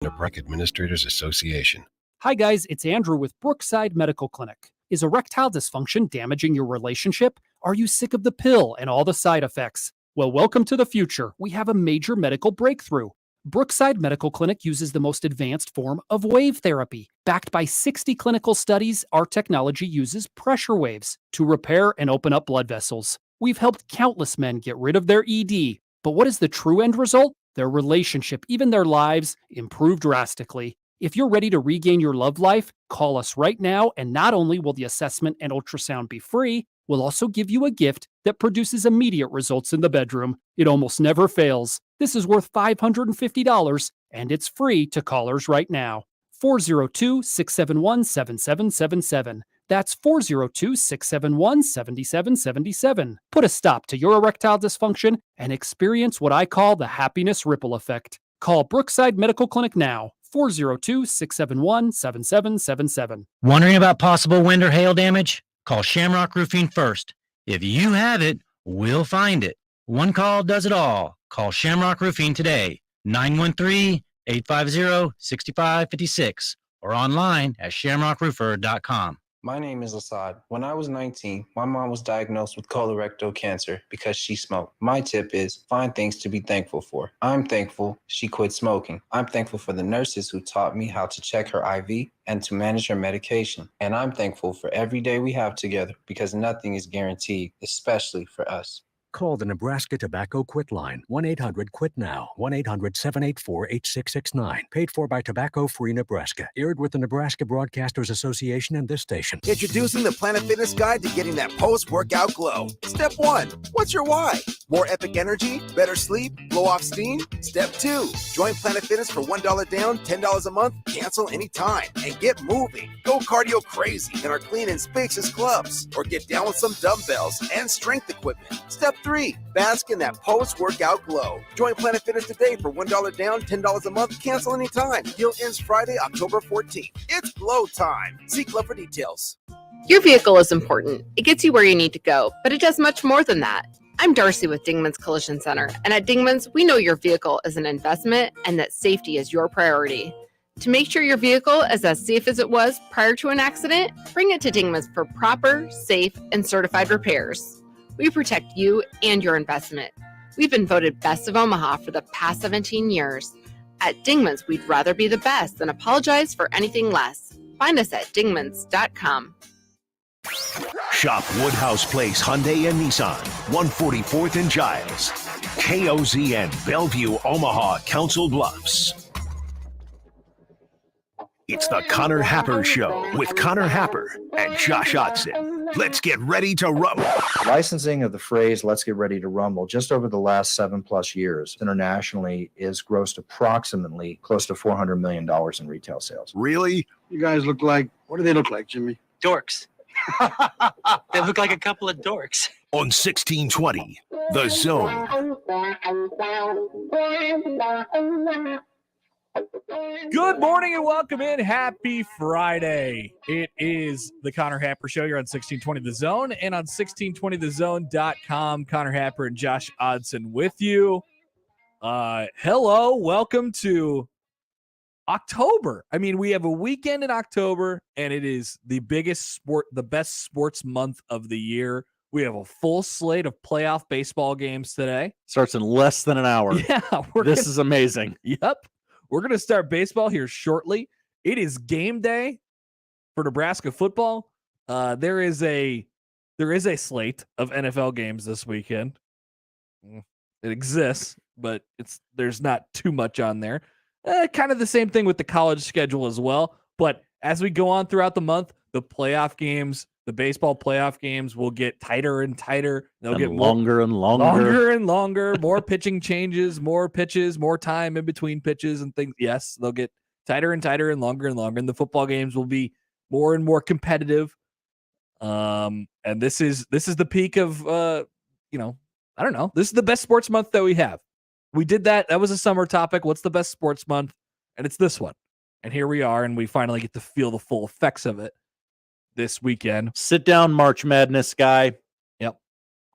Nebraska Administrators Association. Hi guys, it's Andrew with Brookside Medical Clinic. Is erectile dysfunction damaging your relationship? Are you sick of the pill and all the side effects? Well, welcome to the future. We have a major medical breakthrough. Brookside Medical Clinic uses the most advanced form of wave therapy. Backed by 60 clinical studies, our technology uses pressure waves to repair and open up blood vessels. We've helped countless men get rid of their ED. But what is the true end result? Their relationship, even their lives, improve drastically. If you're ready to regain your love life, call us right now, and not only will the assessment and ultrasound be free, we'll also give you a gift that produces immediate results in the bedroom. It almost never fails. This is worth $550, and it's free to callers right now. 402-671-7777. That's 402-671-7777. Put a stop to your erectile dysfunction and experience what I call the happiness ripple effect. Call Brookside Medical Clinic now. 402-671-7777. Wondering about possible wind or hail damage? Call Shamrock Roofing first. If you have it, we'll find it. One call does it all. Call Shamrock Roofing today. 913-850-6556 or online at shamrockroofer.com. My name is Asad. When I was 19, my mom was diagnosed with colorectal cancer because she smoked. My tip is find things to be thankful for. I'm thankful she quit smoking. I'm thankful for the nurses who taught me how to check her IV and to manage her medication. And I'm thankful for every day we have together because nothing is guaranteed, especially for us. Call the Nebraska Tobacco Quit Line, 1-800-QUIT-NOW, 1-800-784-8669. Paid for by Tobacco Free Nebraska. Aired with the Nebraska Broadcasters Association and this station. Introducing the Planet Fitness Guide to getting that post-workout glow. Step 1, what's your why? More epic energy, better sleep, blow off steam? Step 2, join Planet Fitness for $1 down, $10 a month, cancel anytime, and get moving. Go cardio crazy in our clean and spacious clubs, or get down with some dumbbells and strength equipment. Step 3, bask in that post-workout glow. Join Planet Fitness today for $1 down, $10 a month, cancel anytime. Deal ends Friday, October 14th. It's glow time. See Club for details. Your vehicle is important. It gets you where you need to go, but it does much more than that. I'm Darcy with Dingman's Collision Center, and at Dingman's, we know your vehicle is an investment and that safety is your priority. To make sure your vehicle is as safe as it was prior to an accident, bring it to Dingman's for proper, safe, and certified repairs. We protect you and your investment. We've been voted Best of Omaha for the past 17 years. At Dingman's, we'd rather be the best than apologize for anything less. Find us at dingmans.com. Shop Woodhouse Place Hyundai and Nissan, 144th and Giles. KOZN, Bellevue, Omaha, Council Bluffs. It's the Connor Happer Show with Connor Happer and Josh Odson. Let's get ready to rumble. Licensing of the phrase "let's get ready to rumble" just over the last 7+ years internationally is grossed approximately close to $400 million in retail sales. Really? You guys look like, what do they look like, Jimmy? Dorks. They look like a couple of dorks. On 1620, The Zone. Good morning and welcome in. Happy Friday. It is the Connor Happer Show. You're on 1620 The Zone and on 1620thezone.com. Connor Happer and Josh Odson with you. Hello. Welcome to October. I mean, we have a weekend in October, and it is the biggest the best sports month of the year. We have a full slate of playoff baseball games today. Starts in less than an hour. Yeah. This is amazing. Yep. We're going to start baseball here shortly. It is game day for Nebraska football. There is a slate of NFL games this weekend. It exists, but there's not too much on there. Kind of the same thing with the college schedule as well. But as we go on throughout the month, the playoff games, the baseball playoff games will get tighter and tighter. They'll get longer and longer, more pitching changes, more pitches, more time in between pitches and things. Yes, they'll get tighter and tighter and longer. And the football games will be more and more competitive. And this is the peak of, I don't know. This is the best sports month that we have. We did that. That was a summer topic. What's the best sports month? And it's this one. And here we are, and we finally get to feel the full effects of it this weekend. Sit down, March Madness guy. Yep.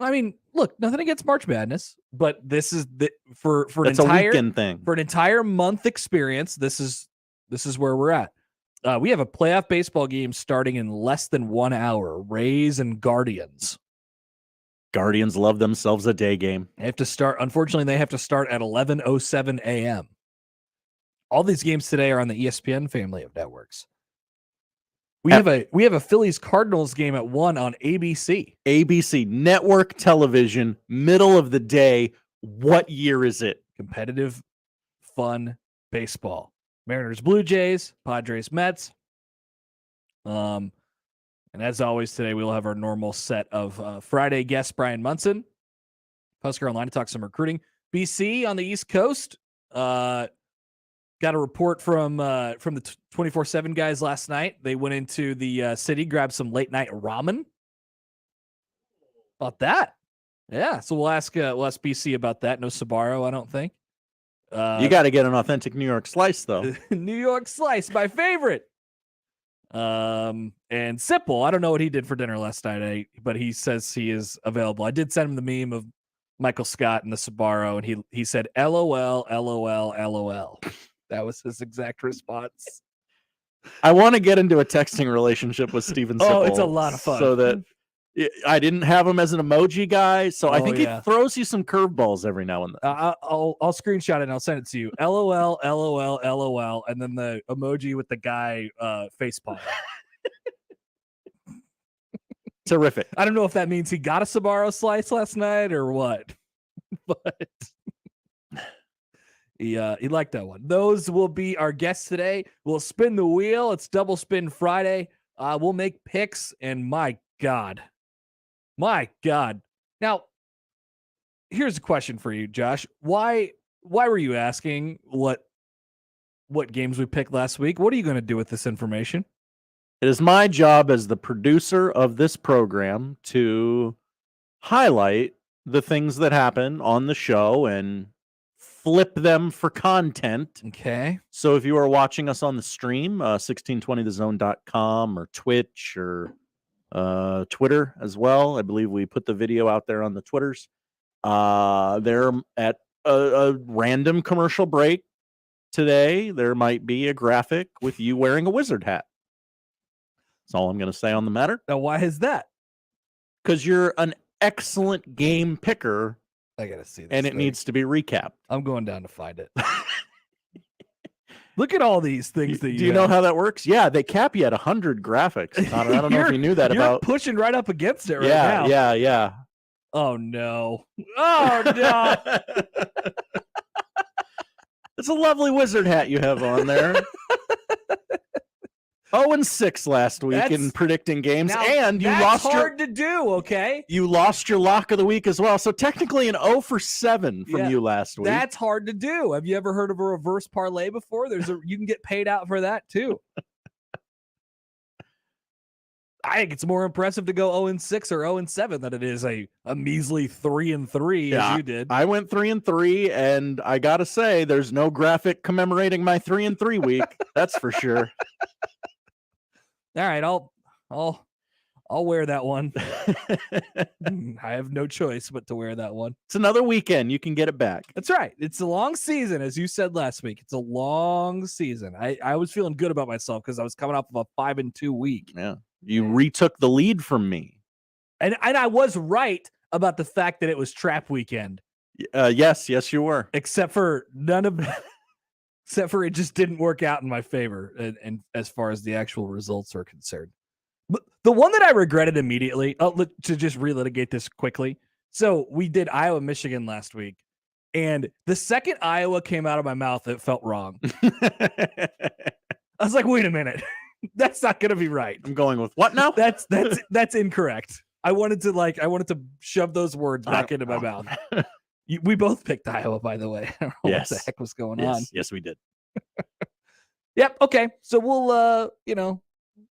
I mean, look, nothing against March Madness, but this is for an It's a entire weekend thing. For an entire month experience. This is where we're at. We have a playoff baseball game starting in less than 1 hour. Rays and Guardians. Guardians love themselves a day game. They have to start. Unfortunately, they have to start at 11:07 a.m. All these games today are on the ESPN family of networks. We have a Phillies Cardinals game at 1 on ABC. ABC network television, middle of the day. What year is it? Competitive, fun baseball. Mariners, Blue Jays, Padres, Mets. And as always, today we'll have our normal set of Friday guest Bryan Munson, Husker Online, to talk some recruiting. BC on the East Coast. Got a report from the 24/7 guys last night. They went into the city, grabbed some late night ramen. About that, yeah. So we'll ask BC about that. No Sbarro, I don't think. You got to get an authentic New York slice, though. New York slice, my favorite. And Sipple, I don't know what he did for dinner last night, but he says he is available. I did send him the meme of Michael Scott and the Sbarro, and he said, LOL, LOL, LOL. That was his exact response. I want to get into a texting relationship with Steven Sipple. Oh, it's a lot of fun. So that I didn't have him as an emoji guy, so I think he throws you some curveballs every now and then. I'll screenshot it and I'll send it to you. LOL, LOL, LOL, and then the emoji with the guy face palm. Terrific. I don't know if that means he got a Sbarro slice last night or what, but he liked that one. Those will be our guests today. We'll spin the wheel. It's Double Spin Friday. We'll make picks, and my God. Now, here's a question for you, Josh. Why were you asking what games we picked last week? What are you going to do with this information? It is my job as the producer of this program to highlight the things that happen on the show and flip them for content. Okay. So if you are watching us on the stream, 1620thezone.com or Twitch or Twitter as well. I believe we put the video out there on the Twitters. They're at a random commercial break today. There might be a graphic with you wearing a wizard hat. That's all I'm going to say on the matter. Now, why is that? Because you're an excellent game picker. I got to see this. And it needs to be recapped. I'm going down to find it. Look at all these things that you do you know how that works? Yeah, they cap you at 100 graphics. I don't know if you knew that you're about pushing right up against it right now. Yeah. Oh no. It's a lovely wizard hat you have on there. 0-6 last week in predicting games, and you lost hard to do, okay? You lost your lock of the week as well. So technically an 0-7 from you last week. That's hard to do. Have you ever heard of a reverse parlay before? You can get paid out for that too. I think it's more impressive to go 0-6 or 0-7 than it is a measly 3-3 as you did. I went 3-3, and I gotta say, there's no graphic commemorating my 3-3 week. That's for sure. All right, I'll wear that one. I have no choice but to wear that one. It's another weekend. You can get it back. That's right. It's a long season, as you said last week. It's a long season. I was feeling good about myself because I was coming off of a 5-2 week. Yeah. You retook the lead from me. And I was right about the fact that it was trap weekend. Yes, you were. Except for it just didn't work out in my favor, and as far as the actual results are concerned. But the one that I regretted immediately, to just relitigate this quickly. So we did Iowa, Michigan last week, and the second Iowa came out of my mouth, it felt wrong. I was like, wait a minute. That's not going to be right. I'm going with what now? That's incorrect. I wanted to shove those words back into my mouth. We both picked Iowa, by the way. I don't know what the heck was going on. Yes, we did. Yep. Okay. So we'll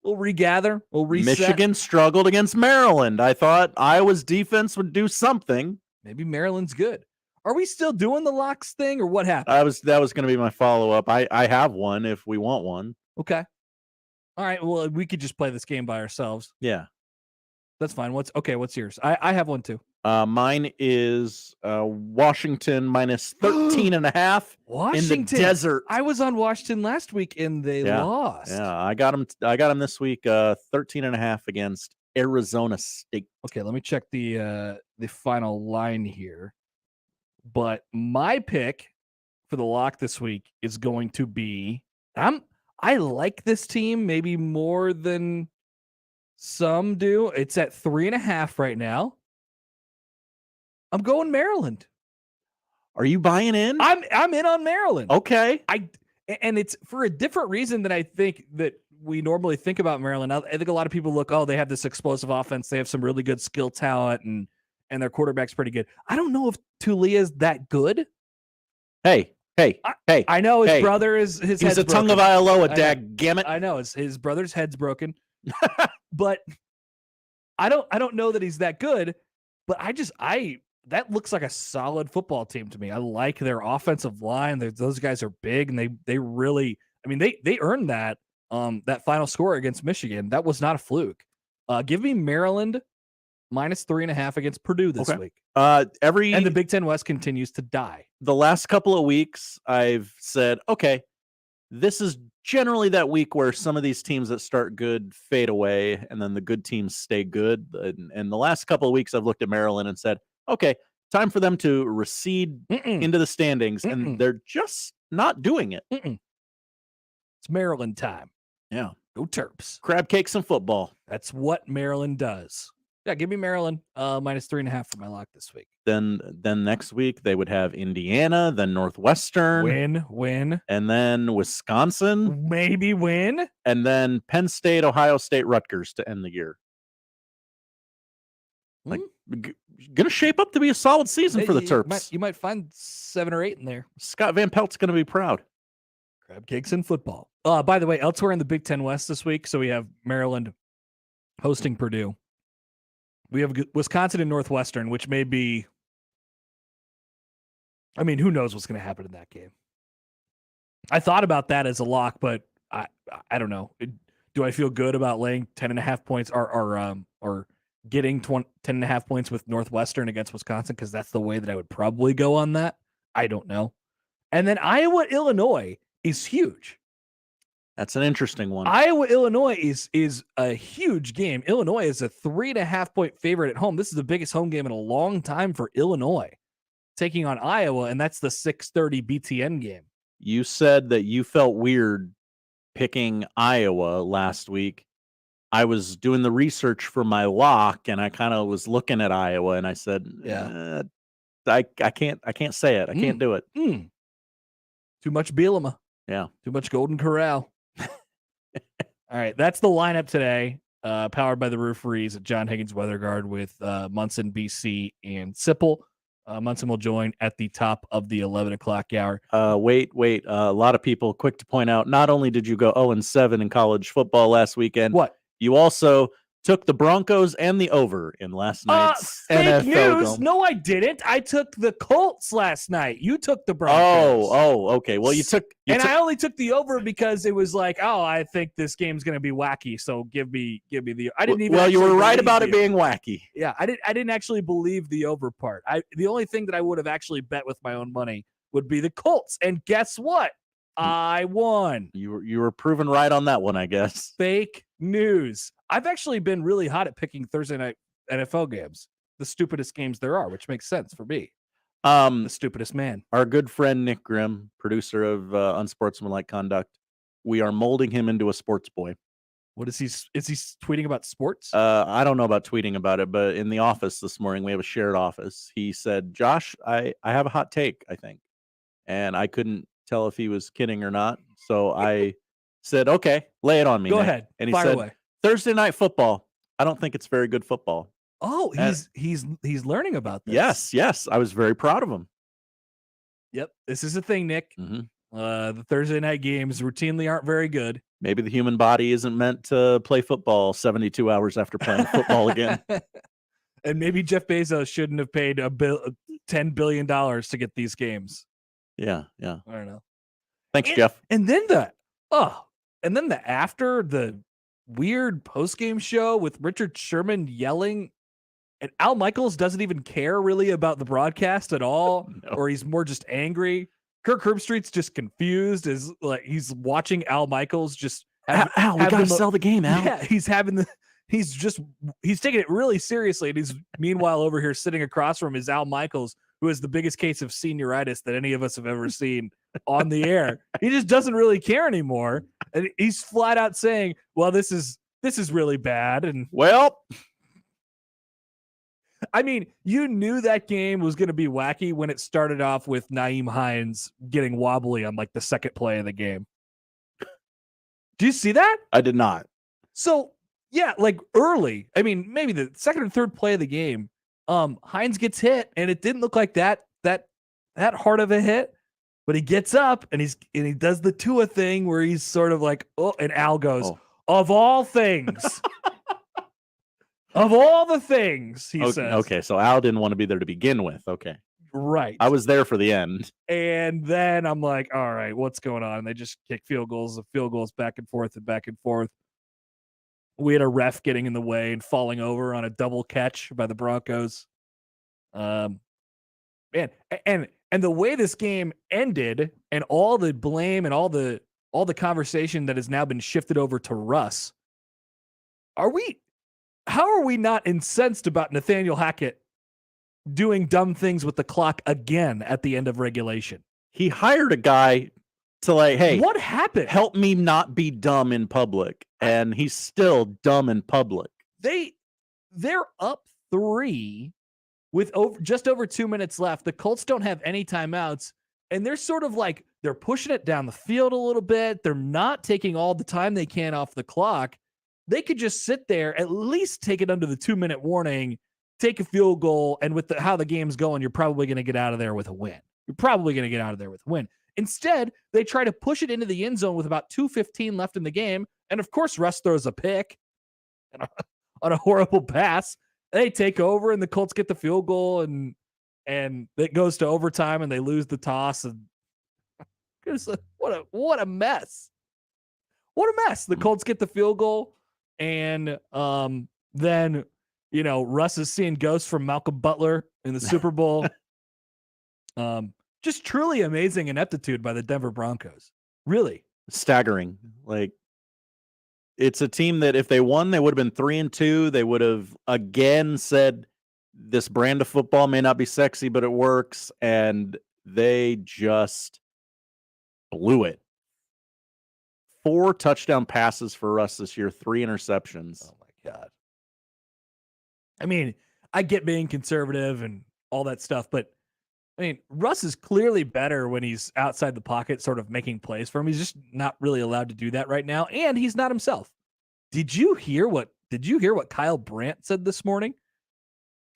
regather. We'll reset. Michigan struggled against Maryland. I thought Iowa's defense would do something. Maybe Maryland's good. Are we still doing the locks thing, or what happened? That was going to be my follow-up. I have one if we want one. Okay. All right. Well, we could just play this game by ourselves. Yeah. That's fine. What's yours? I have one too. Mine is Washington minus 13.5 Washington in the desert. I was on Washington last week and they lost. Yeah, I got them this week 13.5 against Arizona State. Okay, let me check the final line here. But my pick for the lock this week is going to be I like this team maybe more than some do. It's at 3.5 right now. I'm going Maryland. Are you buying in? I'm in on Maryland. Okay. And it's for a different reason than I think that we normally think about Maryland. I think a lot of people look, they have this explosive offense. They have some really good skill talent and their quarterback's pretty good. I don't know if Tulia is that good. Hey. I know his brother is he's head's a tongue broken. of Iowa, dadgammit. I know his brother's head's broken. But I don't know that he's that good, but that looks like a solid football team to me. I like their offensive line. Those guys are big, and they really, they earned that final score against Michigan. That was not a fluke. Give me Maryland minus 3.5 against Purdue this week. And the Big Ten West continues to die. The last couple of weeks, I've said, okay, this is generally that week where some of these teams that start good fade away, and then the good teams stay good. And the last couple of weeks, I've looked at Maryland and said, okay, time for them to recede into the standings, and they're just not doing it. It's Maryland time. Yeah. Go Terps. Crab cakes and football. That's what Maryland does. Yeah, give me Maryland minus 3.5 for my lock this week. Then next week they would have Indiana, then Northwestern. Win. And then Wisconsin. Maybe win. And then Penn State, Ohio State, Rutgers to end the year. Gonna shape up to be a solid season for the Terps. You might find 7 or 8 in there. Scott Van Pelt's gonna be proud. Crab cakes and football. By the way, elsewhere in the Big Ten West this week, so we have Maryland hosting Purdue. We have Wisconsin and Northwestern, which may be, who knows what's going to happen in that game. I thought about that as a lock, but I don't know. Do I feel good about laying 10.5 points or getting 10.5 points with Northwestern against Wisconsin? Because that's the way that I would probably go on that. I don't know. And then Iowa, Illinois is huge. That's an interesting one. Iowa, Illinois is a huge game. Illinois is a 3.5 point favorite at home. This is the biggest home game in a long time for Illinois, taking on Iowa, and that's the 6:30 BTN game. You said that you felt weird picking Iowa last week. I was doing the research for my lock, and I kind of was looking at Iowa, and I said, I can't say it. I can't do it. Too much Bielema. Yeah. Too much Golden Corral. All right, that's the lineup today, powered by the Rooferees at John Higgins Weather Guard with Munson, BC, and Sipple. Munson will join at the top of the 11 o'clock hour. Wait. A lot of people quick to point out, not only did you go 0-7 in college football last weekend, you also took the Broncos and the over in last night's fake NFL news. Dome. No, I didn't. I took the Colts last night. You took the Broncos. Okay. Well, I only took the over because it was like, I think this game's going to be wacky. So give me the. I didn't even. Well, you were right about it being wacky. Yeah, I didn't actually believe the over part. The only thing that I would have actually bet with my own money would be the Colts. And guess what? I won. You were proven right on that one, I guess. Fake news. I've actually been really hot at picking Thursday night NFL games, the stupidest games there are, which makes sense for me. The stupidest man. Our good friend Nick Grimm, producer of Unsportsmanlike Conduct, we are molding him into a sports boy. What is he tweeting about sports? I don't know about tweeting about it, but in the office this morning, we have a shared office. He said, Josh, I have a hot take, I think. And I couldn't tell if he was kidding or not. So I said, okay, lay it on me. Go Nick. ahead. And he Fire said, away. Thursday night football. I don't think it's very good football. Oh, he's learning about this. Yes. I was very proud of him. Yep. This is a thing, Nick. Mm-hmm. The Thursday night games routinely aren't very good. Maybe the human body isn't meant to play football 72 hours after playing football again. And maybe Jeff Bezos shouldn't have paid $10 billion to get these games. Yeah. I don't know. Thanks, Jeff. And then the after the weird post-game show with Richard Sherman yelling And Al Michaels doesn't even care really about the broadcast at all, No. or he's more just angry. Kirk Herbstreit's just confused as like he's watching Al Michaels just Al, we gotta sell the game, Al. Yeah, he's taking it really seriously. And he's meanwhile over here sitting across from him is Al Michaels, who has the biggest case of senioritis that any of us have ever seen on the air. He just doesn't really care anymore. And he's flat out saying, well, this is really bad. And well, I mean, you knew that game was going to be wacky when it started off with Nyheim Hines getting wobbly on like the second play of the game. Do you see that? I did not. So yeah, like early, I mean, maybe the second or third play of the game, Hines gets hit, and it didn't look like that hard of a hit, but he gets up and he does the Tua thing where he's sort of like, oh, and Al goes, of all things, of all the things, he says. Okay, so Al didn't want to be there to begin with. Okay. Right. I was there for the end. And then I'm like, all right, what's going on? And they just kick field goals back and forth and back and forth. We had a ref getting in the way and falling over on a double catch by the Broncos. Man, and the way this game ended, and all the blame and all the conversation that has now been shifted over to Russ. How are we not incensed about Nathaniel Hackett doing dumb things with the clock again at the end of regulation? He hired a guy to like, hey, what happened? Help me not be dumb in public. And he's still dumb in public. They're up 3 with just over 2 minutes left. The Colts don't have any timeouts, and they're sort of like, they're pushing it down the field a little bit. They're not taking all the time they can off the clock. They could just sit there, at least take it under the 2-minute warning, take a field goal, and with how the game's going, you're probably going to get out of there with a win. Instead, they try to push it into the end zone with about 2:15 left in the game. And of course, Russ throws a pick on a horrible pass. They take over, and the Colts get the field goal, and it goes to overtime, and they lose the toss. And what a mess! What a mess! The Colts get the field goal, and then Russ is seeing ghosts from Malcolm Butler in the Super Bowl. Just truly amazing ineptitude by the Denver Broncos. Really staggering. Like, it's a team that if they won, they would have been 3-2. They would have again said this brand of football may not be sexy, but it works. And they just blew it. 4 touchdown passes for Russ this year, 3 interceptions. Oh my God. I mean, I get being conservative and all that stuff, but I mean, Russ is clearly better when he's outside the pocket, sort of making plays for him. He's just not really allowed to do that right now, and he's not himself. Did you hear what Kyle Brandt said this morning?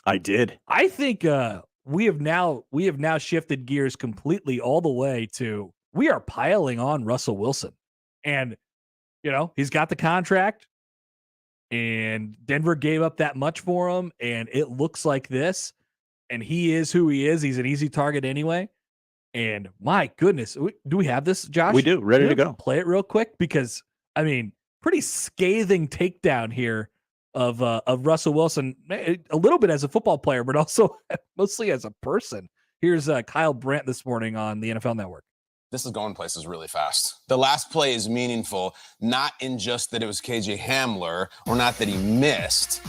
I did. I think we have now shifted gears completely all the way to we are piling on Russell Wilson, and he's got the contract, and Denver gave up that much for him, and it looks like this. And he is who he is. He's an easy target anyway. And my goodness, do we have this, Josh? We do. Ready to go. Play it real quick because, I mean, pretty scathing takedown here of Russell Wilson, a little bit as a football player, but also mostly as a person. Here's Kyle Brandt this morning on the NFL Network. This is going places really fast. The last play is meaningful, not in just that it was KJ Hamler or not that he missed.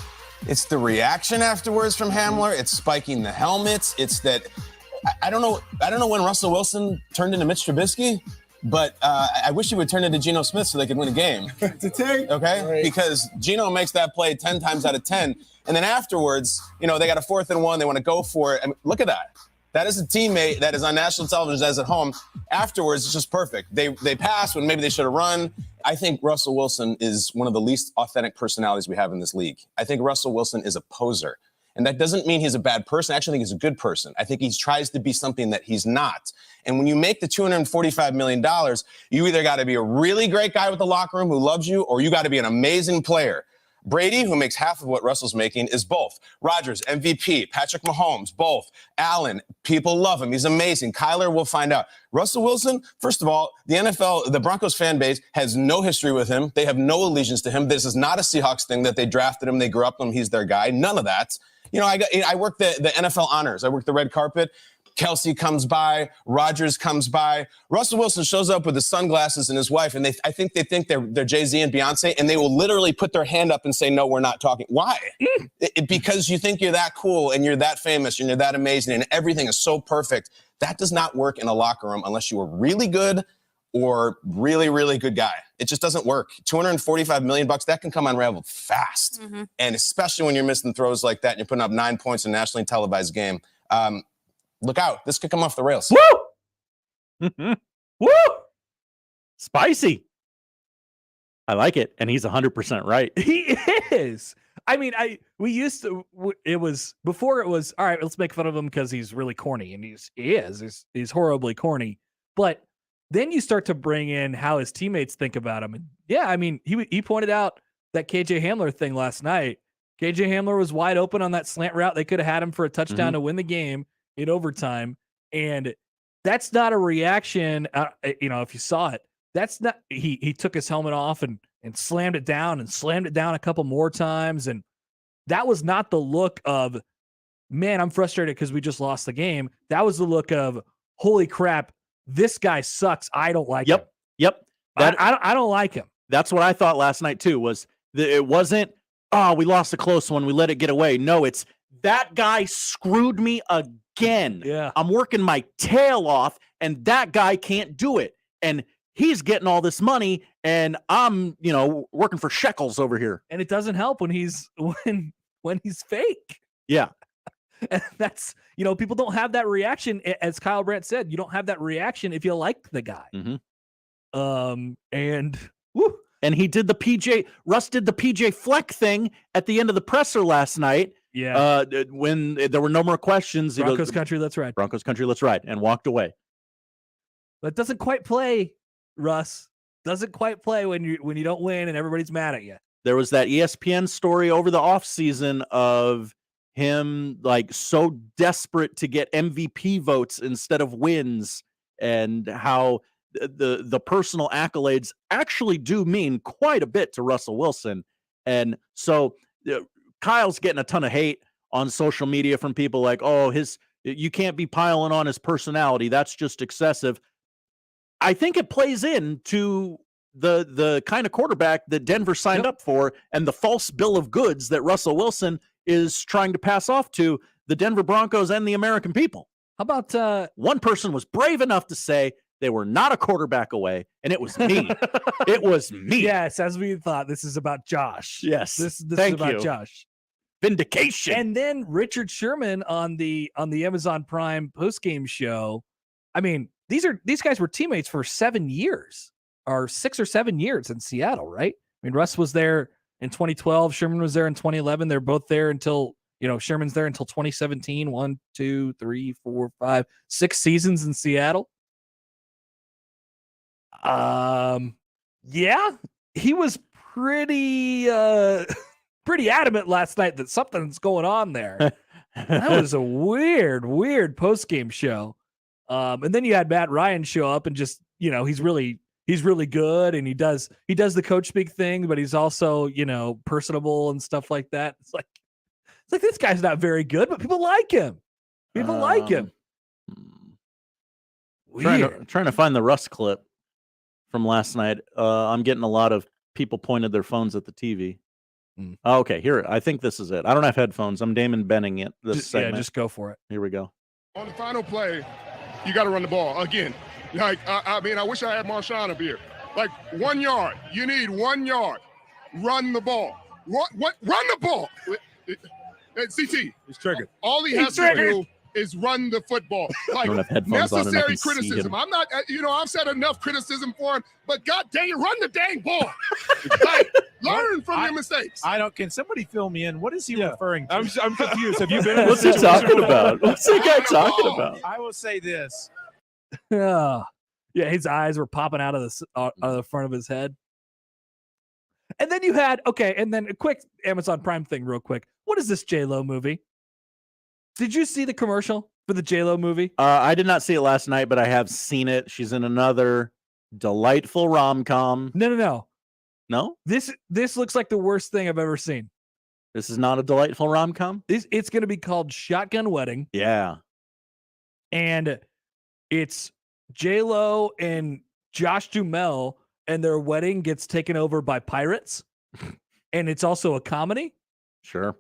It's the reaction afterwards from Hamler. It's spiking the helmets. It's that I don't know when Russell Wilson turned into Mitch Trubisky, but I wish he would turn into Geno Smith so they could win a game. Okay? Right. Because Geno makes that play 10 times out of 10. And then afterwards, they got a 4th and 1. They want to go for it. I mean, look at that. That is a teammate that is on national television as at home. Afterwards, it's just perfect. They pass when maybe they should have run. I think Russell Wilson is one of the least authentic personalities we have in this league. I think Russell Wilson is a poser. And that doesn't mean he's a bad person. I actually think he's a good person. I think he tries to be something that he's not. And when you make the $245 million, you either got to be a really great guy with the locker room who loves you, or you got to be an amazing player. Brady, who makes half of what Russell's making, is both. Rodgers, MVP. Patrick Mahomes, both. Allen, people love him. He's amazing. Kyler, we'll find out. Russell Wilson, first of all, the NFL, the Broncos fan base has no history with him. They have no allegiance to him. This is not a Seahawks thing that they drafted him, they grew up with him, he's their guy. None of that. I work the NFL honors. I work the red carpet. Kelsey comes by, Rogers comes by, Russell Wilson shows up with his sunglasses and his wife, and I think they're Jay-Z and Beyonce, and they will literally put their hand up and say, no, we're not talking. Why? Because you think you're that cool and you're that famous and you're that amazing and everything is so perfect. That does not work in a locker room unless you are really good or really, really good guy. It just doesn't work. $245 million, that can come unraveled fast. Mm-hmm. And especially when you're missing throws like that and you're putting up 9 points in a nationally televised game. Look out. This could come off the rails. Woo! Woo! Spicy. I like it. And he's 100% right. He is. I mean, it was before it was, all right, let's make fun of him because he's really corny. And he's horribly corny. But then you start to bring in how his teammates think about him. And yeah, I mean, he pointed out that KJ Hamler thing last night. KJ Hamler was wide open on that slant route. They could have had him for a touchdown to win the game in overtime. And that's not a reaction. If you saw it, that's not, he took his helmet off and slammed it down a couple more times. And that was not the look of, man, I'm frustrated because we just lost the game. That was the look of, holy crap, this guy sucks. I don't like him. Yep. I don't like him. That's what I thought last night too, was it wasn't, we lost a close one, we let it get away. No, it's that guy screwed me again. Yeah. I'm working my tail off and that guy can't do it. And he's getting all this money and I'm, working for shekels over here. And it doesn't help when he's fake. Yeah. And that's, people don't have that reaction. As Kyle Brandt said, you don't have that reaction if you like the guy. Mm-hmm. And woo. And he did Russ did the PJ Fleck thing at the end of the presser last night. Yeah. When there were no more questions. Broncos country, let's ride. Broncos country, let's ride. And walked away. That doesn't quite play, Russ. Doesn't quite play when you don't win and everybody's mad at you. There was that ESPN story over the offseason of him so desperate to get MVP votes instead of wins, and how the personal accolades actually do mean quite a bit to Russell Wilson. And so Kyle's getting a ton of hate on social media from people like, you can't be piling on his personality. That's just excessive. I think it plays into the kind of quarterback that Denver signed up for and the false bill of goods that Russell Wilson is trying to pass off to the Denver Broncos and the American people. How about one person was brave enough to say they were not a quarterback away, and it was me. It was me. Yes, as we thought, this is about Josh. Yes, this thank is about you. Josh. Vindication. And then Richard Sherman on the Amazon Prime postgame show. I mean, these guys were teammates for 7 years, or 6 or 7 years in Seattle, right? I mean, Russ was there in 2012. Sherman was there in 2011. They're both there until, Sherman's there until 2017. 1, 2, 3, 4, 5, 6 seasons in Seattle. Yeah, he was pretty adamant last night that something's going on there. That was a weird post-game show. And then you had Matt Ryan show up and just, he's really good, and he does the coach speak thing, but he's also, personable and stuff like that. It's like this guy's not very good, but people like him. People like him. Trying to find the Russ clip from last night. I'm getting a lot of people pointed their phones at the TV. Okay, here. I think this is it. I don't have headphones. I'm Damon Benning it. Just go for it. Here we go. On the final play, you got to run the ball again. I wish I had Marshawn up here. 1 yard. You need 1 yard. Run the ball. Run the ball. CT. He's triggered. All he has to do is run the football. Necessary criticism. I'm not, I've said enough criticism for him, but God dang it, run the dang ball. Learn from your mistakes. Can somebody fill me in? What is he referring to? I'm confused. Have you been in What's he talking about? What's the guy talking about? I will say this. Yeah, his eyes were popping out of the front of his head. And then you had, and then a quick Amazon Prime thing real quick. What is this J-Lo movie? Did you see the commercial for the J-Lo movie? I did not see it last night, but I have seen it. She's in another delightful rom-com. No. No? This looks like the worst thing I've ever seen. This is not a delightful rom-com? It's going to be called Shotgun Wedding. Yeah. And it's J-Lo and Josh Duhamel, and their wedding gets taken over by pirates. And it's also a comedy. Sure.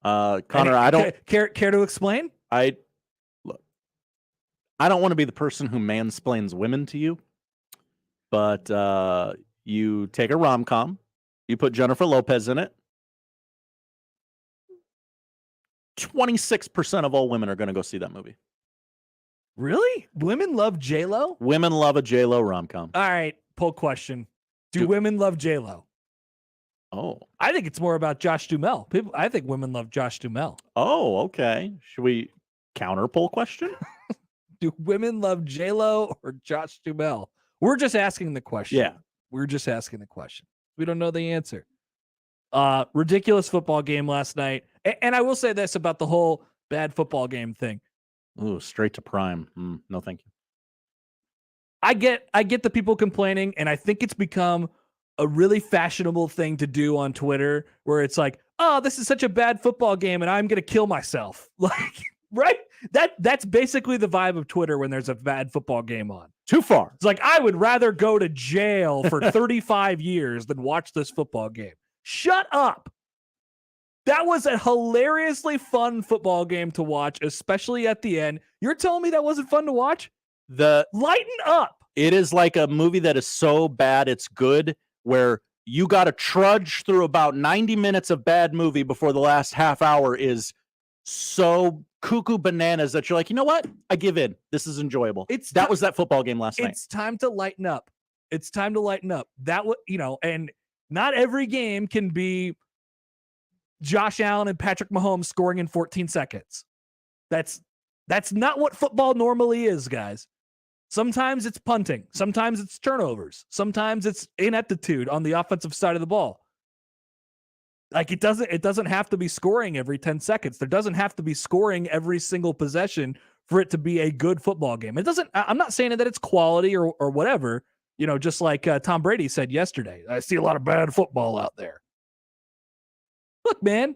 Connor, I don't care to explain. I don't want to be the person who mansplains women to you, but you take a rom-com, you put Jennifer Lopez in it. 26% of all women are going to go see that movie. Really? Women love J-Lo? Women love a J-Lo rom-com. All right, poll question. Do women love J-Lo? Oh. I think it's more about Josh Duhamel. I think women love Josh Duhamel. Oh, okay. Should we counter poll question? Do women love J-Lo or Josh Duhamel? We're just asking the question. Yeah. We're just asking the question. We don't know the answer. Ridiculous football game last night. And I will say this about the whole bad football game thing. Ooh, straight to prime. No, thank you. I get the people complaining, and I think it's become a really fashionable thing to do on Twitter where it's like, oh, this is such a bad football game and I'm going to kill myself. Like, right? That's basically the vibe of Twitter when there's a bad football game on. Too far. It's like, I would rather go to jail for 35 years than watch this football game. Shut up. That was a hilariously fun football game to watch, especially at the end. You're telling me that wasn't fun to watch? Lighten up. It is like a movie that is so bad it's good, where you got to trudge through about 90 minutes of bad movie before the last half hour is so cuckoo bananas that you're like, you know what? I give in. This is enjoyable. That was that football game last night. It's time to lighten up. It's time to lighten up. That was, and not every game can be Josh Allen and Patrick Mahomes scoring in 14 seconds. That's not what football normally is, guys. Sometimes it's punting. Sometimes it's turnovers. Sometimes it's ineptitude on the offensive side of the ball. Like it doesn't have to be scoring every 10 seconds. There doesn't have to be scoring every single possession for it to be a good football game. I'm not saying that it's quality or whatever, just like Tom Brady said yesterday. I see a lot of bad football out there. Look, man,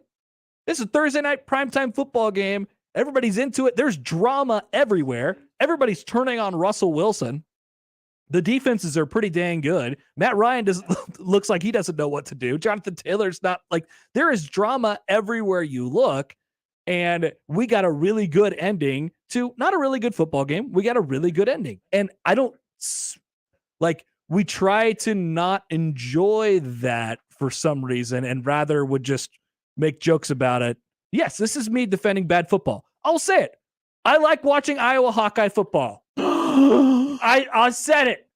this is a Thursday night primetime football game. Everybody's into it. There's drama everywhere. Everybody's turning on Russell Wilson. The defenses are pretty dang good. Matt Ryan looks like he doesn't know what to do. Jonathan Taylor's not like, there is drama everywhere you look. And we got a really good ending to not a really good football game. We got a really good ending. And we try to not enjoy that for some reason and rather would just make jokes about it. Yes, this is me defending bad football. I'll say it. I like watching Iowa Hawkeye football. I said it.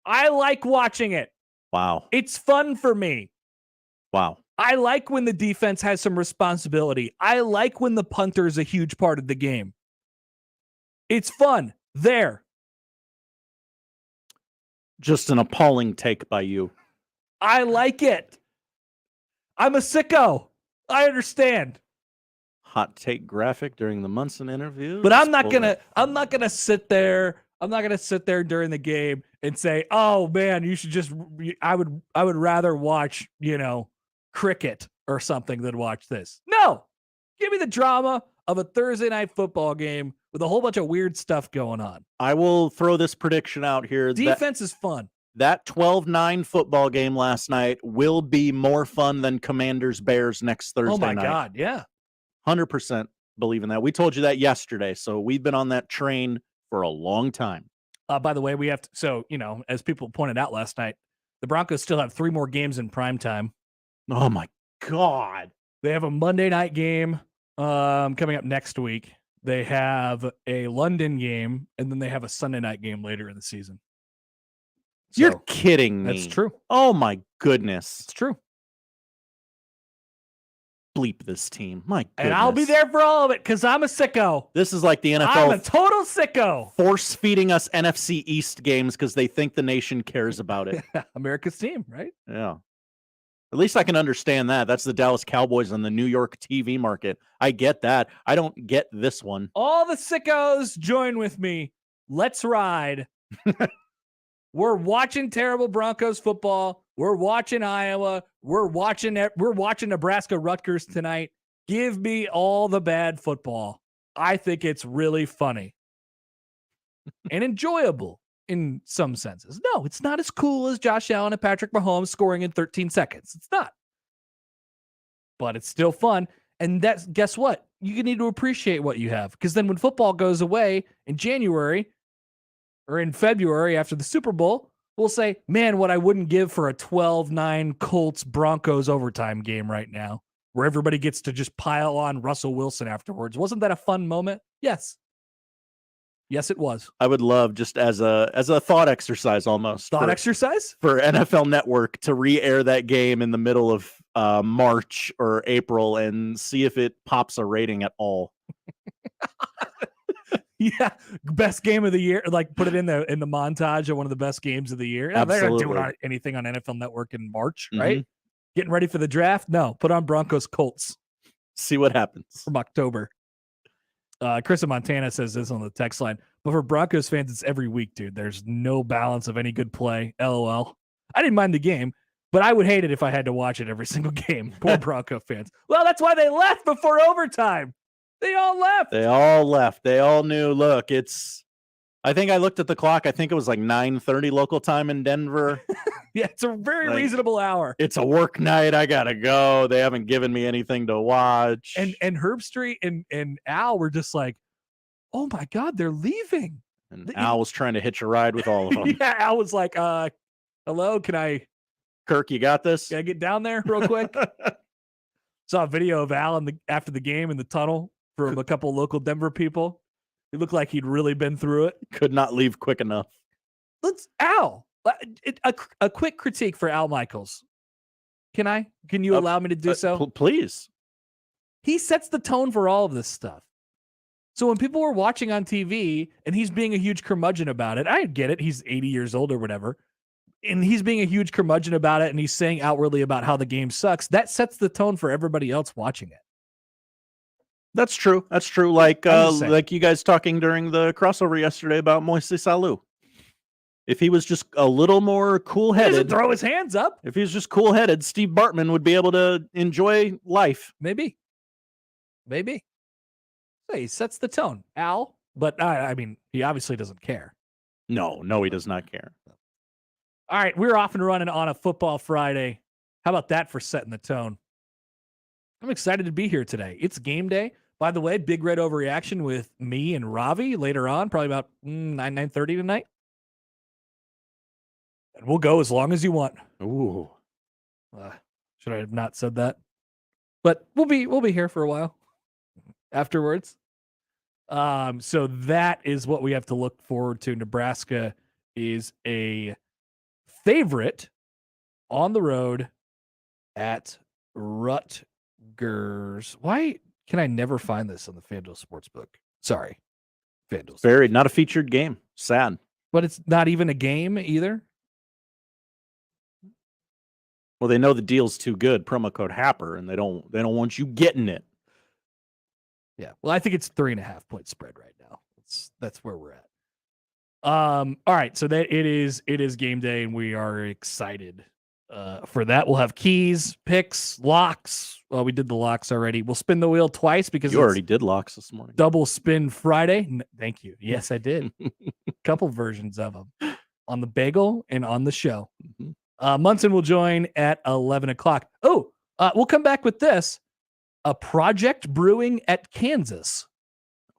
I like watching it. Wow. It's fun for me. Wow. I like when the defense has some responsibility. I like when the punter is a huge part of the game. It's fun. There. Just an appalling take by you. I like it. I'm a sicko. I understand. Hot take graphic during the Munson interview. But I'm not gonna sit there. I'm not gonna sit there during the game and say, "Oh man, you should just." I would rather watch, cricket or something than watch this. No, give me the drama of a Thursday night football game with a whole bunch of weird stuff going on. I will throw this prediction out here. Defense is fun. That 12-9 football game last night will be more fun than Commanders-Bears next Thursday night. Oh my God, yeah. 100% believe in that. We told you that yesterday, so we've been on that train for a long time. By the way, we have to, as people pointed out last night, the Broncos still have 3 more games in prime time. Oh my God. They have a Monday night game coming up next week. They have a London game, and then they have a Sunday night game later in the season. You're kidding me. That's true. Oh my goodness. It's true. Bleep this team. My goodness. And I'll be there for all of it because I'm a sicko. This is like the NFL. I'm a total sicko. Force feeding us NFC East games because they think the nation cares about it. America's team, right? Yeah. At least I can understand that. That's the Dallas Cowboys on the New York TV market. I get that. I don't get this one. All the sickos join with me. Let's ride. We're watching terrible Broncos football. We're watching Iowa. We're watching Nebraska Rutgers tonight. Give me all the bad football. I think it's really funny and enjoyable in some senses. No, it's not as cool as Josh Allen and Patrick Mahomes scoring in 13 seconds. It's not. But it's still fun. And guess what? You need to appreciate what you have. Because then when football goes away in January or in February after the Super Bowl, we'll say, man, what I wouldn't give for a 12-9 Colts Broncos overtime game right now, where everybody gets to just pile on Russell Wilson afterwards. Wasn't that a fun moment? Yes. Yes, it was. I would love, just as a thought exercise almost. Exercise? For NFL Network to re-air that game in the middle of March or April and see if it pops a rating at all. Yeah, best game of the year. Like put it in the montage of one of the best games of the year. No, they're not doing anything on NFL Network in March, right? Getting ready for the draft? No, put on Broncos Colts. See what happens from October. Chris in Montana says this on the text line, but for Broncos fans, it's every week, dude. There's no balance of any good play. LOL. I didn't mind the game, but I would hate it if I had to watch it every single game. Poor Bronco fans. Well, that's why they left before overtime. They all left. They all knew, look, I think I looked at the clock. I think it was like 9:30 local time in Denver. Yeah, it's a very reasonable hour. It's a work night. I got to go. They haven't given me anything to watch. And Herbstreit and Al were just like, oh my God, they're leaving. And Al was trying to hitch a ride with all of them. Yeah, Al was like, hello, Kirk, you got this? Can I get down there real quick? Saw a video of Al after the game in the tunnel from a couple local Denver people. It looked like he'd really been through it. Could not leave quick enough. Al, a quick critique for Al Michaels. Can you allow me to do so? Please. He sets the tone for all of this stuff. So when people were watching on TV and he's being a huge curmudgeon about it, I get it. He's 80 years old or whatever. And he's being a huge curmudgeon about it and he's saying outwardly about how the game sucks. That sets the tone for everybody else watching it. That's true. Like you guys talking during the crossover yesterday about Moises Alou. If he was just a little more cool-headed, he doesn't throw his hands up. If he was just cool-headed, Steve Bartman would be able to enjoy life. Maybe. Hey, he sets the tone, Al. But I mean, he obviously doesn't care. No, he does not care. All right, we're off and running on a football Friday. How about that for setting the tone? I'm excited to be here today. It's game day. By the way, Big Red Overreaction with me and Ravi later on, probably about 9:30 tonight. And we'll go as long as you want. Ooh. Should I have not said that? But we'll be here for a while afterwards. So that is what we have to look forward to. Nebraska is a favorite on the road at Rutgers. Why can I never find this on the FanDuel Sportsbook? Sorry. FanDuel. Very not a featured game. Sad. But it's not even a game either. Well, they know the deal's too good. Promo code Happer, and they don't want you getting it. Yeah. Well, I think it's 3.5 point spread right now. That's where we're at. All right. So that it is game day, and we are excited for that. We'll have keys, picks, locks. Well, we did the locks already. We'll spin the wheel twice because you already did locks this morning. Double spin Friday. Thank you. Yes, I did. Couple versions of them on the bagel and on the show. Mm-hmm. Munson will join at 11 o'clock. Oh, we'll come back with this. A project brewing at Kansas.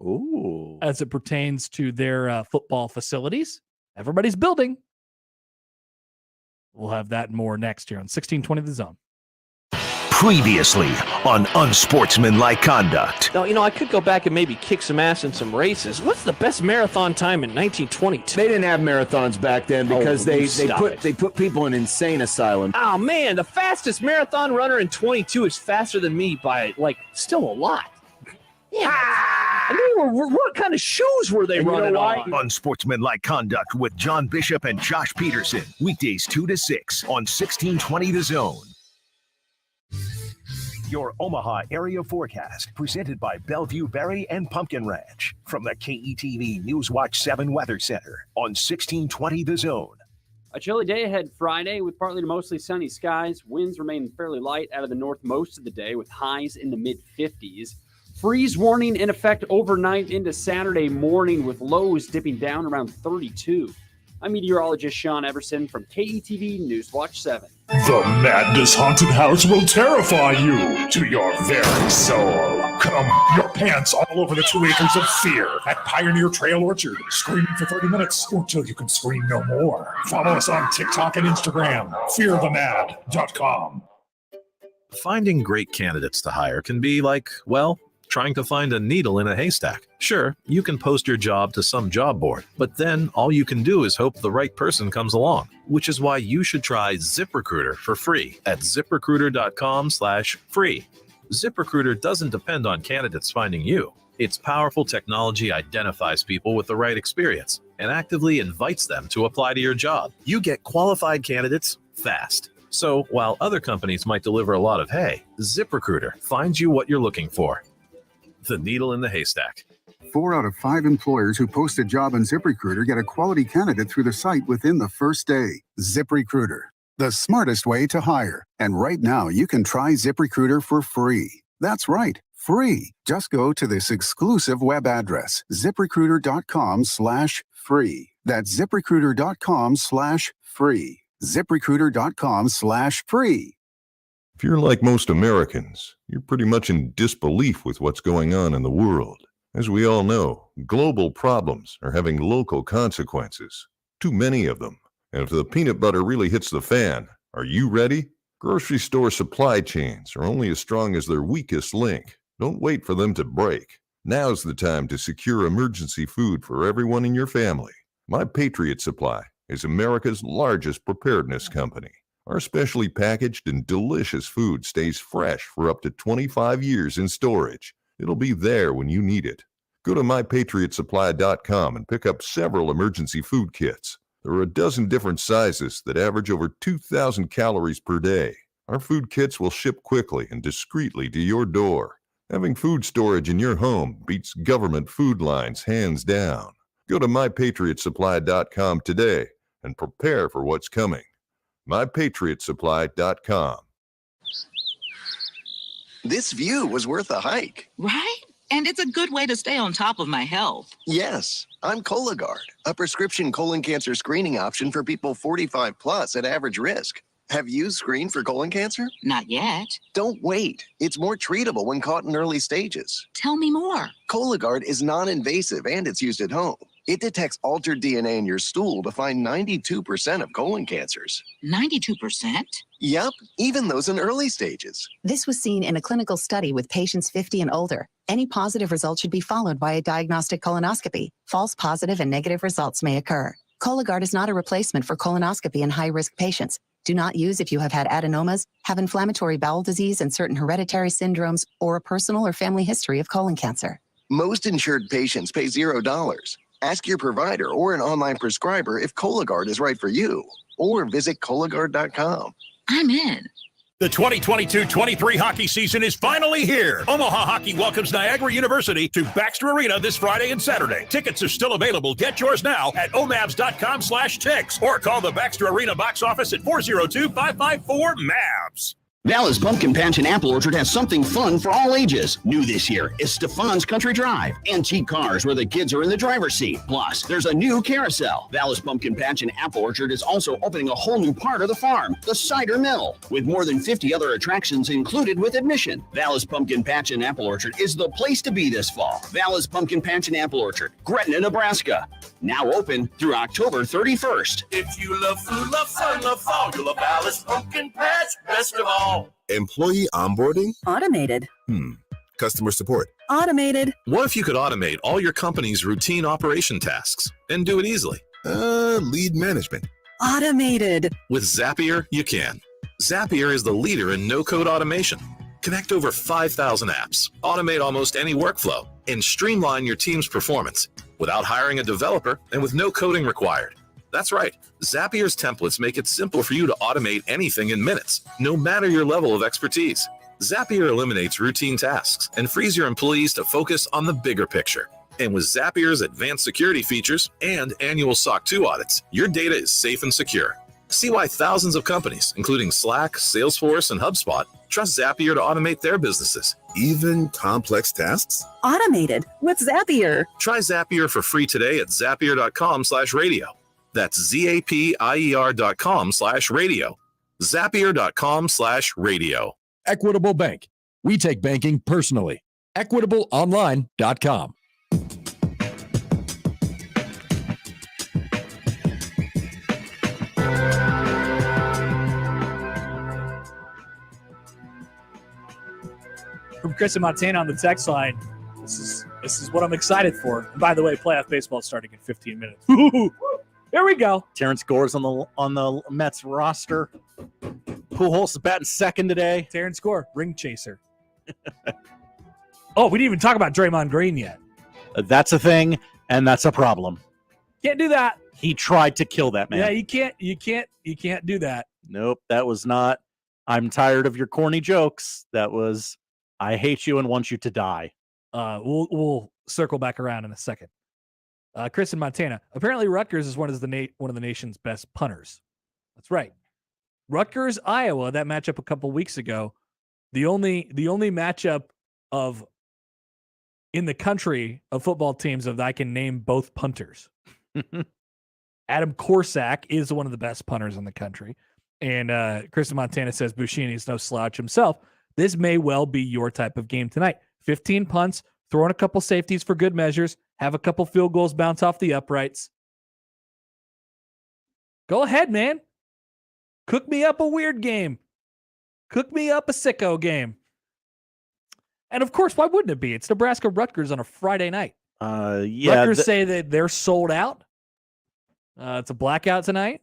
Ooh. As it pertains to their football facilities. Everybody's building. We'll have that and more next year on 1620 The Zone. Previously on Unsportsmanlike Conduct. Now, I could go back and maybe kick some ass in some races. What's the best marathon time in 1922? They didn't have marathons back then because they put people in insane asylum. Oh, man, the fastest marathon runner in 22 is faster than me by, still a lot. Yeah. And what kind of shoes were they running on? Unsportsmanlike Conduct with John Bishop and Josh Peterson. Weekdays 2 to 6 on 1620 The Zone. Your Omaha area forecast presented by Bellevue Berry and Pumpkin Ranch from the KETV Newswatch 7 Weather Center on 1620 The Zone. A chilly day ahead Friday with partly to mostly sunny skies. Winds remain fairly light out of the north most of the day with highs in the mid-50s. Freeze warning in effect overnight into Saturday morning with lows dipping down around 32. I'm meteorologist Sean Everson from KETV Newswatch 7. The Madness Haunted House will terrify you to your very soul. Come, your pants all over the 2 acres of fear at Pioneer Trail Orchard. Screaming for 30 minutes or till you can scream no more. Follow us on TikTok and Instagram. FearTheMad.com. Finding great candidates to hire can be like, well, trying to find a needle in a haystack. Sure, you can post your job to some job board, but then all you can do is hope the right person comes along, which is why you should try ZipRecruiter for free at ZipRecruiter.com/free. ZipRecruiter doesn't depend on candidates finding you. Its powerful technology identifies people with the right experience and actively invites them to apply to your job. You get qualified candidates fast. So while other companies might deliver a lot of hay, ZipRecruiter finds you what you're looking for. The needle in the haystack. 4 out of 5 employers who post a job on ZipRecruiter get a quality candidate through the site within the first day. ZipRecruiter, the smartest way to hire. And right now, you can try ZipRecruiter for free. That's right, free. Just go to this exclusive web address, ZipRecruiter.com/free. That's ZipRecruiter.com/free. ZipRecruiter.com/free. If you're like most Americans, you're pretty much in disbelief with what's going on in the world. As we all know, global problems are having local consequences. Too many of them. And if the peanut butter really hits the fan, are you ready? Grocery store supply chains are only as strong as their weakest link. Don't wait for them to break. Now's the time to secure emergency food for everyone in your family. My Patriot Supply is America's largest preparedness company. Our specially packaged and delicious food stays fresh for up to 25 years in storage. It'll be there when you need it. Go to mypatriotsupply.com and pick up several emergency food kits. There are a dozen different sizes that average over 2,000 calories per day. Our food kits will ship quickly and discreetly to your door. Having food storage in your home beats government food lines hands down. Go to mypatriotsupply.com today and prepare for what's coming. mypatriotsupply.com. This view was worth a hike. Right? And it's a good way to stay on top of my health. Yes, I'm Cologuard, a prescription colon cancer screening option for people 45 plus at average risk. Have you screened for colon cancer? Not yet. Don't wait. It's more treatable when caught in early stages. Tell me more. Cologuard is non-invasive and it's used at home. It detects altered DNA in your stool to find 92% of colon cancers. 92%? Yep, even those in early stages. This was seen in a clinical study with patients 50 and older. Any positive result should be followed by a diagnostic colonoscopy. False positive and negative results may occur. Cologuard is not a replacement for colonoscopy in high-risk patients. Do not use if you have had adenomas, have inflammatory bowel disease and certain hereditary syndromes, or a personal or family history of colon cancer. Most insured patients pay $0. Ask your provider or an online prescriber if Cologuard is right for you, or visit Cologuard.com. I'm in. The 2022-23 hockey season is finally here. Omaha Hockey welcomes Niagara University to Baxter Arena this Friday and Saturday. Tickets are still available. Get yours now at omabs.com/tix or call the Baxter Arena box office at 402-554-MABS. Dallas Pumpkin Patch and Apple Orchard has something fun for all ages. New this year is Stefan's Country Drive. Antique cars where the kids are in the driver's seat. Plus, there's a new carousel. Dallas Pumpkin Patch and Apple Orchard is also opening a whole new part of the farm, the cider mill, with more than 50 other attractions included with admission. Dallas Pumpkin Patch and Apple Orchard is the place to be this fall. Dallas Pumpkin Patch and Apple Orchard, Gretna, Nebraska. Now open through October 31st. If you love food, love fun, love fall, you'll love Dallas Pumpkin Patch best of all. Employee onboarding? Automated. Customer support? Automated. What if you could automate all your company's routine operation tasks and do it easily? Lead management. Automated. With Zapier, you can. Zapier is the leader in no-code automation. Connect over 5,000 apps, automate almost any workflow, and streamline your team's performance without hiring a developer and with no coding required. That's right. Zapier's templates make it simple for you to automate anything in minutes, no matter your level of expertise. Zapier eliminates routine tasks and frees your employees to focus on the bigger picture. And with Zapier's advanced security features and annual SOC 2 audits, your data is safe and secure. See why thousands of companies, including Slack, Salesforce, and HubSpot, trust Zapier to automate their businesses. Even complex tasks? Automated with Zapier. Try Zapier for free today at zapier.com/radio. That's zapier.com/radio. Zapier.com/radio. Equitable Bank. We take banking personally. EquitableOnline.com. From Chris in Montana on the text line, this is what I'm excited for. And by the way, playoff baseball is starting in 15 minutes. Here we go. Terrence Gore's on the Mets roster. Pujols is batting second today. Terrence Gore, ring chaser. Oh, we didn't even talk about Draymond Green yet. That's a thing, and that's a problem. Can't do that. He tried to kill that man. Yeah, you can't do that. Nope, that was not. I'm tired of your corny jokes. That was, I hate you and want you to die. We'll circle back around in a second. Chris in Montana. Apparently, Rutgers is one of the nation's best punters. That's right. Rutgers, Iowa. That matchup a couple weeks ago. The only matchup of in the country of football teams that I can name both punters. Adam Korsak is one of the best punters in the country, and Chris in Montana says Buschini is no slouch himself. This may well be your type of game tonight. 15 punts, throw in a couple safeties for good measures, have a couple field goals bounce off the uprights. Go ahead, man. Cook me up a weird game. Cook me up a sicko game. And of course, why wouldn't it be? It's Nebraska-Rutgers on a Friday night. Rutgers say that they're sold out. It's a blackout tonight.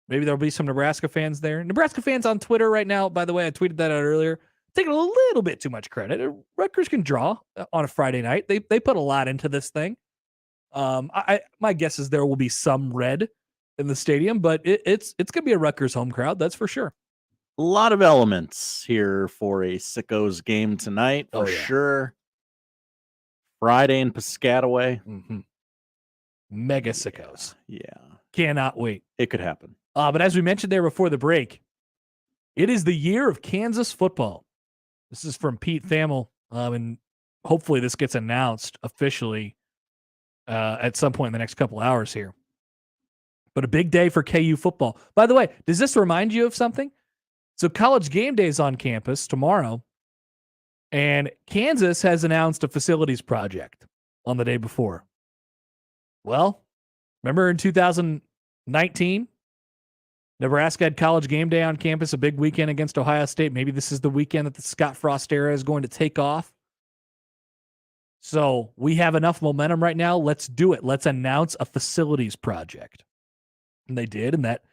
Maybe there'll be some Nebraska fans there. Nebraska fans on Twitter right now, by the way, I tweeted that out earlier, taking a little bit too much credit. Rutgers can draw on a Friday night. They put a lot into this thing. My guess is there will be some red in the stadium, but it's going to be a Rutgers home crowd, that's for sure. A lot of elements here for a Sickos game tonight, for sure. Friday in Piscataway. Mm-hmm. Mega Sickos. Yeah. Cannot wait. It could happen. But as we mentioned there before the break, it is the year of Kansas football. This is from Pete Thamel, and hopefully this gets announced officially at some point in the next couple hours here. But a big day for KU football. By the way, does this remind you of something? So College Game Day is on campus tomorrow, and Kansas has announced a facilities project on the day before. Well, remember in 2019, Nebraska had College Game Day on campus, a big weekend against Ohio State. Maybe this is the weekend that the Scott Frost era is going to take off. So we have enough momentum right now. Let's do it. Let's announce a facilities project. And they did, and that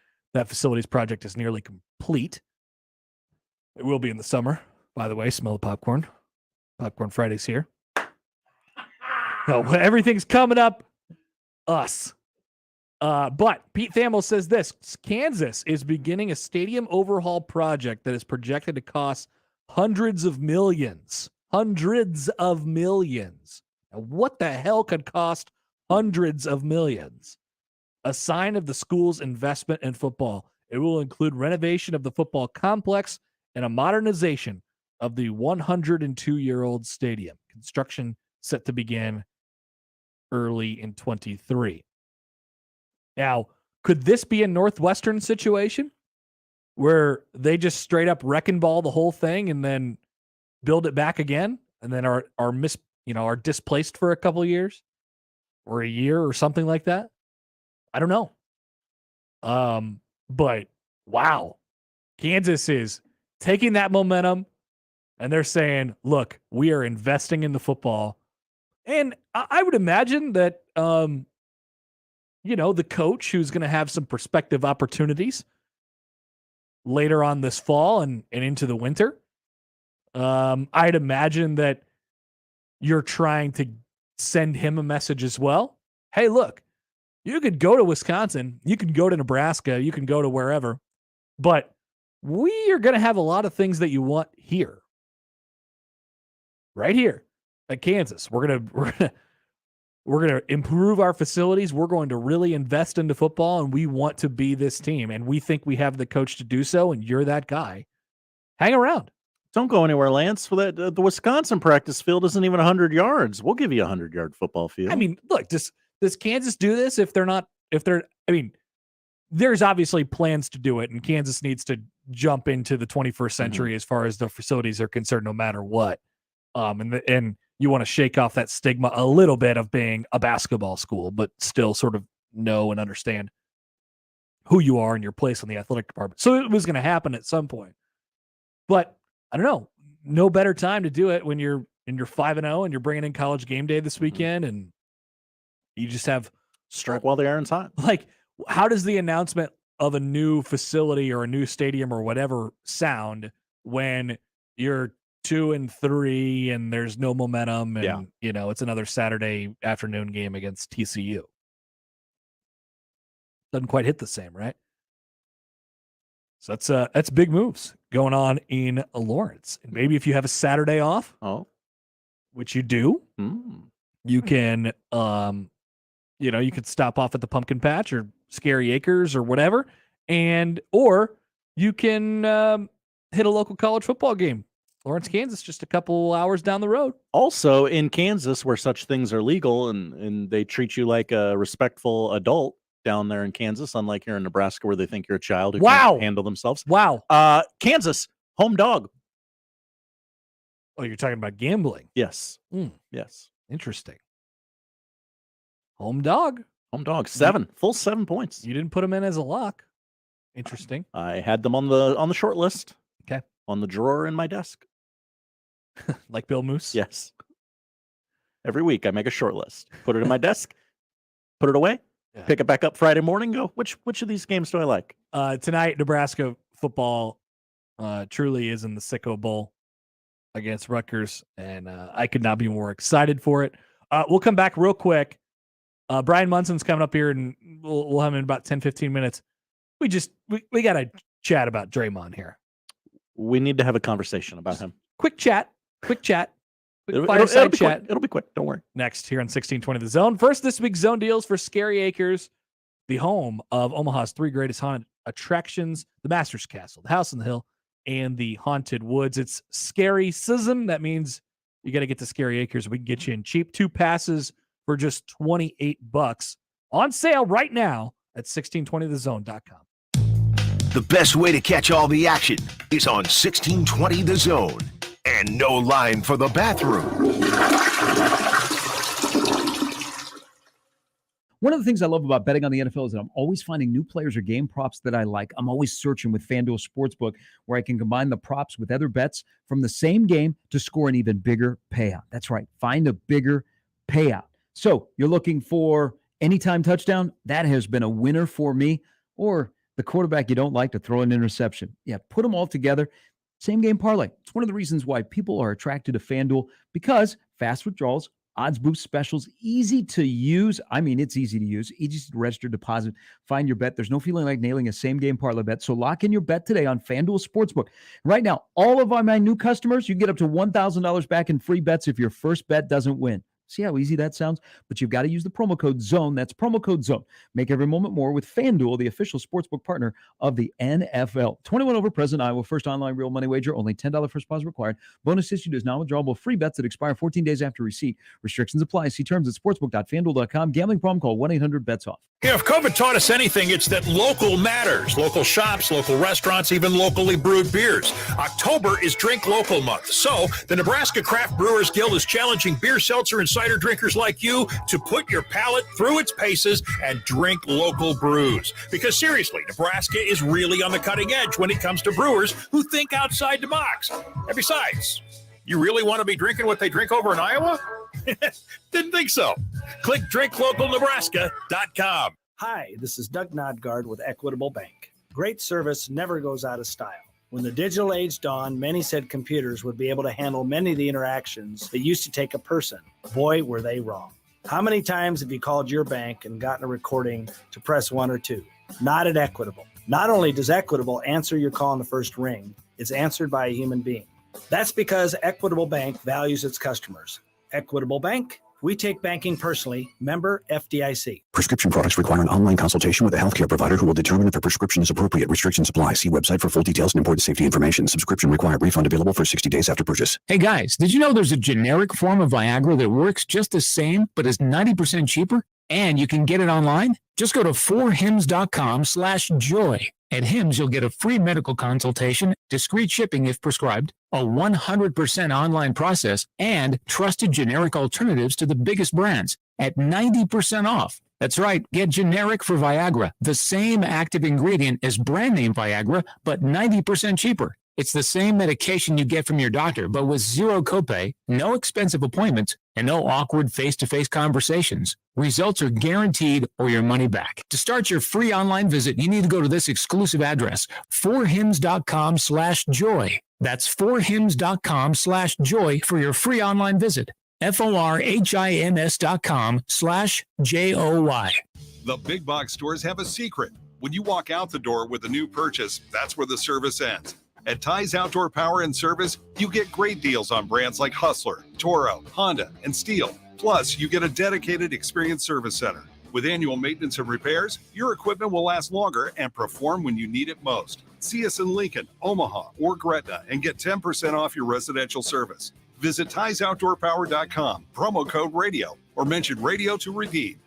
facilities project is nearly complete. It will be in the summer, by the way. Smell the popcorn. Popcorn Friday's here. So everything's coming up us. But Pete Thamel says this: Kansas is beginning a stadium overhaul project that is projected to cost hundreds of millions. Hundreds of millions. Now, what the hell could cost hundreds of millions? A sign of the school's investment in football. It will include renovation of the football complex and a modernization of the 102-year-old stadium. Construction set to begin early in 23. Now, could this be a Northwestern situation where they just straight up wrecking ball the whole thing and then build it back again and then are displaced for a couple of years or a year or something like that? I don't know. But wow, Kansas is taking that momentum and they're saying, look, we are investing in the football. And I would imagine that, the coach who's going to have some prospective opportunities later on this fall and into the winter, I'd imagine that you're trying to send him a message as well. Hey, look, you could go to Wisconsin, you can go to Nebraska, you can go to wherever, but we are going to have a lot of things that you want here. Right here at Kansas. We're going to We're going to improve our facilities. We're going to really invest into football, and we want to be this team. And we think we have the coach to do so, and you're that guy. Hang around. Don't go anywhere, Lance. Well, the Wisconsin practice field isn't even 100 yards. We'll give you a 100-yard football field. I mean, look, does Kansas do this there's obviously plans to do it, and Kansas needs to jump into the 21st century as far as the facilities are concerned, no matter what. And you want to shake off that stigma a little bit of being a basketball school, but still sort of know and understand who you are and your place in the athletic department. So it was going to happen at some point. But I don't know, no better time to do it when you're 5-0 and you're bringing in College Game Day this weekend, and you just have strike while the iron's hot. Like, how does the announcement of a new facility or a new stadium or whatever sound when you're 2-3 and there's no momentum and it's another Saturday afternoon game against TCU? Doesn't quite hit the same, right? So that's big moves going on in Lawrence. And maybe if you have a Saturday off, which you do, you can you could stop off at the Pumpkin Patch or Scary Acres or whatever, or you can hit a local college football game. Lawrence, Kansas, just a couple hours down the road. Also, in Kansas, where such things are legal and they treat you like a respectful adult down there in Kansas, unlike here in Nebraska, where they think you're a child who can't handle themselves. Wow. Kansas, home dog. Oh, you're talking about gambling? Yes. Yes. Interesting. Home dog. Home dog. Full 7 points. You didn't put them in as a lock. Interesting. I had them on the short list. Okay. On the drawer in my desk. Like Bill Moose? Yes. Every week I make a short list. Put it in my desk. Put it away. Yeah. Pick it back up Friday morning. Go, which of these games do I like? Tonight, Nebraska football truly is in the Sicko Bowl against Rutgers, and I could not be more excited for it. We'll come back real quick. Bryan Munson's coming up here, and we'll have him in about 10, 15 minutes. We got to chat about Draymond here. We need to have a conversation about him. Quick chat. It'll Fireside be chat. Quick. It'll be quick. Don't worry. Next here on 1620 The Zone. First, this week's Zone deals for Scary Acres, the home of Omaha's 3 greatest haunted attractions: the Master's Castle, the House on the Hill, and the Haunted Woods. It's Scary-cism. That means you got to get to Scary Acres. We can get you in cheap. 2 passes for just $28 on sale right now at 1620thezone.com. The best way to catch all the action is on 1620 The Zone. And no line for the bathroom. One of the things I love about betting on the NFL is that I'm always finding new players or game props that I like. I'm always searching with FanDuel Sportsbook, where I can combine the props with other bets from the same game to score an even bigger payout. That's right. Find a bigger payout. So you're looking for anytime touchdown? That has been a winner for me. Or the quarterback you don't like to throw an interception. Yeah, put them all together. Same game parlay. It's one of the reasons why people are attracted to FanDuel, because fast withdrawals, odds boost specials, easy to use. I mean, it's easy to use, easy to register, deposit, find your bet. There's no feeling like nailing a same game parlay bet. So lock in your bet today on FanDuel Sportsbook. Right now, all of my new customers, you get up to $1,000 back in free bets if your first bet doesn't win. See how easy that sounds? But you've got to use the promo code ZONE. That's promo code ZONE. Make every moment more with FanDuel, the official sportsbook partner of the NFL. 21 over, present, Iowa. First online real money wager. Only $10 first deposit required. Bonus issued is non-withdrawable free bets that expire 14 days after receipt. Restrictions apply. See terms at sportsbook.fanduel.com. Gambling problem? Call 1-800-BETS-OFF. If COVID taught us anything, it's that local matters. Local shops, local restaurants, even locally brewed beers. October is Drink Local Month. So the Nebraska Craft Brewers Guild is challenging beer, seltzer, and cider drinkers like you to put your palate through its paces and drink local brews. Because seriously, Nebraska is really on the cutting edge when it comes to brewers who think outside the box. And besides, you really want to be drinking what they drink over in Iowa? Didn't think so. Click drinklocal.nebraska.com. Hi, this is Doug Nodgard with Equitable Bank. Great service never goes out of style. When the digital age dawned, many said computers would be able to handle many of the interactions that used to take a person. Boy, were they wrong. How many times have you called your bank and gotten a recording to press 1 or 2? Not at Equitable. Not only does Equitable answer your call in the first ring, it's answered by a human being. That's because Equitable Bank values its customers. Equitable Bank, We take banking personally. Member FDIC. Prescription products require an online consultation with a healthcare provider who will determine if a prescription is appropriate. Restrictions apply. See website for full details and important safety information. Subscription required. Refund available for 60 days after purchase. Hey guys, did you know there's a generic form of Viagra that works just the same, but is 90% cheaper? And you can get it online? Just go to 4hims.com/joy. At Hims, you'll get a free medical consultation, discreet shipping if prescribed, a 100% online process, and trusted generic alternatives to the biggest brands at 90% off. That's right, get generic for Viagra, the same active ingredient as brand name Viagra, but 90% cheaper. It's the same medication you get from your doctor, but with zero copay, no expensive appointments, and no awkward face-to-face conversations. Results are guaranteed or your money back. To start your free online visit, you need to go to this exclusive address, 4hims.com/joy. That's 4hims.com/joy for your free online visit. FORHIMS.com/JOY. The big box stores have a secret. When you walk out the door with a new purchase, that's where the service ends. At Ties Outdoor Power and Service, you get great deals on brands like Hustler, Toro, Honda, and Steel. Plus, you get a dedicated experienced service center. With annual maintenance and repairs, your equipment will last longer and perform when you need it most. See us in Lincoln, Omaha, or Gretna and get 10% off your residential service. Visit TiesOutdoorPower.com, promo code radio, or mention radio to redeem.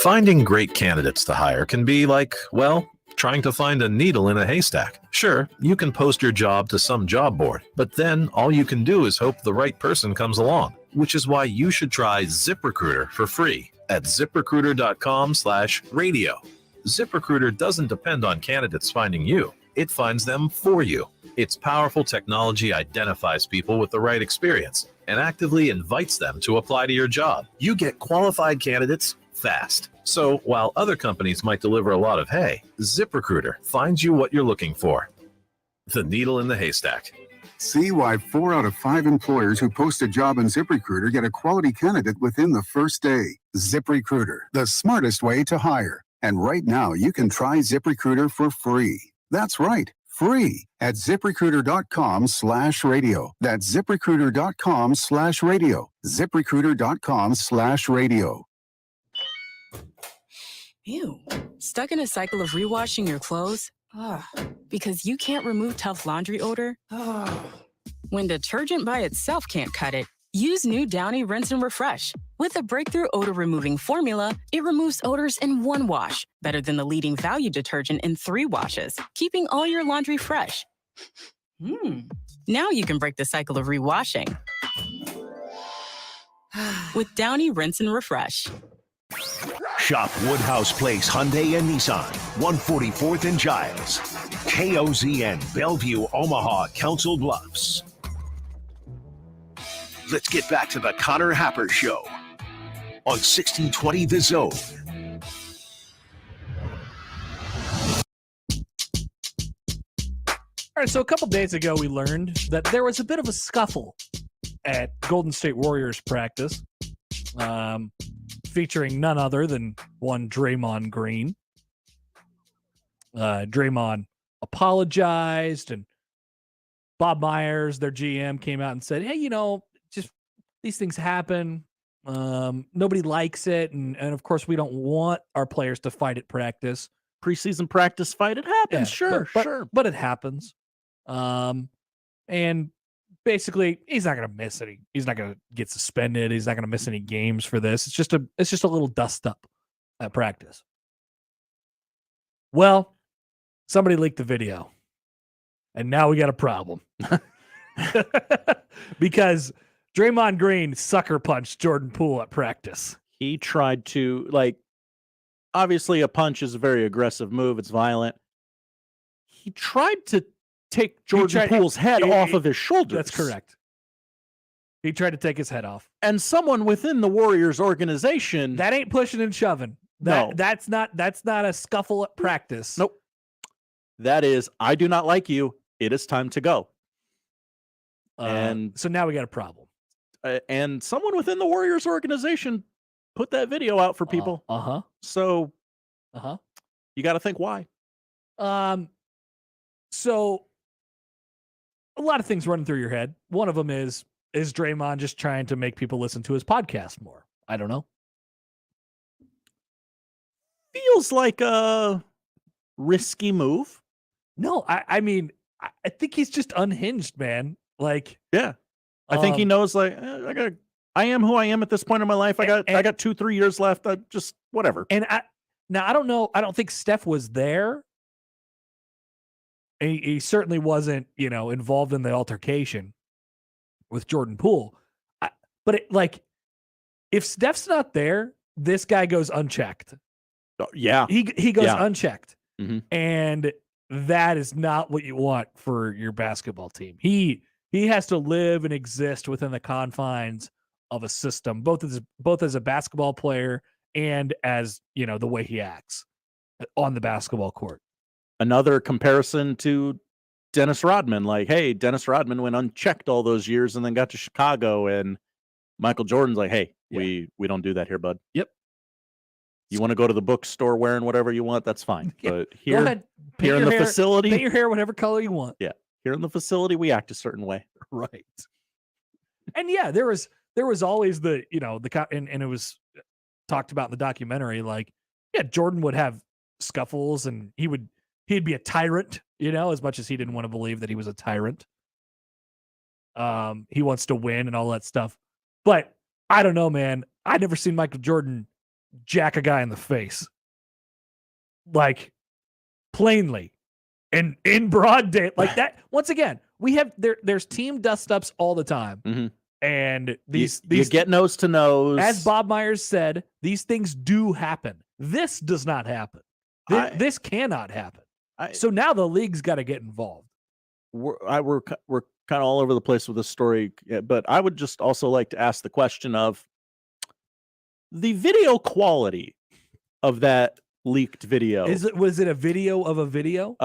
Finding great candidates to hire can be like, well, trying to find a needle in a haystack. Sure, you can post your job to some job board, but then all you can do is hope the right person comes along, which is why you should try ZipRecruiter for free at ZipRecruiter.com/radio. ZipRecruiter doesn't depend on candidates finding you. It finds them for you. Its powerful technology identifies people with the right experience and actively invites them to apply to your job. You get qualified candidates fast. So while other companies might deliver a lot of hay, ZipRecruiter finds you what you're looking for. The needle in the haystack. See why 4 out of 5 employers who post a job in ZipRecruiter get a quality candidate within the first day. ZipRecruiter, the smartest way to hire. And right now, you can try ZipRecruiter for free. That's right, free at ZipRecruiter.com/radio. That's ZipRecruiter.com/radio. ZipRecruiter.com/radio. Ew. Stuck in a cycle of rewashing your clothes? Ugh. Because you can't remove tough laundry odor? Ugh. When detergent by itself can't cut it, use new Downy Rinse and Refresh. With a breakthrough odor-removing formula, it removes odors in 1 wash, better than the leading value detergent in 3 washes, keeping all your laundry fresh. Now you can break the cycle of rewashing with Downy Rinse and Refresh. Shop Woodhouse Place Hyundai and Nissan, 144th and Giles. KOZN, Bellevue, Omaha, Council Bluffs. Let's get back to the Connor Happer Show on 1620 The Zone. All right, so a couple days ago, we learned that there was a bit of a scuffle at Golden State Warriors practice, featuring none other than one Draymond Green. Draymond apologized, and Bob Myers, their GM, came out and said, hey, just these things happen. Nobody likes it, and of course, we don't want our players to fight at practice. Preseason practice fight, it happens. Yeah, sure. But it happens. And basically, he's not going to miss any. He's not going to get suspended. He's not going to miss any games for this. It's just a little dust up at practice. Well, somebody leaked the video, and now we got a problem because Draymond Green sucker punched Jordan Poole at practice. He tried to, obviously a punch is a very aggressive move. It's violent. He tried to take Jordan Poole's head off of his shoulders. That's correct. He tried to take his head off. And someone within the Warriors organization. That ain't pushing and shoving. That's not a scuffle at practice. Nope. That is, I do not like you. It is time to go. And so now we got a problem. And someone within the Warriors organization put that video out for people. So you got to think why. So a lot of things running through your head. One of them is is Draymond just trying to make people listen to his podcast more? I don't know. Feels like a risky move. No, I mean, I think he's just unhinged, man. Like, yeah, I think he knows. Like, I am who I am at this point in my life. I got 2-3 years left. I just whatever. And I don't know. I don't think Steph was there. He certainly wasn't, involved in the altercation with Jordan Poole. But if Steph's not there, this guy goes unchecked. Yeah, he goes Yeah. unchecked, and that is not what you want for your basketball team. He has to live and exist within the confines of a system, both as a basketball player and as the way he acts on the basketball court. Another comparison to Dennis Rodman. Like, hey, Dennis Rodman went unchecked all those years and then got to Chicago, and Michael Jordan's like, hey, we don't do that here, bud. Yep. You want to go to the bookstore wearing whatever you want, that's fine. Yeah. But Go here ahead. here in the facility, paint your hair whatever color you want. yeah, here in the facility, we act a certain way. Right. And yeah, there was always and it was talked about in the documentary. Like, yeah, Jordan would have scuffles, and he'd be a tyrant, as much as he didn't want to believe that he was a tyrant. He wants to win and all that stuff. But I don't know, man. I'd never seen Michael Jordan jack a guy in the face. Like, plainly. And in broad day. Like that. Once again, there's team dust-ups all the time. And these you get nose to nose. As Bob Myers said, these things do happen. This does not happen. This cannot happen. So now the league's got to get involved. We're kind of all over the place with this story, but I would just also like to ask the question of the video quality of that leaked video. Was it a video of a video?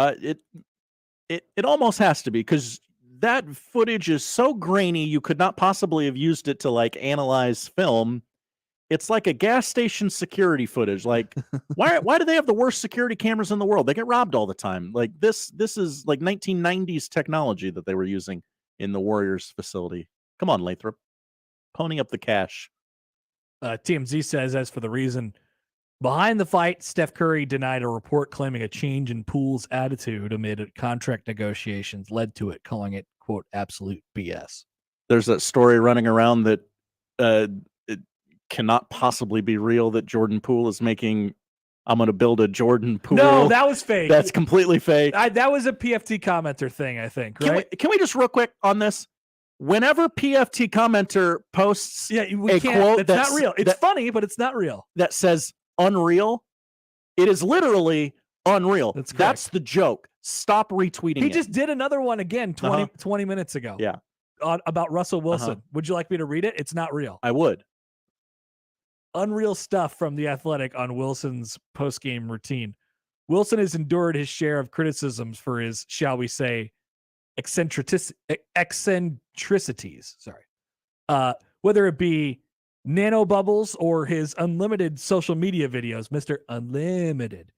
It almost has to be, because that footage is so grainy you could not possibly have used it to analyze film. It's like a gas station security footage. Like, why do they have the worst security cameras in the world? They get robbed all the time. Like, this is like 1990s technology that they were using in the Warriors facility. Come on, Lathrop. Pony up the cash. TMZ says, as for the reason behind the fight, Steph Curry denied a report claiming a change in Poole's attitude amid contract negotiations led to it, calling it, quote, absolute BS. There's that story running around that it cannot possibly be real, that Jordan Poole is making, I'm going to build a Jordan Poole. No, that was fake. That's completely fake. That was a PFT commenter thing, I think, right? Can we just real quick on this? Whenever PFT commenter posts we a can't, quote that's not real. It's funny, but it's not real. That says unreal, it is literally unreal. That's the joke. Stop retweeting He it. just did another one again 20 minutes ago. Yeah. About Russell Wilson. Would you like me to read it? It's not real. I would. Unreal stuff from The Athletic on Wilson's post-game routine. Wilson has endured his share of criticisms for his, shall we say, eccentricities. Whether it be nano bubbles or his unlimited social media videos, Mr. Unlimited.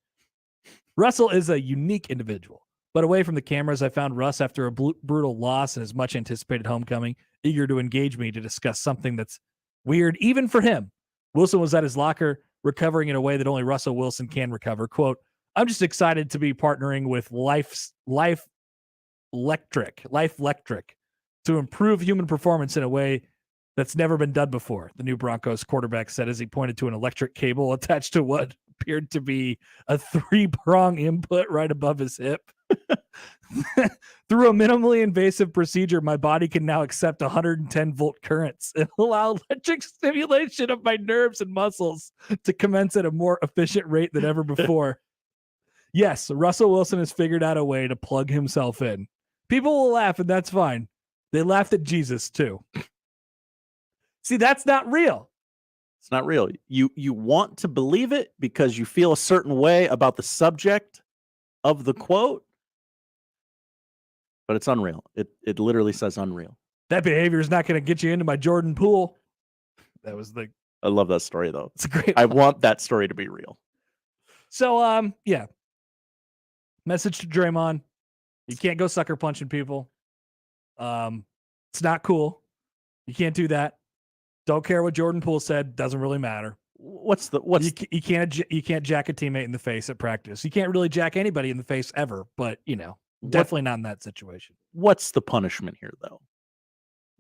Russell is a unique individual, but away from the cameras, I found Russ after a brutal loss and his much anticipated homecoming, eager to engage me to discuss something that's weird, even for him. Wilson was at his locker, recovering in a way that only Russell Wilson can recover. Quote, I'm just excited to be partnering with Life Electric to improve human performance in a way that's never been done before, the new Broncos quarterback said as he pointed to an electric cable attached to what appeared to be a 3-prong input right above his hip. Through a minimally invasive procedure, my body can now accept 110-volt currents and allow electric stimulation of my nerves and muscles to commence at a more efficient rate than ever before. Yes, Russell Wilson has figured out a way to plug himself in. People will laugh, and that's fine. They laughed at Jesus, too. See, that's not real. It's not real. You want to believe it because you feel a certain way about the subject of the quote, but it's unreal. It literally says unreal. That behavior is not going to get you into my Jordan Poole. That was the... I love that story, though. It's a great I want that story to be real. So, yeah. Message to Draymond. You can't go sucker punching people. It's not cool. You can't do that. Don't care what Jordan Poole said. Doesn't really matter. You can't jack a teammate in the face at practice. You can't really jack anybody in the face ever, but definitely not in that situation. What's the punishment here, though?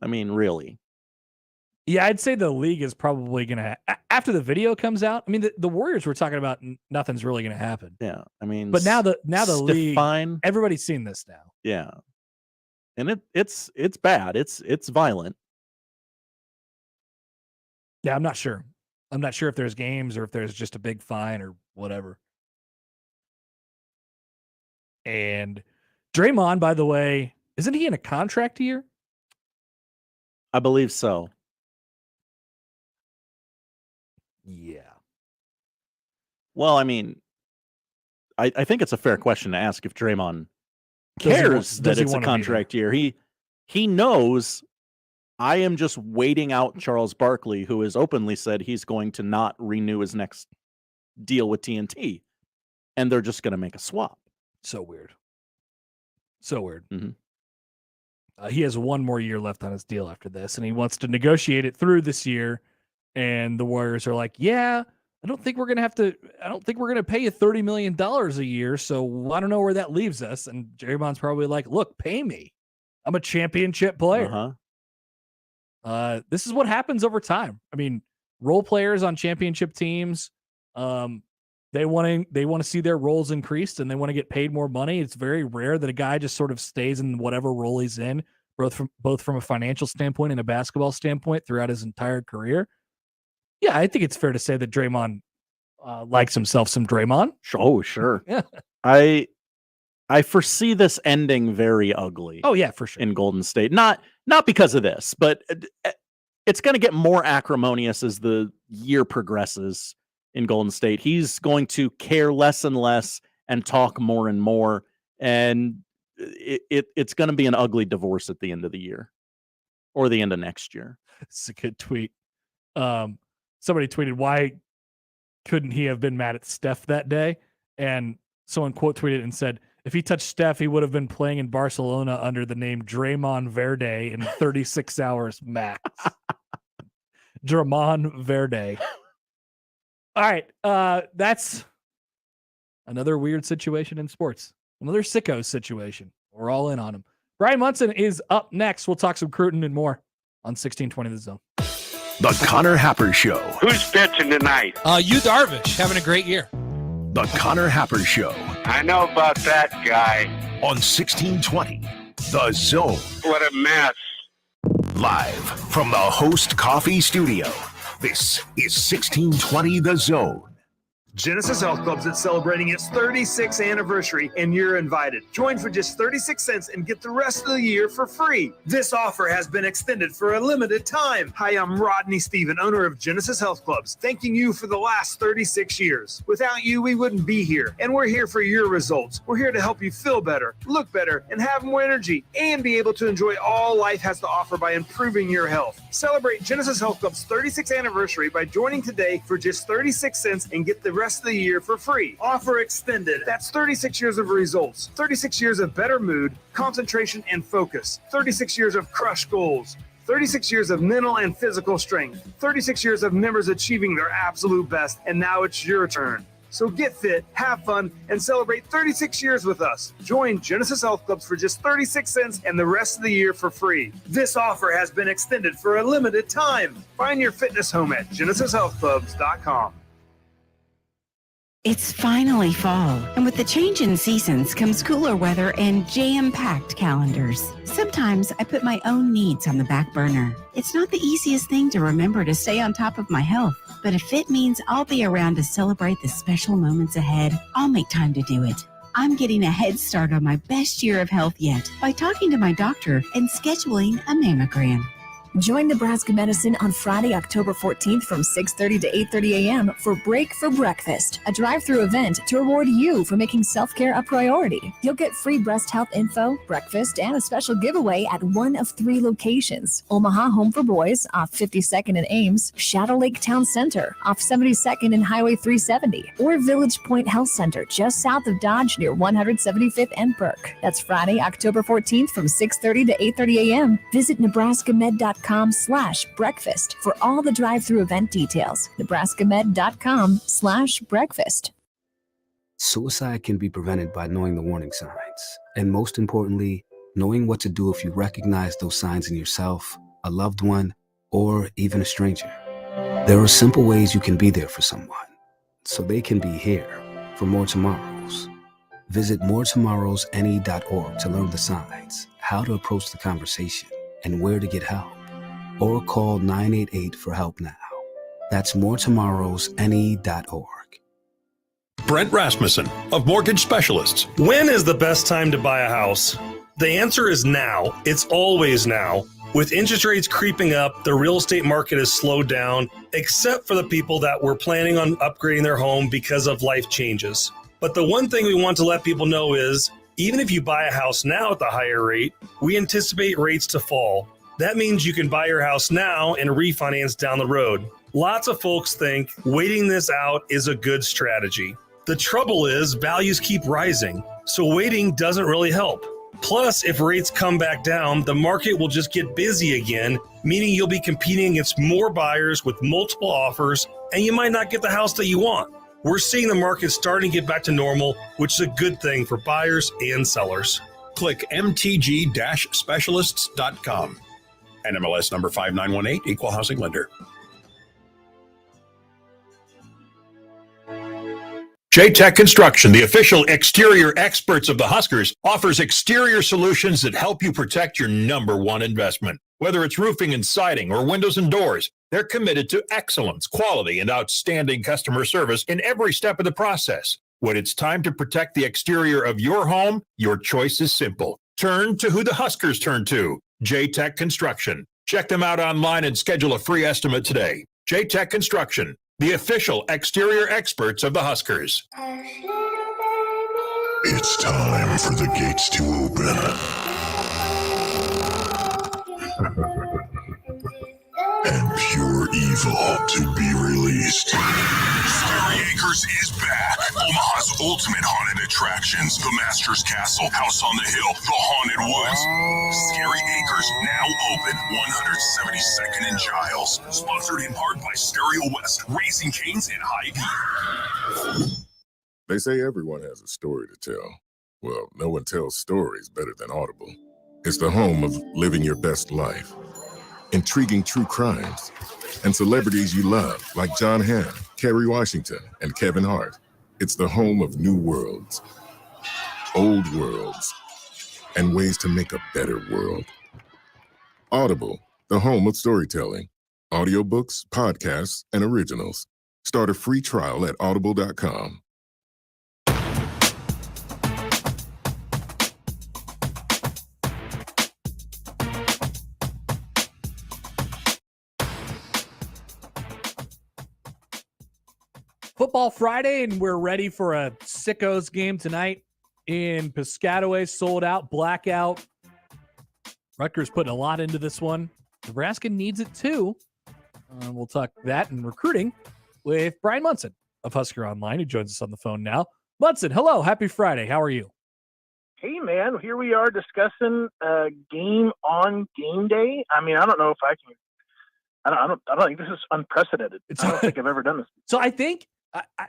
I mean, really? Yeah, I'd say the league is probably going to after the video comes out. I mean, the Warriors were talking about nothing's really going to happen. Yeah, I mean, but now the league, fine. Everybody's seen this now. Yeah, and it's bad. It's violent. Yeah, I'm not sure. I'm not sure if there's games or if there's just a big fine or whatever. And Draymond, by the way, isn't he in a contract year? I believe so. Yeah. Well, I mean, I think it's a fair question to ask if Draymond cares that it's a contract year. He knows I am just waiting out Charles Barkley, who has openly said he's going to not renew his next deal with TNT. And they're just going to make a swap. So weird. So weird. Mm-hmm. He has one more year left on his deal after this, and he wants to negotiate it through this year. And the Warriors are like, yeah, I don't think we're going to pay you $30 million a year. So I don't know where that leaves us. And Draymond's probably like, look, pay me. I'm a championship player. This is what happens over time. I mean, role players on championship teams, they want to see their roles increased and they want to get paid more money. It's very rare that a guy just sort of stays in whatever role he's in, both from a financial standpoint and a basketball standpoint throughout his entire career. Yeah, I think it's fair to say that Draymond likes himself some Draymond. Oh, sure. Yeah. I foresee this ending very ugly. Oh yeah, for sure. In Golden State, not because of this, but it's going to get more acrimonious as the year progresses in Golden State. He's going to care less and less and talk more and more, and it's going to be an ugly divorce at the end of the year or the end of next year. It's a good tweet. Somebody tweeted, why couldn't he have been mad at Steph that day? And someone quote tweeted and said, if he touched Steph, he would have been playing in Barcelona under the name Draymond Verde in 36 hours max. Draymond Verde. All right. That's another weird situation in sports. Another sicko situation. We're all in on him. Bryan Munson is up next. We'll talk some Cruton and more on 1620 The Zone. The Connor Happer Show. Who's pitching tonight? Yu Darvish having a great year. The Connor Happer Show. I know about that guy. On 1620 The Zone. What a mess. Live from the Host Coffee Studio. This is 1620 The Zone. Genesis Health Clubs is celebrating its 36th anniversary, and you're invited. Join for just 36 cents and get the rest of the year for free. This offer has been extended for a limited time. Hi, I'm Rodney Steven, owner of Genesis Health Clubs, thanking you for the last 36 years. Without you, we wouldn't be here, and we're here for your results. We're here to help you feel better, look better, and have more energy, and be able to enjoy all life has to offer by improving your health. Celebrate Genesis Health Club's 36th anniversary by joining today for just 36 cents and get the rest of the year for free. Offer extended. That's 36 years of results, 36 years of better mood, concentration, and focus, 36 years of crushed goals, 36 years of mental and physical strength, 36 years of members achieving their absolute best, and now it's your turn. So get fit, have fun, and celebrate 36 years with us. Join Genesis Health Clubs for just 36 cents and the rest of the year for free. This offer has been extended for a limited time. Find your fitness home at genesishealthclubs.com. It's finally fall, and with the change in seasons comes cooler weather and jam-packed calendars. Sometimes I put my own needs on the back burner. It's not the easiest thing to remember to stay on top of my health, but if it means I'll be around to celebrate the special moments ahead, I'll make time to do it. I'm getting a head start on my best year of health yet by talking to my doctor and scheduling a mammogram. Join Nebraska Medicine on Friday, October 14th from 6:30 to 8:30 a.m. for Break for Breakfast, a drive-through event to reward you for making self-care a priority. You'll get free breast health info, breakfast, and a special giveaway at one of 3 locations: Omaha Home for Boys off 52nd and Ames, Shadow Lake Town Center off 72nd and Highway 370, or Village Point Health Center just south of Dodge near 175th and Burke. That's Friday, October 14th from 6:30 to 8:30 a.m. Visit nebraskamed.com nebraskamed.com/breakfast for all the drive-through event details. nebraskamed.com/breakfast. Suicide can be prevented by knowing the warning signs, and most importantly, knowing what to do if you recognize those signs in yourself, a loved one, or even a stranger. There are simple ways you can be there for someone, so they can be here for more tomorrows. Visit moretomorrowsne.org to learn the signs, how to approach the conversation, and where to get help. Or call 988 for help now. That's moretomorrowsne.org. Brent Rasmussen of Mortgage Specialists. When is the best time to buy a house? The answer is now. It's always now. With interest rates creeping up, the real estate market has slowed down, except for the people that were planning on upgrading their home because of life changes. But the one thing we want to let people know is, even if you buy a house now at the higher rate, we anticipate rates to fall. That means you can buy your house now and refinance down the road. Lots of folks think waiting this out is a good strategy. The trouble is values keep rising, so waiting doesn't really help. Plus, if rates come back down, the market will just get busy again, meaning you'll be competing against more buyers with multiple offers, and you might not get the house that you want. We're seeing the market starting to get back to normal, which is a good thing for buyers and sellers. Click mtg-specialists.com. NMLS number 5918, Equal Housing Lender. J-Tech Construction, the official exterior experts of the Huskers, offers exterior solutions that help you protect your number one investment. Whether it's roofing and siding or windows and doors, they're committed to excellence, quality, and outstanding customer service in every step of the process. When it's time to protect the exterior of your home, your choice is simple. Turn to who the Huskers turn to, J-Tech Construction. Check them out online and schedule a free estimate today. J-Tech Construction, the official exterior experts of the Huskers. It's time for the gates to open. And pure evil to be released. Scary Acres is back. Omaha's ultimate haunted attractions. The Master's Castle, House on the Hill, the Haunted Woods. Scary Acres now open. 172nd and Giles. Sponsored in part by Stereo West, Raising Cane's, and Hy-Vee. They say everyone has a story to tell. Well, no one tells stories better than Audible. It's the home of living your best life. Intriguing true crimes, and celebrities you love like John Hamm, Kerry Washington, and Kevin Hart. It's the home of new worlds, old worlds, and ways to make a better world. Audible, the home of storytelling. Audiobooks, podcasts, and originals. Start a free trial at audible.com. Football Friday, and we're ready for a Sickos game tonight in Piscataway. Sold out, Blackout. Rutgers putting a lot into this one. Nebraska needs it too. We'll talk that and recruiting with Bryan Munson of Husker Online, who joins us on the phone now. Munson, hello. Happy Friday. How are you? Hey, man. Here we are discussing a game on game day. I mean, I don't know if I can. I don't think this is unprecedented. I don't think I've ever done this. So I think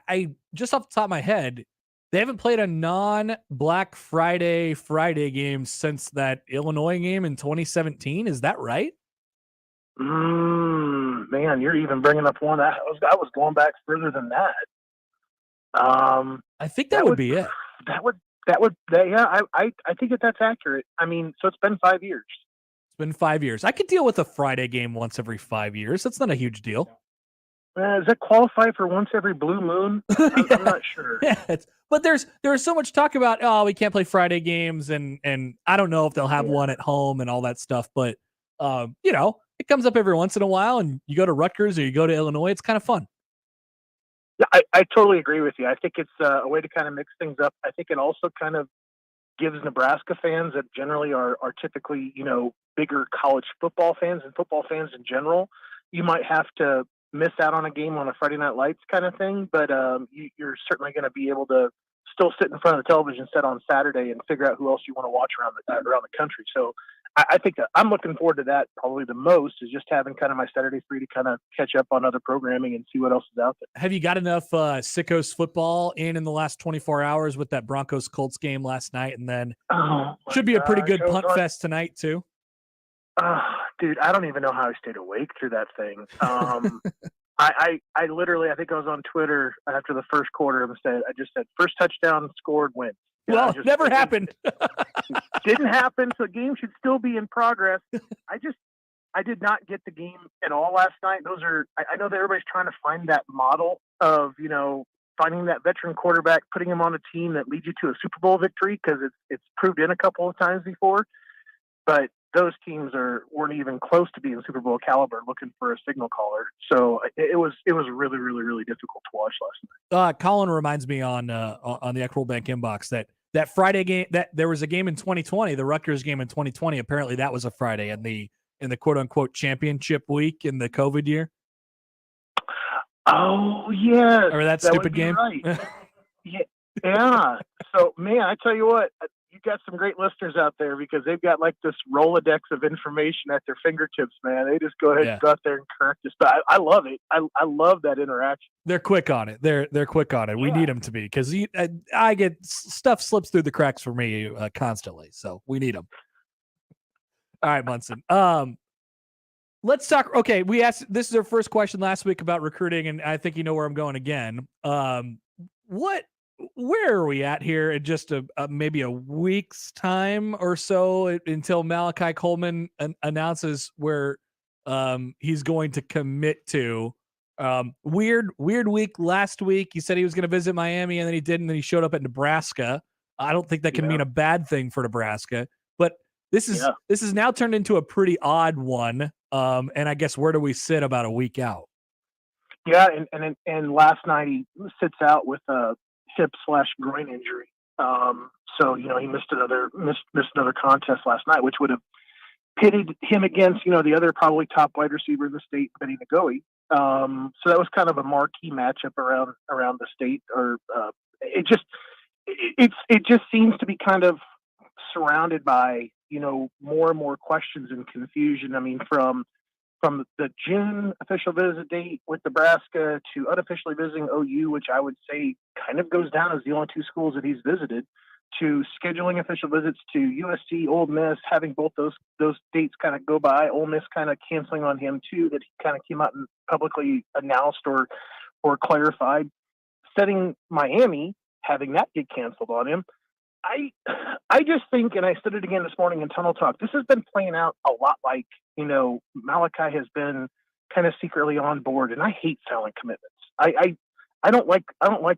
I just off the top of my head, they haven't played a non-Black Friday game since that Illinois game in 2017. Is that right? Man, you're even bringing up one that I was going back further than that. I think that would be it. Yeah, I think that's accurate. I mean, so it's been 5 years. It's been 5 years. I could deal with a Friday game once every 5 years. That's not a huge deal. Does that qualify for once every blue moon? I'm not sure. Yeah, but there's so much talk about, we can't play Friday games, and I don't know if they'll have one at home and all that stuff. But it comes up every once in a while, and you go to Rutgers or you go to Illinois. It's kind of fun. Yeah, I totally agree with you. I think it's a way to kind of mix things up. I think it also kind of gives Nebraska fans that generally are typically, bigger college football fans and football fans in general. You might have to miss out on a game on a Friday Night Lights kind of thing, but you're certainly going to be able to still sit in front of the television set on Saturday and figure out who else you want to watch around the country. So I think that I'm looking forward to that probably the most, is just having kind of my Saturday free to kind of catch up on other programming and see what else is out there. Have you got enough Sickos football in the last 24 hours with that Broncos Colts game last night, and then should be a pretty good punt fest tonight too? Dude, I don't even know how I stayed awake through that thing. I literally, I think I was on Twitter after the first quarter and I just said first touchdown scored, win. Well, it never happened. Didn't happen, so the game should still be in progress. I did not get the game at all last night. I know that everybody's trying to find that model of, finding that veteran quarterback, putting him on a team that leads you to a Super Bowl victory, because it's proved in a couple of times before. But those teams weren't even close to being Super Bowl caliber, looking for a signal caller. So it was really, really, really difficult to watch last night. Colin reminds me on the Eckroll Bank inbox that Friday game, that there was a game in 2020, the Rutgers game in 2020. Apparently that was a Friday in the quote unquote championship week in the COVID year. Oh yeah. Or that stupid game. Right. Yeah. So man, I tell you what, you got some great listeners out there, because they've got like this Rolodex of information at their fingertips, man. They just go ahead and go out there and correct us. But I love it. I love that interaction. They're quick on it. They're quick on it. We need them to be, because I get stuff slips through the cracks for me constantly. So we need them. All right, Munson. Let's talk. Okay, we asked. This is our first question last week about recruiting, and I think you know where I'm going again. Where are we at here in just maybe a week's time or so until Malachi Coleman announces where he's going to commit to? Weird week last week. He said he was going to visit Miami, and then he didn't. And then he showed up at Nebraska. I don't think that can mean a bad thing for Nebraska, but this is now turned into a pretty odd one. And I guess where do we sit about a week out? Yeah, and last night he sits out with a hip/groin injury. So he missed another contest last night, which would have pitted him against the other probably top wide receiver in the state, Benny Nagoe. So that was kind of a marquee matchup around the state. Or it just seems to be kind of surrounded by more and more questions and confusion. I mean, from the June official visit date with Nebraska to unofficially visiting OU, which I would say kind of goes down as the only two schools that he's visited, to scheduling official visits to USC, Ole Miss, having both those dates kind of go by, Ole Miss kind of canceling on him too, that he kind of came out and publicly announced or clarified, setting Miami, having that get canceled on him. I just think, and I said it again this morning in Tunnel Talk, this has been playing out a lot like, Malachi has been kind of secretly on board, and I hate silent commitments. I don't like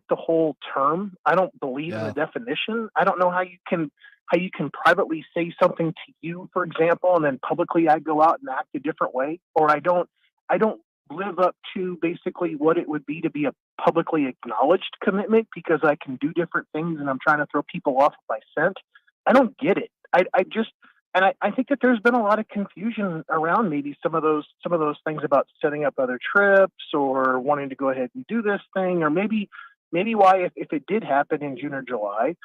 the whole term. I don't believe in the definition. I don't know how you can privately say something to you, for example, and then publicly I go out and act a different way, or I don't live up to basically what it would be to be a publicly acknowledged commitment, because I can do different things and I'm trying to throw people off if I scent. I don't get it. I think that there's been a lot of confusion around maybe some of those things about setting up other trips or wanting to go ahead and do this thing, or maybe why, if it did happen in June or July,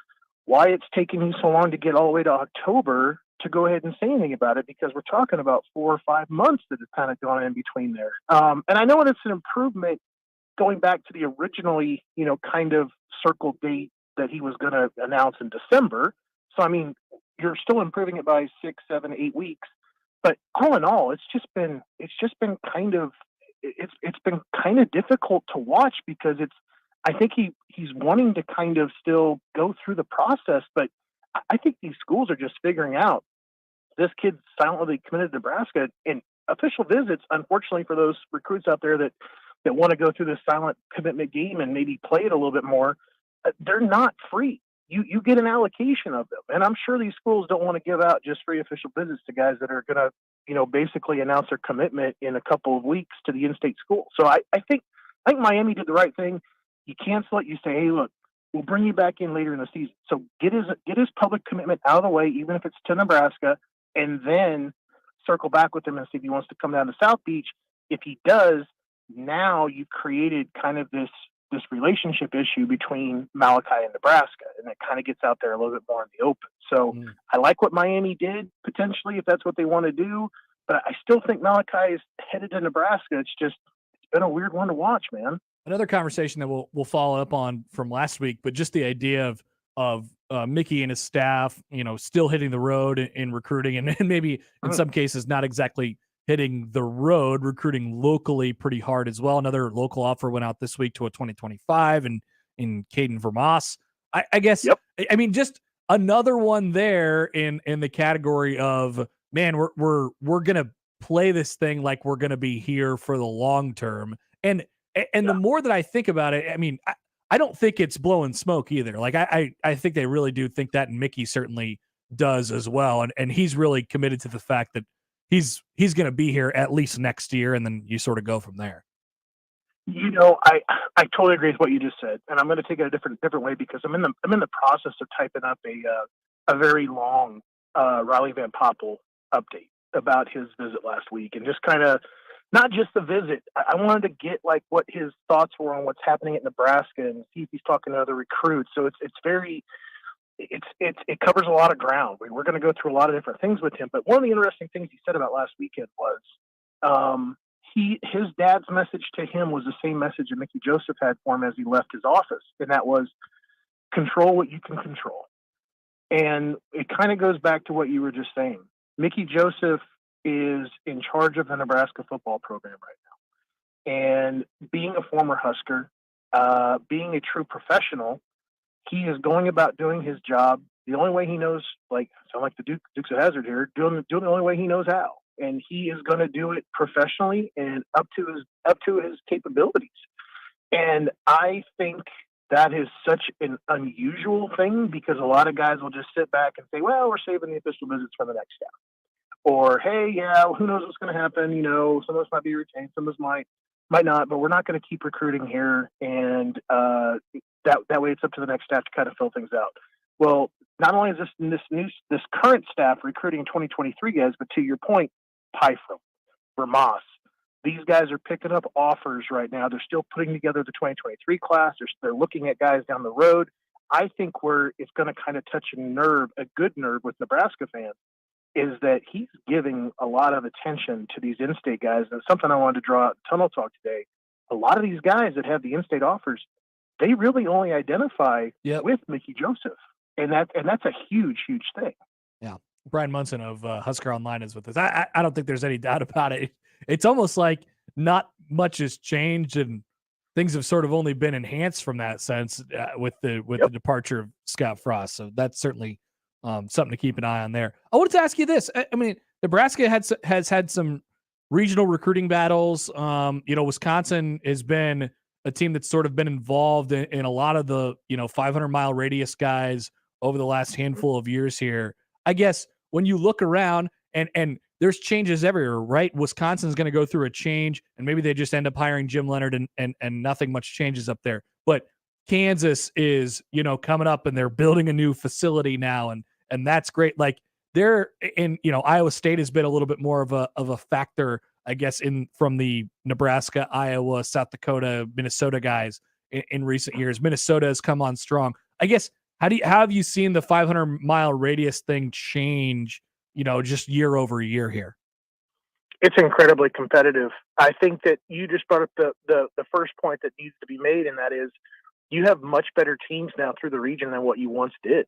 why it's taking you so long to get all the way to October to go ahead and say anything about it, because we're talking about 4 or 5 months that have kind of gone in between there. And I know it's an improvement going back to the originally, kind of circled date that he was going to announce in December. So, I mean, you're still improving it by 6, 7, 8 weeks. But all in all, it's been kind of difficult to watch, because I think he's wanting to kind of still go through the process, but I think these schools are just figuring out this kid silently committed to Nebraska, and official visits, unfortunately for those recruits out there that want to go through this silent commitment game and maybe play it a little bit more, they're not free. You get an allocation of them. And I'm sure these schools don't want to give out just free official visits to guys that are going to, basically announce their commitment in a couple of weeks to the in-state school. So I think Miami did the right thing. You cancel it. You say, hey, look, we'll bring you back in later in the season. So get his public commitment out of the way, even if it's to Nebraska, and then circle back with him and see if he wants to come down to South Beach. If he does, now you've created kind of this this relationship issue between Malachi and Nebraska, and it kind of gets out there a little bit more in the open. So I like what Miami did potentially if that's what they want to do, but I still think Malachi is headed to Nebraska. It's been a weird one to watch, man. Another conversation that we'll follow up on from last week, but just the idea of Mickey and his staff, still hitting the road in recruiting, and maybe in some cases not exactly hitting the road, recruiting locally pretty hard as well. Another local offer went out this week to a 2025 and in Caden Vermas. I guess, I mean, just another one there in the category of, man, we're going to play this thing like we're going to be here for the long term. And the more that I think about it, I mean, I don't think it's blowing smoke either. Like I think they really do think that, and Mickey certainly does as well. And he's really committed to the fact that he's going to be here at least next year, and then you sort of go from there. I totally agree with what you just said, and I'm going to take it a different way because I'm in the process of typing up a very long Riley Van Poppel update about his visit last week, and just kind of not just the visit. I wanted to get like what his thoughts were on what's happening at Nebraska and see if he's talking to other recruits. So it covers a lot of ground. We're going to go through a lot of different things with him, but one of the interesting things he said about last weekend was his dad's message to him was the same message that Mickey Joseph had for him as he left his office, and that was control what you can control. And it kind of goes back to what you were just saying. Mickey Joseph is in charge of the Nebraska football program right now, and being a former Husker, being a true professional, he is going about doing his job the only way he knows. Like, sound like the Dukes of Hazzard here, doing the only way he knows how. And he is going to do it professionally and up to his capabilities. And I think that is such an unusual thing because a lot of guys will just sit back and say, well, we're saving the official visits for the next staff. Or, hey, yeah, who knows what's going to happen? Some of us might be retained, some of us might not, but we're not going to keep recruiting here. And that way it's up to the next staff to kind of fill things out. Well, not only is this current staff recruiting 2023 guys, but to your point, Pyfrom, Vermas, these guys are picking up offers right now. They're still putting together the 2023 class. They're looking at guys down the road. I think where it's going to kind of touch a good nerve with Nebraska fans, is that he's giving a lot of attention to these in-state guys. And something I wanted to draw out in Tunnel Talk today, a lot of these guys that have the in-state offers, they really only identify with Mickey Joseph. And that's a huge, huge thing. Yeah. Bryan Munson of Husker Online is with us. I don't think there's any doubt about it. It's almost like not much has changed, and things have sort of only been enhanced from that sense with the departure of Scott Frost. So that's certainly something to keep an eye on there. I wanted to ask you this. I mean, Nebraska has had some regional recruiting battles. Wisconsin has been a team that's sort of been involved in a lot of the 500-mile radius guys over the last handful of years here. I guess when you look around and there's changes everywhere, right? Wisconsin's going to go through a change, and maybe they just end up hiring Jim Leonard and nothing much changes up there. But Kansas is, coming up, and they're building a new facility now, and that's great. Like they're in, Iowa State has been a little bit more of a factor, I guess, from the Nebraska, Iowa, South Dakota, Minnesota guys in recent years. Minnesota has come on strong. I guess, how have you seen the 500-mile radius thing change, just year over year here? It's incredibly competitive. I think that you just brought up the first point that needs to be made, and that is you have much better teams now through the region than what you once did.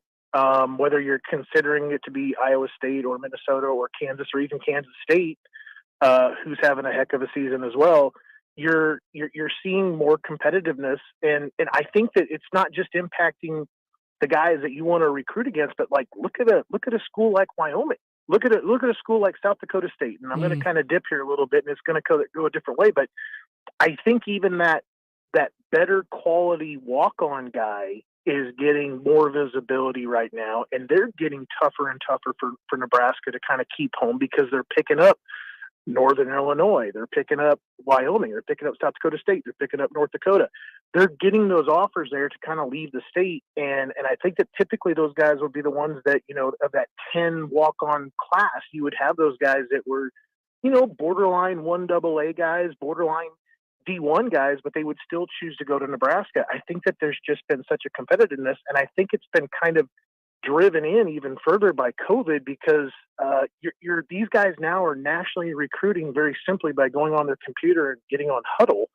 Whether you're considering it to be Iowa State or Minnesota or Kansas or even Kansas State, who's having a heck of a season as well, you're seeing more competitiveness, and I think that it's not just impacting the guys that you want to recruit against, but like look at a school like Wyoming, look at a school like South Dakota State, and I'm going to kind of dip here a little bit, and it's going to go a different way, but I think even that better quality walk-on guy is getting more visibility right now, and they're getting tougher and tougher for Nebraska to kind of keep home because they're picking up Northern Illinois, they're picking up Wyoming, they're picking up South Dakota State, they're picking up North Dakota. They're getting those offers there to kind of leave the state, and I think that typically those guys will be the ones that, of that 10 walk-on class, you would have those guys that were, borderline 1AA guys, borderline D1 guys, but they would still choose to go to Nebraska. I think that there's just been such a competitiveness, and I think it's been kind of driven in even further by COVID because these guys now are nationally recruiting very simply by going on their computer and getting on Huddle,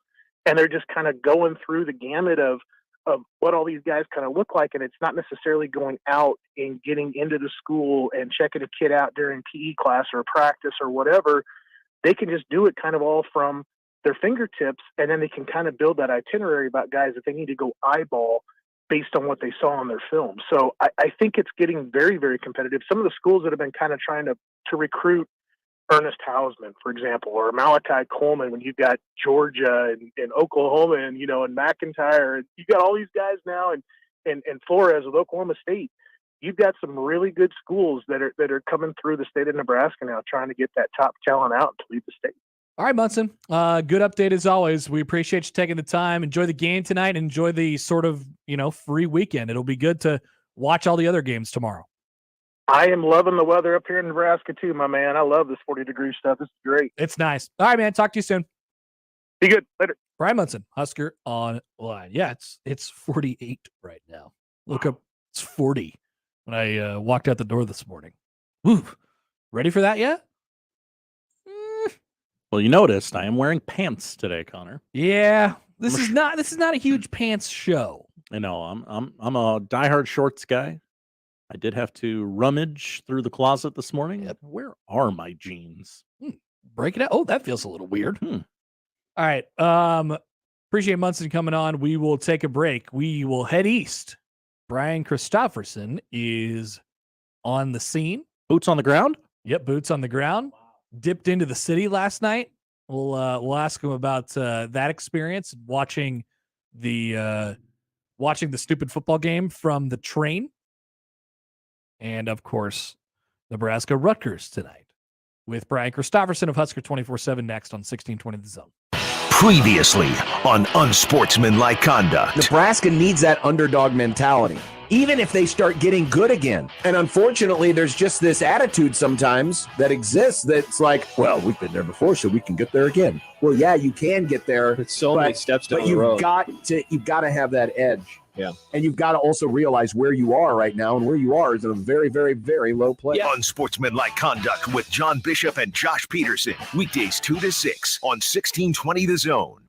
and they're just kind of going through the gamut of what all these guys kind of look like, and it's not necessarily going out and getting into the school and checking a kid out during PE class or practice or whatever. They can just do it kind of all from their fingertips, and then they can kind of build that itinerary about guys that they need to go eyeball based on what they saw on their film. So I think it's getting very, very competitive. Some of the schools that have been kind of trying to recruit Ernest Hausman, for example, or Malachi Coleman, when you've got Georgia and Oklahoma and McIntyre, and you've got all these guys now, and Flores with Oklahoma State. You've got some really good schools that are coming through the state of Nebraska now, trying to get that top talent out to lead the state. All right, Munson. Good update as always. We appreciate you taking the time. Enjoy the game tonight. Enjoy the sort of free weekend. It'll be good to watch all the other games tomorrow. I am loving the weather up here in Nebraska too, my man. I love this 40-degree stuff. This is great. It's nice. All right, man. Talk to you soon. Be good. Later. Bryan Munson, Husker Online. Yeah, it's 48 right now. Look up. It's 40 when I walked out the door this morning. Woo. Ready for that yet? Well, you noticed I am wearing pants today, Connor. Yeah, this is not a huge pants show. I know. I'm a diehard shorts guy. I did have to rummage through the closet this morning. Yep. Where are my jeans? Break it out. Oh, that feels a little weird. All right. Appreciate Munson coming on. We will take a break. We will head east. Bryan Christopherson is on the scene. Boots on the ground? Yep, boots on the ground. Dipped into the city last night. We'll ask him about that experience, watching the stupid football game from the train, and of course, Nebraska Rutgers tonight with Bryan Christopherson of Husker 24/7 next on 1620 The Zone. Previously on Unsportsmanlike Conduct. Nebraska needs that underdog mentality, even if they start getting good again. And unfortunately, there's just this attitude sometimes that exists that's like, well, we've been there before, so we can get there again. Well, yeah, you can get there. It's so many steps down but the road. You've got to have that edge. Yeah. And you've got to also realize where you are right now, and where you are is in a very, very, very low place. Yeah. Unsportsmanlike Conduct with John Bishop and Josh Peterson. Weekdays 2 to 6 on 1620 The Zone.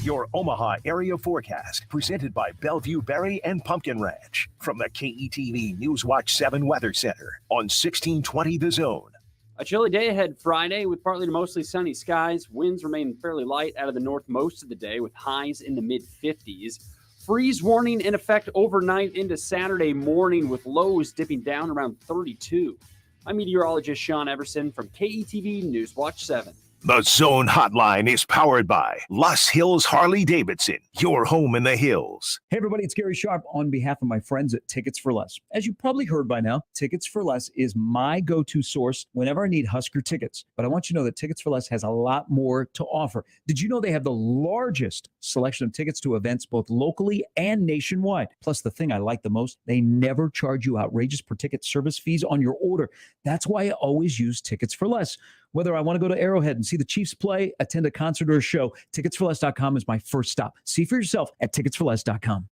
Your Omaha area forecast presented by Bellevue Berry and Pumpkin Ranch from the KETV Newswatch 7 Weather Center on 1620 The Zone. A chilly day ahead Friday with partly to mostly sunny skies. Winds remain fairly light out of the north most of the day with highs in the mid-50s. Freeze warning in effect overnight into Saturday morning with lows dipping down around 32. I'm meteorologist Sean Everson from KETV Newswatch 7. The Zone Hotline is powered by Los Hills Harley-Davidson, your home in the hills. Hey, everybody, it's Gary Sharp on behalf of my friends at Tickets for Less. As you probably heard by now, Tickets for Less is my go-to source whenever I need Husker tickets. But I want you to know that Tickets for Less has a lot more to offer. Did you know they have the largest selection of tickets to events both locally and nationwide? Plus, the thing I like the most, they never charge you outrageous per-ticket service fees on your order. That's why I always use Tickets for Less. Whether I want to go to Arrowhead and see the Chiefs play, attend a concert or a show, ticketsforless.com is my first stop. See for yourself at ticketsforless.com.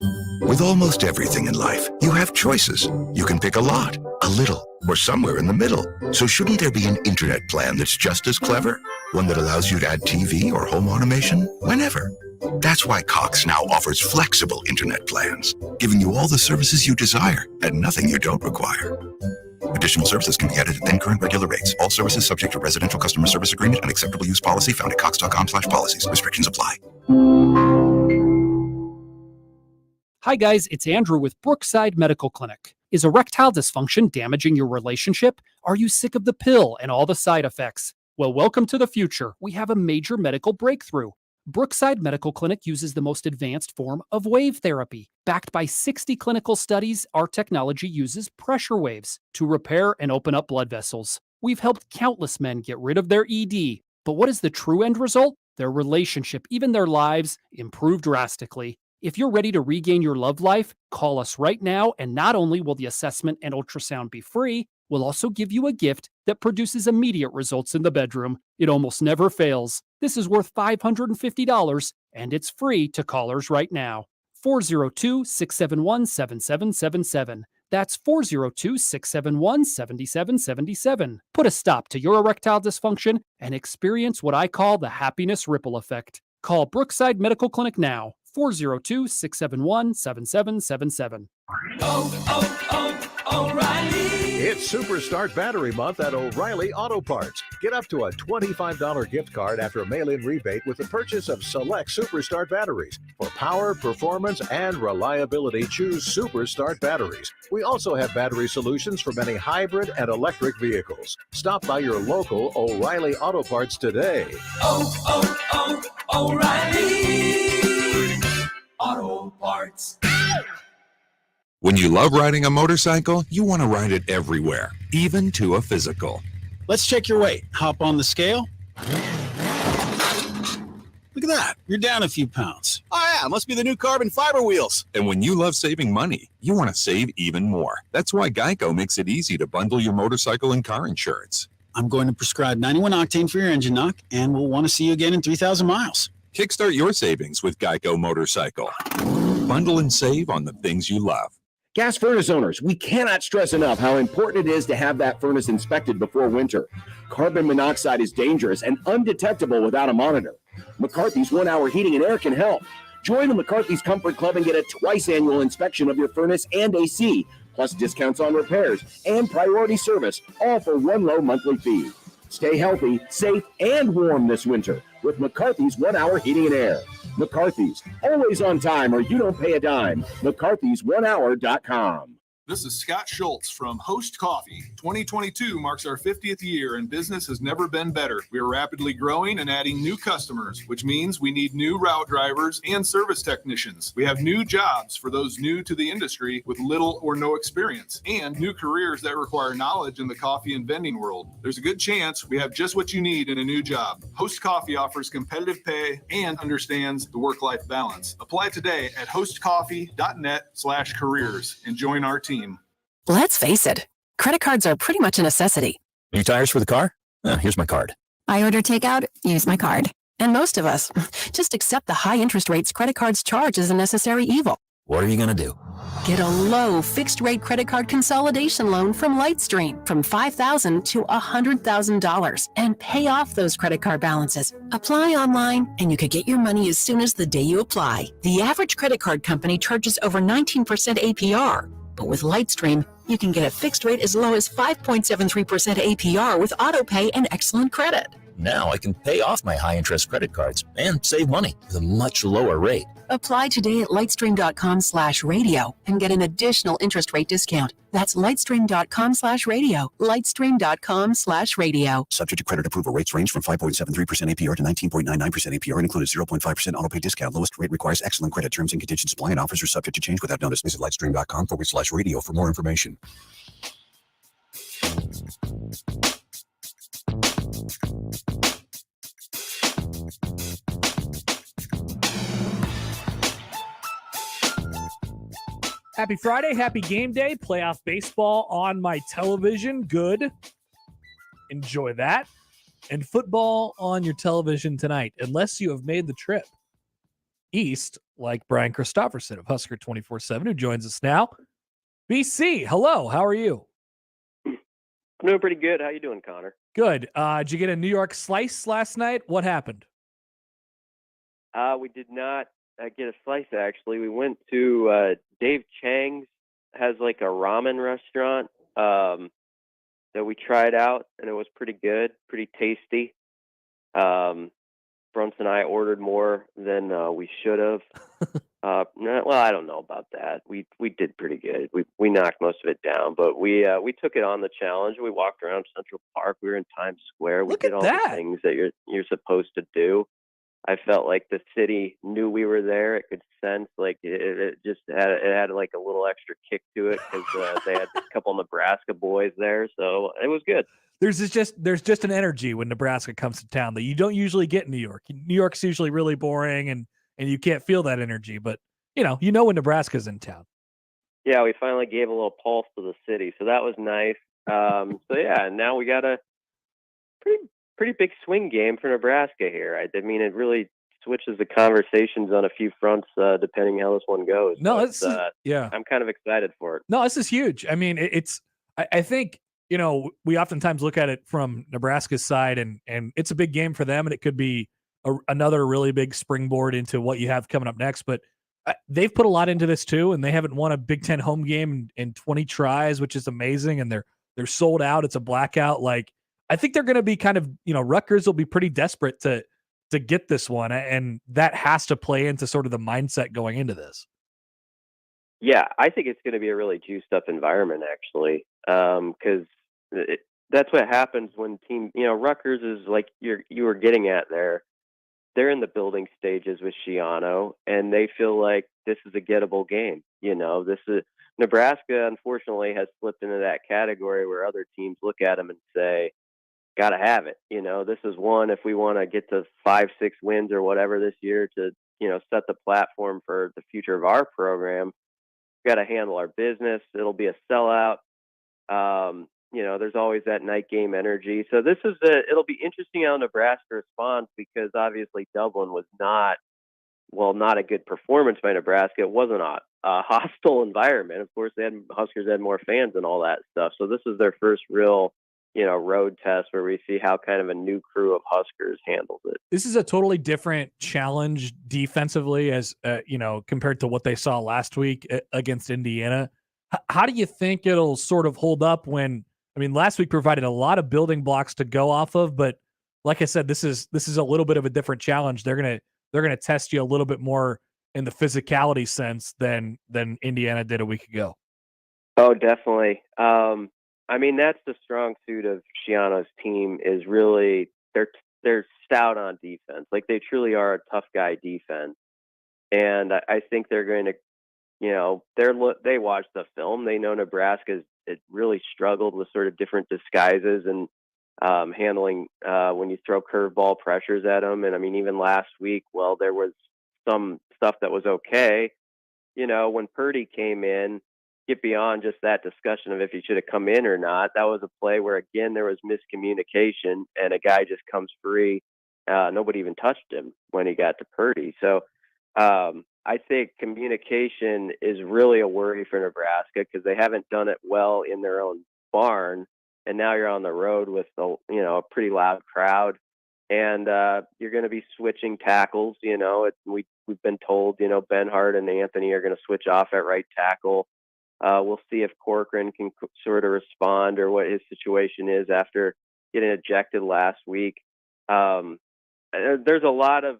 With almost everything in life, you have choices. You can pick a lot, a little, or somewhere in the middle. So shouldn't there be an internet plan that's just as clever? One that allows you to add TV or home automation whenever. That's why Cox now offers flexible internet plans, giving you all the services you desire and nothing you don't require. Additional services can be added at then current regular rates. All services subject to residential customer service agreement and acceptable use policy found at cox.com/policies. Restrictions apply. Hi guys, it's Andrew with Brookside Medical Clinic. Is erectile dysfunction damaging your relationship? Are you sick of the pill and all the side effects? Well, welcome to the future. We have a major medical breakthrough. Brookside Medical Clinic uses the most advanced form of wave therapy. Backed by 60 clinical studies, our technology uses pressure waves to repair and open up blood vessels. We've helped countless men get rid of their ED. But what is the true end result? Their relationship, even their lives, improve drastically. If you're ready to regain your love life, call us right now, and not only will the assessment and ultrasound be free, We'll also give you a gift that produces immediate results in the bedroom. It almost never fails. This is worth $550, and it's free to callers right now. 402-671-7777. That's 402-671-7777. Put a stop to your erectile dysfunction and experience what I call the happiness ripple effect. Call Brookside Medical Clinic now. 402-671-7777. It's Super Start Battery Month at O'Reilly Auto Parts. Get up to a $25 gift card after a mail-in rebate with the purchase of select Super Start batteries. For power, performance, and reliability, choose Super Start batteries. We also have battery solutions for many hybrid and electric vehicles. Stop by your local O'Reilly Auto Parts today. O'Reilly Auto Parts. When you love riding a motorcycle, you want to ride it everywhere, even to a physical. Let's check your weight. Hop on the scale. Look at that. You're down a few pounds. Oh, yeah. Must be the new carbon fiber wheels. And when you love saving money, you want to save even more. That's why Geico makes it easy to bundle your motorcycle and car insurance. I'm going to prescribe 91 octane for your engine knock, and we'll want to see you again in 3,000 miles. Kickstart your savings with Geico Motorcycle. Bundle and save on the things you love. Gas furnace owners, we cannot stress enough how important it is to have that furnace inspected before winter. Carbon monoxide is dangerous and undetectable without a monitor. McCarthy's 1 Hour Heating and Air can help. Join the McCarthy's Comfort Club and get a twice annual inspection of your furnace and AC, plus discounts on repairs and priority service, all for one low monthly fee. Stay healthy, safe, and warm this winter with McCarthy's 1 Hour Heating and Air. McCarthy's, always on time or you don't pay a dime. McCarthy's1hour.com. This is Scott Schultz from Host Coffee. 2022 marks our 50th year and business has never been better. We are rapidly growing and adding new customers, which means we need new route drivers and service technicians. We have new jobs for those new to the industry with little or no experience, and new careers that require knowledge in the coffee and vending world. There's a good chance we have just what you need in a new job. Host Coffee offers competitive pay and understands the work-life balance. Apply today at hostcoffee.net/careers and join our team. Let's face it, credit cards are pretty much a necessity. New tires for the car? Here's my card. I order takeout, use my card. And most of us just accept the high interest rates credit cards charge as a necessary evil. What are you going to do? Get a low fixed rate credit card consolidation loan from Lightstream from $5,000 to $100,000 and pay off those credit card balances. Apply online and you could get your money as soon as the day you apply. The average credit card company charges over 19% APR. But with Lightstream, you can get a fixed rate as low as 5.73% APR with autopay and excellent credit. Now I can pay off my high-interest credit cards and save money with a much lower rate. Apply today at lightstream.com/radio and get an additional interest rate discount. That's lightstream.com/radio. Lightstream.com/radio. Subject to credit approval. Rates range from 5.73% APR to 19.99% APR and include a 0.5% autopay discount. Lowest rate requires excellent credit. Terms and conditions apply and offers are subject to change without notice. Visit lightstream.com/radio for more information. Happy Friday, happy game day, playoff baseball on my television. Good. Enjoy that. And football on your television tonight, unless you have made the trip east, like Bryan Christopherson of Husker 24/7, who joins us now. BC, hello, how are you? I'm doing pretty good. How you doing, Connor? Good. Did you get a New York slice last night? What happened? We did not get a slice, actually. We went to Dave Chang's, has like a ramen restaurant that we tried out, and it was pretty good, pretty tasty. Bruns and I ordered more than we should have. Well, I don't know about that. We did pretty good. We knocked most of it down, but we took it on the challenge. We walked around Central Park. We were in Times Square. We did all the things that you're supposed to do. I felt like the city knew we were there. It could sense, like it just had like a little extra kick to it because they had a couple of Nebraska boys there, so it was good. There's just an energy when Nebraska comes to town that you don't usually get in New York. New York's usually really boring and you can't feel that energy, but you know when Nebraska's in town. Yeah, we finally gave a little pulse to the city, so that was nice. So yeah, now we got a pretty big swing game for Nebraska here. I mean, it really switches the conversations on a few fronts depending how this one goes. No, But, it's yeah. I'm kind of excited for it. No, this is huge. I mean, I think, we oftentimes look at it from Nebraska's side, and it's a big game for them, and it could be another really big springboard into what you have coming up next. But they've put a lot into this too, and they haven't won a Big Ten home game in 20 tries, which is amazing. And they're sold out. It's a blackout. Like, I think they're going to be kind of, Rutgers will be pretty desperate to get this one, and that has to play into sort of the mindset going into this. Yeah, I think it's going to be a really juiced up environment, actually, because that's what happens when Rutgers is like you were getting at there. They're in the building stages with Schiano, and they feel like this is a gettable game. This is Nebraska. Unfortunately, has slipped into that category where other teams look at them and say, "Got to have it." This is one if we want to get to 5-6 wins or whatever this year to set the platform for the future of our program. Got to handle our business. It'll be a sellout. There's always that night game energy. So it'll be interesting how Nebraska responds, because obviously Dublin was not a good performance by Nebraska. It wasn't a hostile environment. Of course, Huskers had more fans and all that stuff. So this is their first real, road test where we see how kind of a new crew of Huskers handles it. This is a totally different challenge defensively as, compared to what they saw last week against Indiana. How do you think it'll sort of hold up last week provided a lot of building blocks to go off of, but like I said, this is a little bit of a different challenge. They're going to test you a little bit more in the physicality sense than Indiana did a week ago. Oh, definitely. That's the strong suit of Schiano's team is really they're stout on defense. Like, they truly are a tough guy defense. And I think they're going to, they watch the film. They know Nebraska's it really struggled with sort of different disguises and handling when you throw curveball pressures at them. And even last week, there was some stuff that was okay. When Purdy came in, get beyond just that discussion of if he should have come in or not. That was a play where, again, there was miscommunication and a guy just comes free. Nobody even touched him when he got to Purdy. So I think communication is really a worry for Nebraska because they haven't done it well in their own barn. And now you're on the road with a pretty loud crowd, and you're going to be switching tackles. We've been told, Ben Hart and Anthony are going to switch off at right tackle. We'll see if Corcoran can sort of respond or what his situation is after getting ejected last week. There's a lot of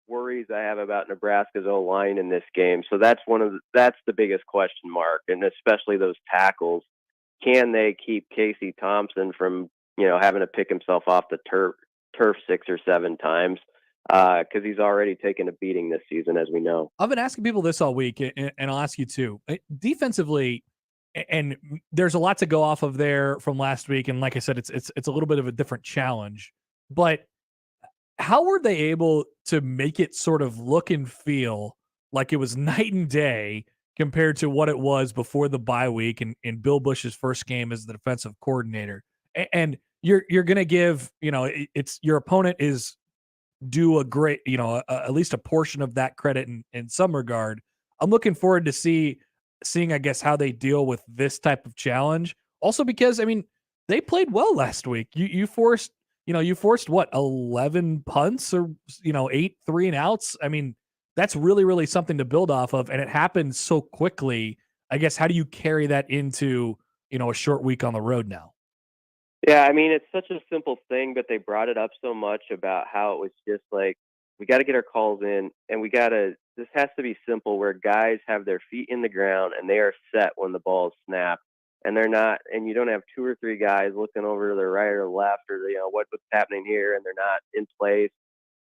worries I have about Nebraska's O-line in this game. So that's the biggest question mark, and especially those tackles. Can they keep Casey Thompson from, having to pick himself off the turf 6 or 7 times? Because he's already taken a beating this season, as we know. I've been asking people this all week, and I'll ask you too. Defensively, and there's a lot to go off of there from last week. And like I said, it's a little bit of a different challenge. But how were they able to make it sort of look and feel like it was night and day compared to what it was before the bye week and in Bill Bush's first game as the defensive coordinator? And you're going to give, it's your opponent is due a great, at least a portion of that credit in some regard. I'm looking forward to seeing, I guess, how they deal with this type of challenge. Also because, they played well last week. You forced what, 11 punts or, 8 3-and-outs. That's really, really something to build off of. And it happened so quickly. I guess, how do you carry that into, a short week on the road now? Yeah, it's such a simple thing, but they brought it up so much about how it was just like, we got to get our calls in, and this has to be simple where guys have their feet in the ground and they are set when the ball is snapped, and they're not, and you don't have 2 or 3 guys looking over to the right or left or, what's happening here, and they're not in place.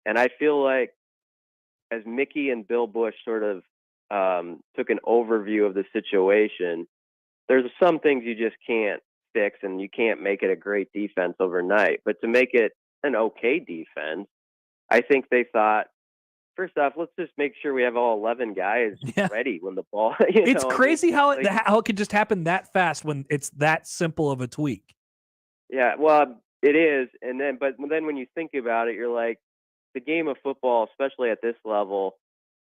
And I feel like as Mickey and Bill Bush sort of took an overview of the situation, there's some things you just can't fix, and you can't make it a great defense overnight. But to make it an okay defense, I think they thought, first off, let's just make sure we have all 11 guys ready when the ball. It's crazy how how it could just happen that fast when it's that simple of a tweak. Yeah, well, it is, but then when you think about it, you're like, the game of football, especially at this level,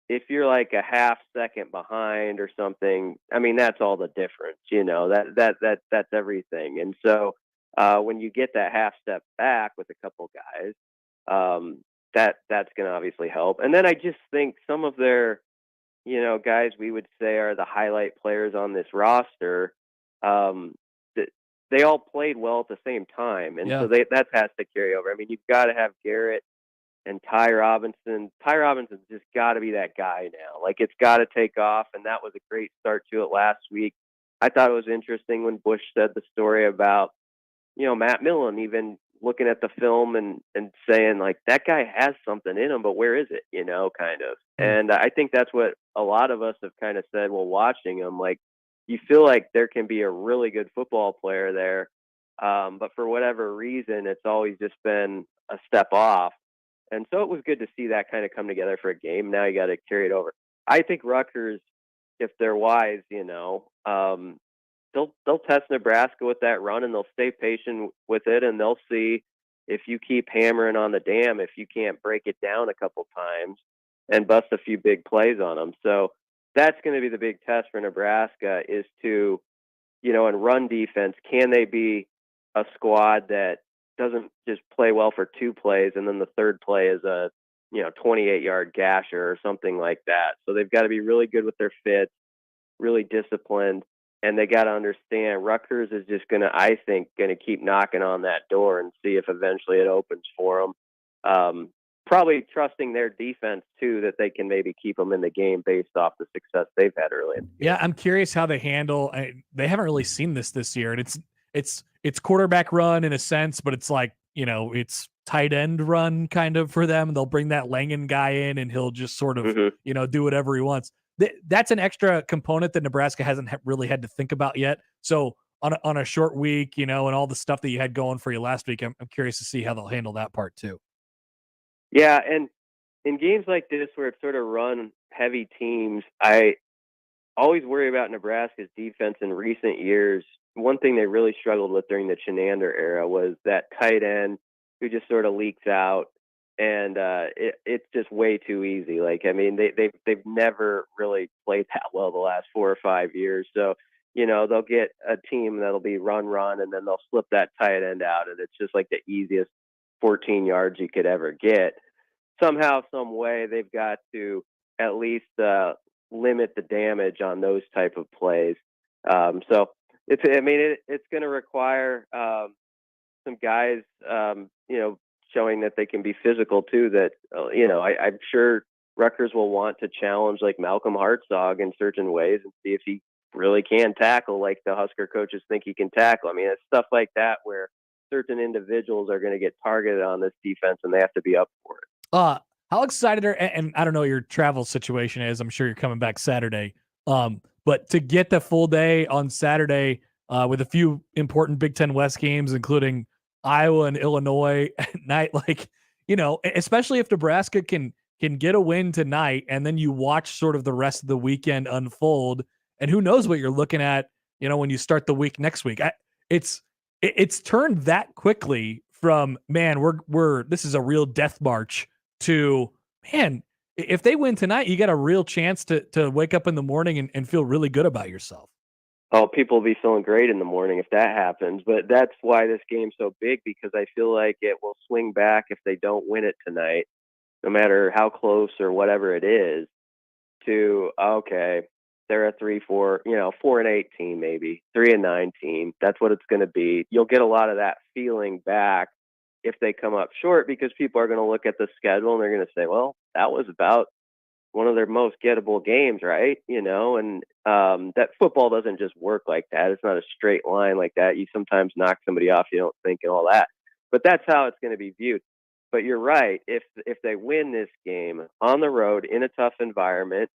if you're like a half second behind or something, I mean, that's all the difference. That's everything. And so when you get that half step back with a couple guys, that's going to obviously help. And then I just think some of their, guys we would say are the highlight players on this roster, they all played well at the same time. And so that has to carry over. I mean, you've got to have Garrett and Ty Robinson. Ty Robinson's just got to be that guy now. Like, it's got to take off, and that was a great start to it last week. I thought it was interesting when Bush said the story about, Matt Millen even looking at the film and saying, like, that guy has something in him, but where is it, kind of. And I think that's what a lot of us have kind of said while watching him. Like, you feel like there can be a really good football player there, but for whatever reason, it's always just been a step off. And so it was good to see that kind of come together for a game. Now you got to carry it over. I think Rutgers, if they're wise, they'll test Nebraska with that run, and they'll stay patient with it, and they'll see if you keep hammering on the dam, if you can't break it down a couple times and bust a few big plays on them. So that's going to be the big test for Nebraska, is to, in run defense, can they be a squad that doesn't just play well for 2 plays and then the third play is a 28-yard gasher or something like that. So they've got to be really good with their fits, really disciplined, and they got to understand Rutgers is just I think going to keep knocking on that door and see if eventually it opens for them. Probably trusting their defense too, that they can maybe keep them in the game based off the success they've had early. Yeah, I'm curious how they handle. They haven't really seen this year, and it's quarterback run in a sense, but it's like, it's tight end run kind of for them. They'll bring that Langen guy in and he'll just sort of, do whatever he wants. That's an extra component that Nebraska hasn't really had to think about yet. So on a short week, and all the stuff that you had going for you last week, I'm curious to see how they'll handle that part too. Yeah. And in games like this, where it's sort of run heavy teams, I always worry about Nebraska's defense in recent years. One thing they really struggled with during the Chenander era was that tight end who just sort of leaks out, and it's just way too easy. Like, I mean, they've never really played that well the last 4 or 5 years. So, they'll get a team that'll be run, and then they'll slip that tight end out, and it's just like the easiest 14 yards you could ever get. Somehow, some way, they've got to at least limit the damage on those type of plays. So it's going to require some guys, showing that they can be physical too. That I'm sure Rutgers will want to challenge like Malcolm Hartzog in certain ways and see if he really can tackle like the Husker coaches think he can tackle. I mean, it's stuff like that where certain individuals are going to get targeted on this defense, and they have to be up for it. How excited and I don't know what your travel situation is. I'm sure you're coming back Saturday. But to get the full day on Saturday with a few important Big Ten West games, including Iowa and Illinois at night, like, especially if Nebraska can get a win tonight, and then you watch sort of the rest of the weekend unfold, and who knows what you're looking at, when you start the week next week. It's turned that quickly from, man, this is a real death march, to, man, if they win tonight, you got a real chance to wake up in the morning and feel really good about yourself. Oh, people will be feeling great in the morning if that happens. But that's why this game's so big, because I feel like it will swing back if they don't win it tonight, no matter how close or whatever it is, to, okay, they're a 3-4, 4-8 team, maybe 3-9 team. That's what it's going to be. You'll get a lot of that feeling back if they come up short, because people are going to look at the schedule and they're going to say, well, that was about one of their most gettable games, right? And that football doesn't just work like that. It's not a straight line like that. You sometimes knock somebody off you don't think, and all that. But that's how it's going to be viewed. But you're right. If they win this game on the road in a tough environment,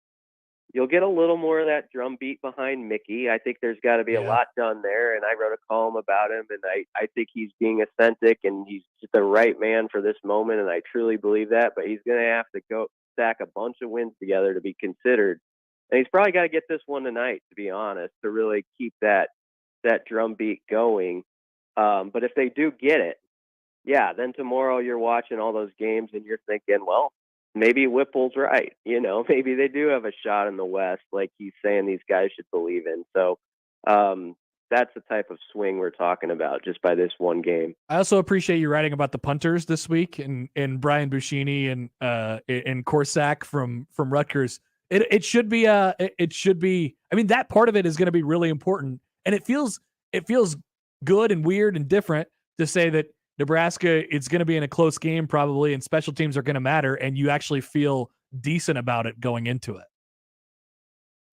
you'll get a little more of that drum beat behind Mickey. I think there's got to be a lot done there, and I wrote a column about him, and I think he's being authentic, and he's the right man for this moment, and I truly believe that. But he's going to have to go. stack a bunch of wins together to be considered. And he's probably got to get this one tonight, to be honest, to really keep that drumbeat going. But if they do get it, yeah, then tomorrow you're watching all those games and you're thinking, well, maybe Whipple's right. Maybe they do have a shot in the West, like he's saying these guys should believe in. So that's the type of swing we're talking about just by this one game. I also appreciate you writing about the punters this week and Brian Buschini and Corsack from Rutgers. It should be I mean, that part of it is going to be really important. And it feels good and weird and different to say that Nebraska, it's going to be in a close game probably, and special teams are going to matter, and you actually feel decent about it going into it.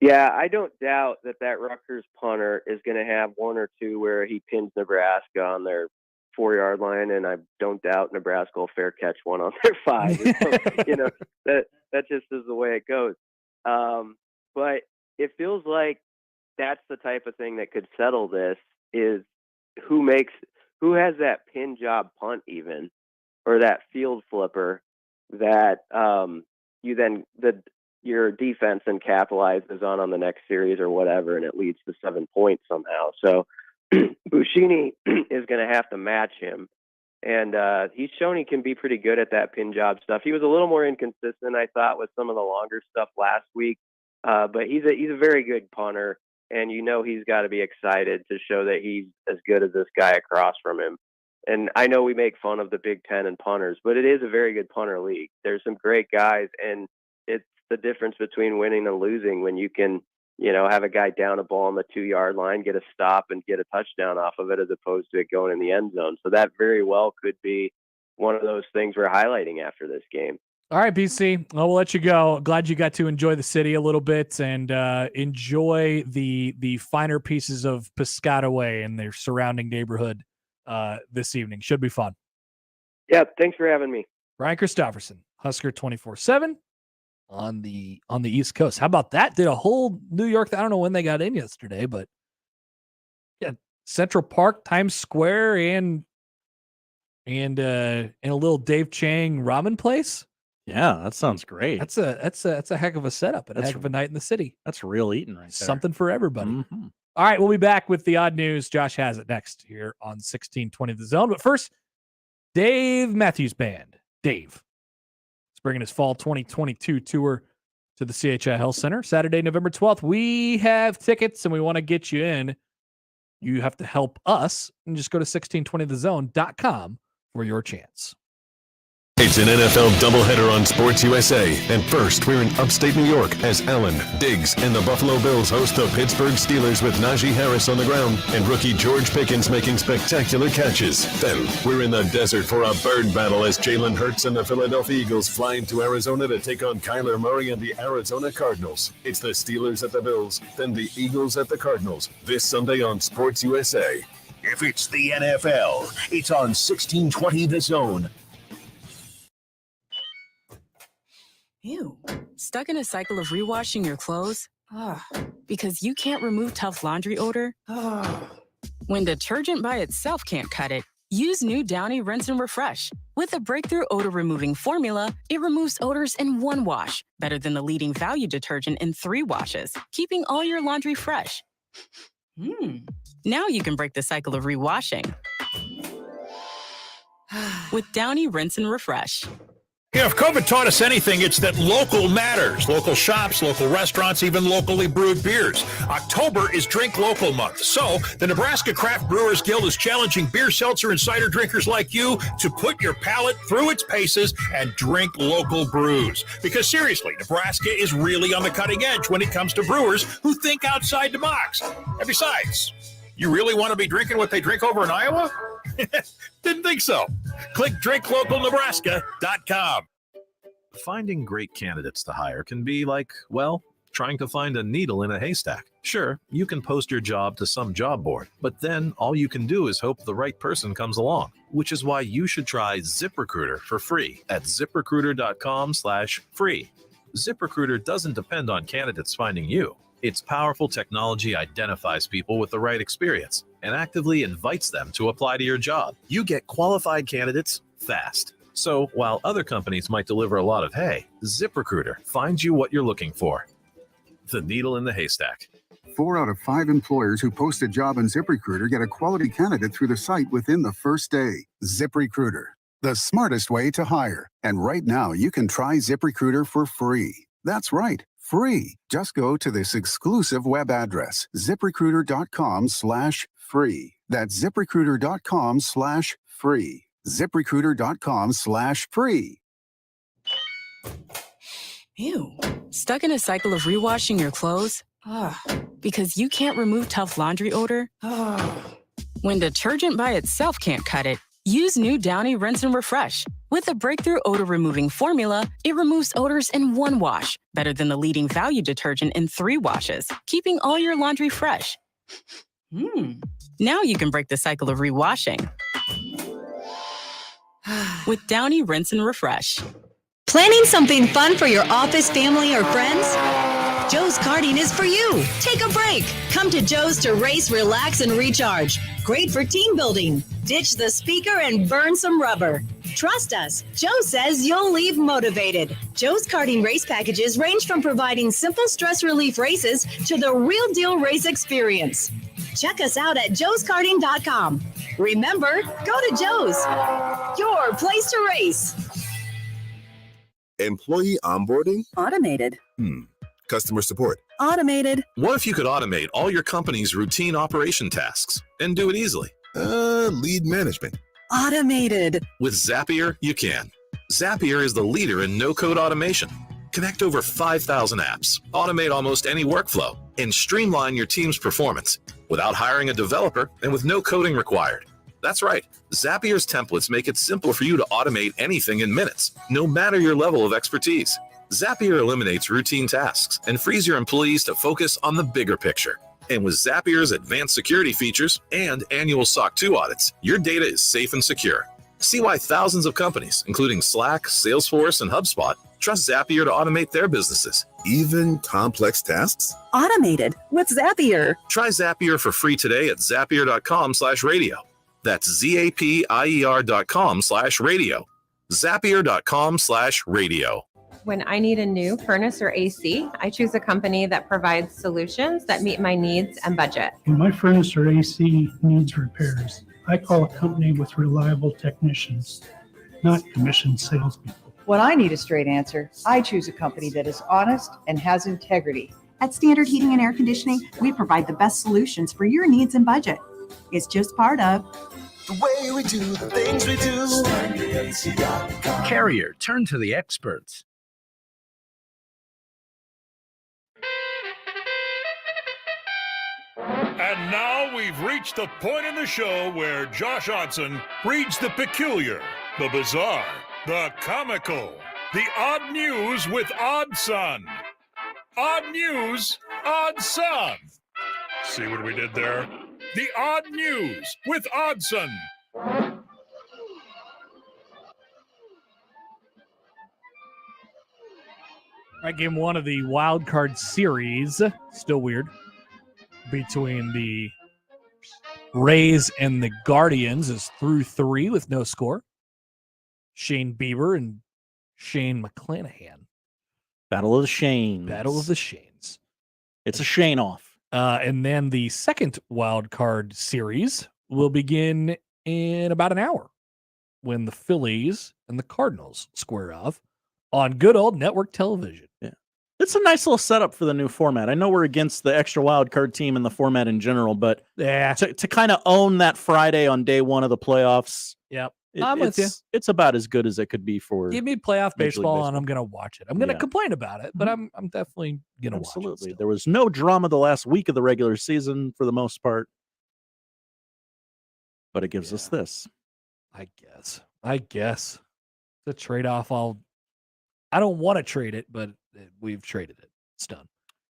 Yeah, I don't doubt that Rutgers punter is going to have one or two where he pins Nebraska on their 4-yard line, and I don't doubt Nebraska will fair catch one on their 5. So, that just is the way it goes. But it feels like that's the type of thing that could settle this, is who has that pin job punt even, or that field flipper that your defense then capitalizes on the next series or whatever, and it leads to 7 points somehow. So Buschini is going to have to match him, and he's shown he can be pretty good at that pin job stuff. He was a little more inconsistent, I thought, with some of the longer stuff last week, but he's a very good punter. And he's got to be excited to show that he's as good as this guy across from him. And I know we make fun of the Big Ten and punters, but it is a very good punter league. There's some great guys, and it's the difference between winning and losing when you can, have a guy down a ball on the 2-yard line, get a stop, and get a touchdown off of it, as opposed to it going in the end zone. So that very well could be one of those things we're highlighting after this game. All right, BC, we'll let you go. Glad you got to enjoy the city a little bit and enjoy the finer pieces of Piscataway and their surrounding neighborhood this evening. Should be fun. Yeah, thanks for having me. Bryan Christopherson, Husker 24/7 on the East Coast. How about that? Did a whole New York. I don't know when they got in yesterday, but yeah, Central Park, Times Square, and a little Dave Chang ramen place. Yeah, that sounds great. That's a heck of a setup and a heck of a night in the city. That's real eating right there. Something for everybody. Mhm. All right, we'll be back with the odd news. Josh has it next here on 1620 The Zone. But first, Dave Matthews Band. Dave is bringing his fall 2022 tour to the CHI Health Center Saturday, November 12th. We have tickets and we want to get you in. You have to help us and just go to 1620thezone.com for your chance. It's an NFL doubleheader on Sports USA. And first, we're in upstate New York as Allen, Diggs, and the Buffalo Bills host the Pittsburgh Steelers with Najee Harris on the ground and rookie George Pickens making spectacular catches. Then, we're in the desert for a bird battle as Jalen Hurts and the Philadelphia Eagles fly into Arizona to take on Kyler Murray and the Arizona Cardinals. It's the Steelers at the Bills, then the Eagles at the Cardinals. This Sunday on Sports USA. If it's the NFL, it's on 1620 The Zone. Ew. Stuck in a cycle of rewashing your clothes? Ugh. Because you can't remove tough laundry odor? Ugh. When detergent by itself can't cut it, use new Downy Rinse and Refresh. With a breakthrough odor-removing formula, it removes odors in 1 wash, better than the leading value detergent in 3 washes, keeping all your laundry fresh. Now you can break the cycle of rewashing with Downy Rinse and Refresh. If COVID taught us anything, it's that local matters. Local shops, local restaurants, even locally brewed beers. October is Drink Local Month. So the Nebraska Craft Brewers Guild is challenging beer, seltzer, and cider drinkers like you to put your palate through its paces and drink local brews. Because seriously, Nebraska is really on the cutting edge when it comes to brewers who think outside the box. And besides, you really want to be drinking what they drink over in Iowa? Didn't think so. Click drinklocalnebraska.com. Finding great candidates to hire can be like, well, trying to find a needle in a haystack. Sure, you can post your job to some job board, but then all you can do is hope the right person comes along, which is why you should try ZipRecruiter for free at ziprecruiter.com/free. ZipRecruiter doesn't depend on candidates finding you. Its powerful technology identifies people with the right experience and actively invites them to apply to your job. You get qualified candidates fast. So while other companies might deliver a lot of hay, ZipRecruiter finds you what you're looking for. The needle in the haystack. 4 out of 5 employers who post a job on ZipRecruiter get a quality candidate through the site within the first day. ZipRecruiter, the smartest way to hire. And right now, you can try ZipRecruiter for free. That's right, free. Just go to this exclusive web address, ZipRecruiter.com/free. That's ZipRecruiter.com/free. ZipRecruiter.com/free. Ew. Stuck in a cycle of rewashing your clothes? Ugh. Because you can't remove tough laundry odor? Ugh. When detergent by itself can't cut it, use new Downy Rinse and Refresh. With a breakthrough odor-removing formula, it removes odors in 1 wash, better than the leading value detergent in 3 washes, keeping all your laundry fresh. Now you can break the cycle of rewashing with Downy Rinse and Refresh. Planning something fun for your office, family, or friends? Joe's Karting is for you. Take a break. Come to Joe's to race, relax, and recharge. Great for team building. Ditch the speaker and burn some rubber. Trust us, Joe says you'll leave motivated. Joe's Karting race packages range from providing simple stress relief races to the real deal race experience. Check us out at joeskarting.com. Remember, go to Joe's, your place to race. Employee onboarding? Automated. Customer support? Automated. What if you could automate all your company's routine operation tasks and do it easily? Lead management? Automated. With Zapier, you can. Zapier is the leader in no-code automation. Connect over 5,000 apps, automate almost any workflow, and streamline your team's performance without hiring a developer and with no coding required. That's right. Zapier's templates make it simple for you to automate anything in minutes, no matter your level of expertise. Zapier eliminates routine tasks and frees your employees to focus on the bigger picture. And with Zapier's advanced security features and annual SOC 2 audits, your data is safe and secure. See why thousands of companies, including Slack, Salesforce, and HubSpot, trust Zapier to automate their businesses. Even complex tasks? Automated with Zapier. Try Zapier for free today at zapier.com/radio. That's zapier.com/radio. Zapier.com/radio. When I need a new furnace or AC, I choose a company that provides solutions that meet my needs and budget. When my furnace or AC needs repairs, I call a company with reliable technicians, not commissioned salespeople. When I need a straight answer, I choose a company that is honest and has integrity. At Standard Heating and Air Conditioning, we provide the best solutions for your needs and budget. It's just part of the way we do the things we do. Carrier, turn to the experts. And now we've reached the point in the show where Josh Odson reads the peculiar, the bizarre, the comical, the odd news with Odd Son. Odd news, Odd Son. See what we did there? The odd news with Oddson. Right, game 1 of the wild card series. Still weird. Between the Rays and the Guardians is through 3 with no score. Shane Bieber and Shane McClanahan. Battle of the Shanes. Battle of the Shanes. It's a Shane off. And then the second wild card series will begin in about an hour when the Phillies and the Cardinals square off on good old network television. Yeah. It's a nice little setup for the new format. I know we're against the extra wild card team and the format in general, but to kind of own that Friday on day 1 of the playoffs. Yep. I'm with you. It's about as good as it could be for. Give me playoff baseball, and I'm going to watch it. I'm going to complain about it, but I'm definitely going to watch it. Absolutely. There was no drama the last week of the regular season for the most part, but it gives us this. I guess the trade-off. I don't want to trade it, but we've traded it. It's done.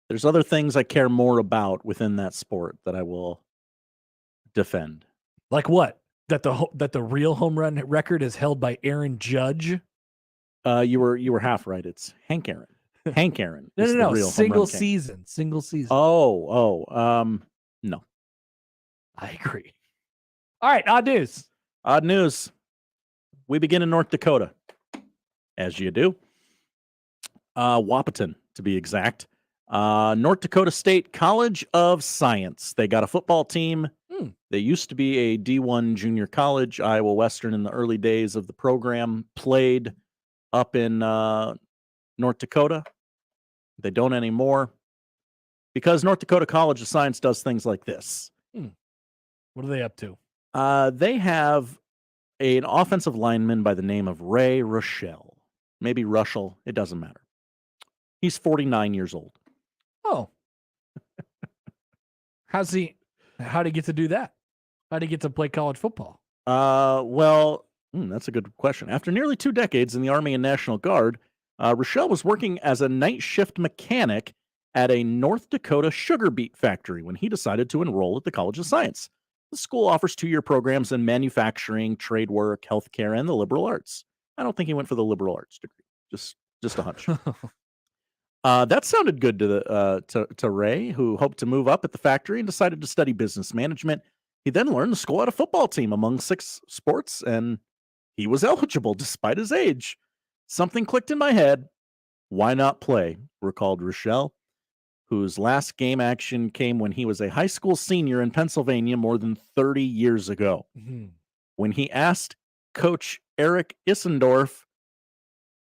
There's other things I care more about within that sport that I will defend. Like what? That the real home run record is held by Aaron Judge. You were half right. It's Hank Aaron. Hank Aaron. No. Single season. No. I agree. All right. Odd news. Odd news. We begin in North Dakota, as you do. Wapaton, to be exact. North Dakota State College of Science. They got a football team. They used to be a D1 junior college. Iowa Western in the early days of the program played up in North Dakota. They don't anymore because North Dakota College of Science does things like this. What are they up to? They have an offensive lineman by the name of Ray Rochelle. Maybe Rushell. It doesn't matter. He's 49 years old. Oh. How'd he get to do that? How'd he get to play college football? That's a good question. After nearly 2 decades in the Army and National Guard, Rochelle was working as a night shift mechanic at a North Dakota sugar beet factory when he decided to enroll at the College of Science. The school offers 2-year programs in manufacturing, trade work, healthcare, and the liberal arts. I don't think he went for the liberal arts degree. Just a hunch. That sounded good to Ray, who hoped to move up at the factory and decided to study business management. He then learned the school had a football team among 6 sports, and he was eligible despite his age. Something clicked in my head. Why not play? Recalled Rochelle, whose last game action came when he was a high school senior in Pennsylvania more than 30 years ago. When he asked Coach Eric Issendorf,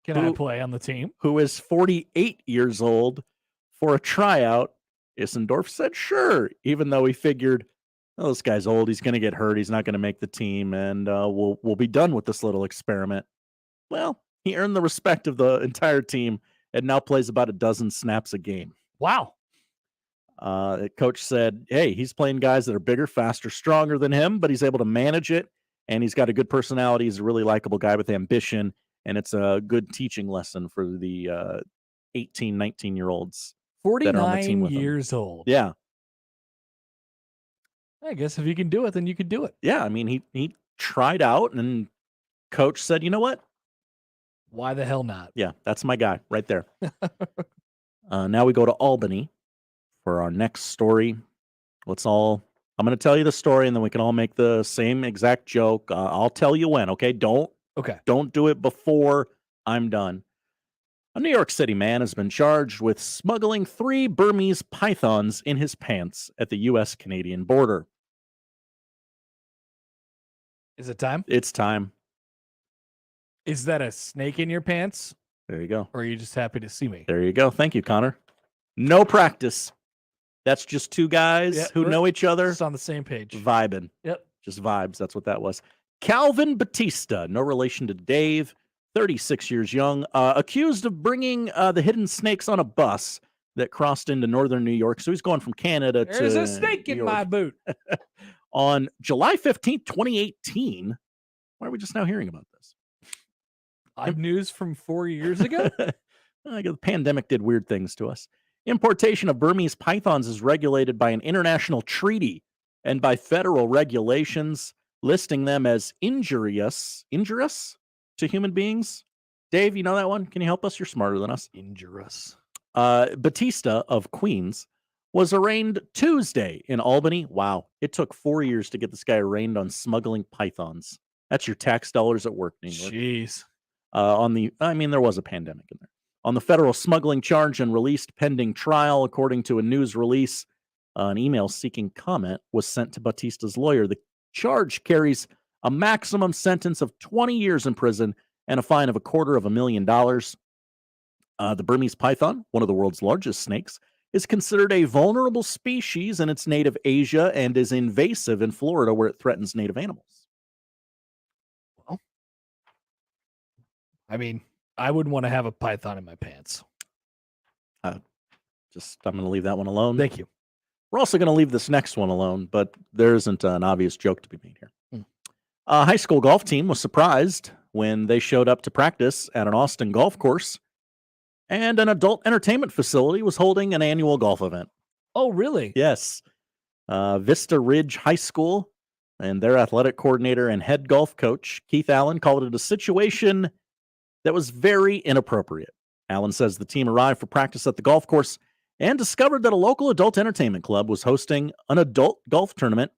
Can I play on the team? Who is 48 years old, for a tryout, Issendorf said sure, even though he figured, oh, this guy's old, he's going to get hurt, he's not going to make the team, and we'll be done with this little experiment. Well, he earned the respect of the entire team and now plays about a dozen snaps a game. Wow. Coach said, hey, he's playing guys that are bigger, faster, stronger than him, but he's able to manage it, and he's got a good personality. He's a really likable guy with ambition, and it's a good teaching lesson for the 18, 19-year-olds. 49 years old. Yeah. I guess if you can do it, then you can do it. Yeah, I mean, he tried out, and Coach said, you know what? Why the hell not? Yeah, that's my guy right there. Now we go to Albany for our next story. I'm going to tell you the story, and then we can all make the same exact joke. I'll tell you when, okay? Don't do it before I'm done. A New York City man has been charged with smuggling 3 Burmese pythons in his pants at the U.S.-Canadian border. Is it time? It's time. Is that a snake in your pants? There you go. Or are you just happy to see me? There you go. Thank you, Connor. No practice. That's just 2 guys who know each other. Just on the same page. Vibing. Yep. Just vibes. That's what that was. Calvin Batista, no relation to Dave, 36 years young, accused of bringing the hidden snakes on a bus that crossed into northern New York. So he's going from Canada to There's a snake in my boot. On July 15th, 2018. Why are we just now hearing about this? Odd news from 4 years ago? The pandemic did weird things to us. Importation of Burmese pythons is regulated by an international treaty and by federal regulations, listing them as injurious to human beings. Dave, you know that one? Can you help us? You're smarter than us. Injurious. Batista of Queens was arraigned Tuesday in Albany. Wow. It took 4 years to get this guy arraigned on smuggling pythons. That's your tax dollars at work, New York. Jeez. There was a pandemic in there. On the federal smuggling charge and released pending trial, according to a news release, an email seeking comment was sent to Batista's lawyer. The charge carries a maximum sentence of 20 years in prison and a fine of $250,000. The Burmese python, one of the world's largest snakes, is considered a vulnerable species in its native Asia and is invasive in Florida, where it threatens native animals. Well, I mean, I wouldn't want to have a python in my pants. I'm going to leave that one alone. Thank you. We're also going to leave this next one alone, but there isn't an obvious joke to be made here. A high school golf team was surprised when they showed up to practice at an Austin golf course, and an adult entertainment facility was holding an annual golf event. Oh, really? Yes. Vista Ridge High School and their athletic coordinator and head golf coach, Keith Allen, called it a situation that was very inappropriate. Allen says the team arrived for practice at the golf course and discovered that a local adult entertainment club was hosting an adult golf tournament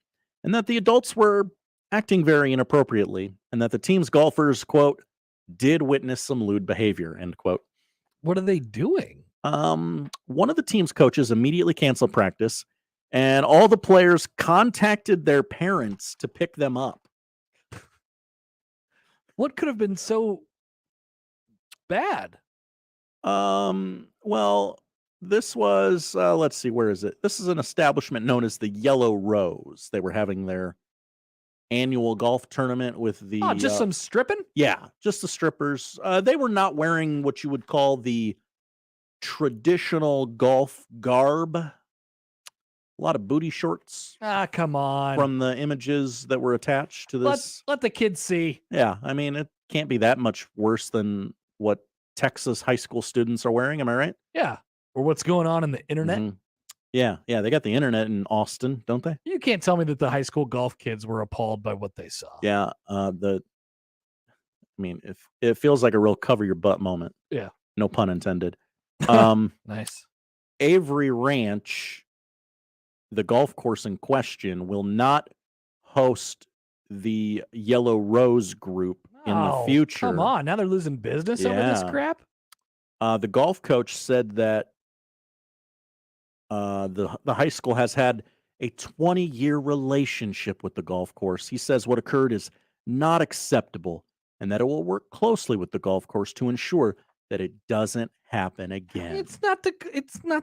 and that the adults were acting very inappropriately, and that the team's golfers, quote, did witness some lewd behavior, end quote. What are they doing? One of the team's coaches immediately canceled practice, and all the players contacted their parents to pick them up. What could have been so bad? Well, this was, let's see, where is it? This is an establishment known as the Yellow Rose. They were having their annual golf tournament with the... Oh, just some stripping? Yeah, just the strippers. They were not wearing what you would call the traditional golf garb. A lot of booty shorts. Ah, come on. From the images that were attached to this. Let the kids see. Yeah, I mean, it can't be that much worse than what Texas high school students are wearing. Am I right? Yeah. Or what's going on in the internet. Mm-hmm. Yeah. They got the internet in Austin, don't they? You can't tell me that the high school golf kids were appalled by what they saw. Yeah. If it feels like a real cover your butt moment. Yeah. No pun intended. Nice. Avery Ranch, the golf course in question, will not host the Yellow Rose group in the future. Come on. Now they're losing business over this crap? The golf coach said that the high school has had a 20-year relationship with the golf course. He says what occurred is not acceptable and that it will work closely with the golf course to ensure that it doesn't happen again. It's not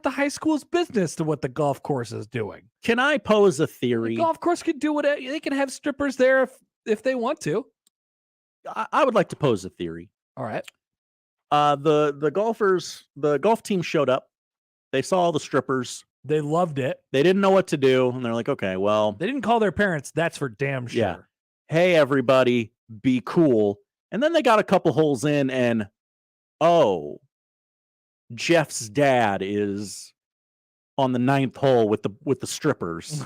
the high school's business to what the golf course is doing. Can I pose a theory? The golf course could do whatever. They can have strippers there if they want to. I would like to pose a theory. All right. The golf team showed up. They saw all the strippers. They loved it. They didn't know what to do. And they're like, okay, well. They didn't call their parents. That's for damn sure. Yeah. Hey, everybody, be cool. And then they got a couple holes in and, oh, Jeff's dad is on the 9th hole with the strippers.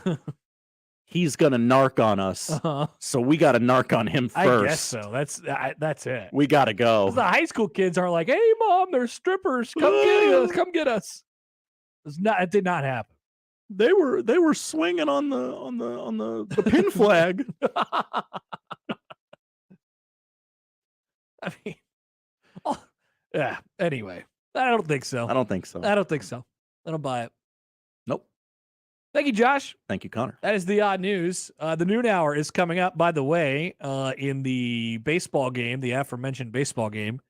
He's gonna narc on us, so we got to narc on him first. I guess so. That's it. We got to go. The high school kids are like, "Hey, mom, there's strippers. Come get us." It did not happen. They were swinging on the pin flag. I mean, yeah. Anyway, I don't think so. I don't think so. I don't buy it. Nope. Thank you, Josh. Thank you, Connor. That is the odd news. The noon hour is coming up, by the way, in the baseball game, the aforementioned baseball game.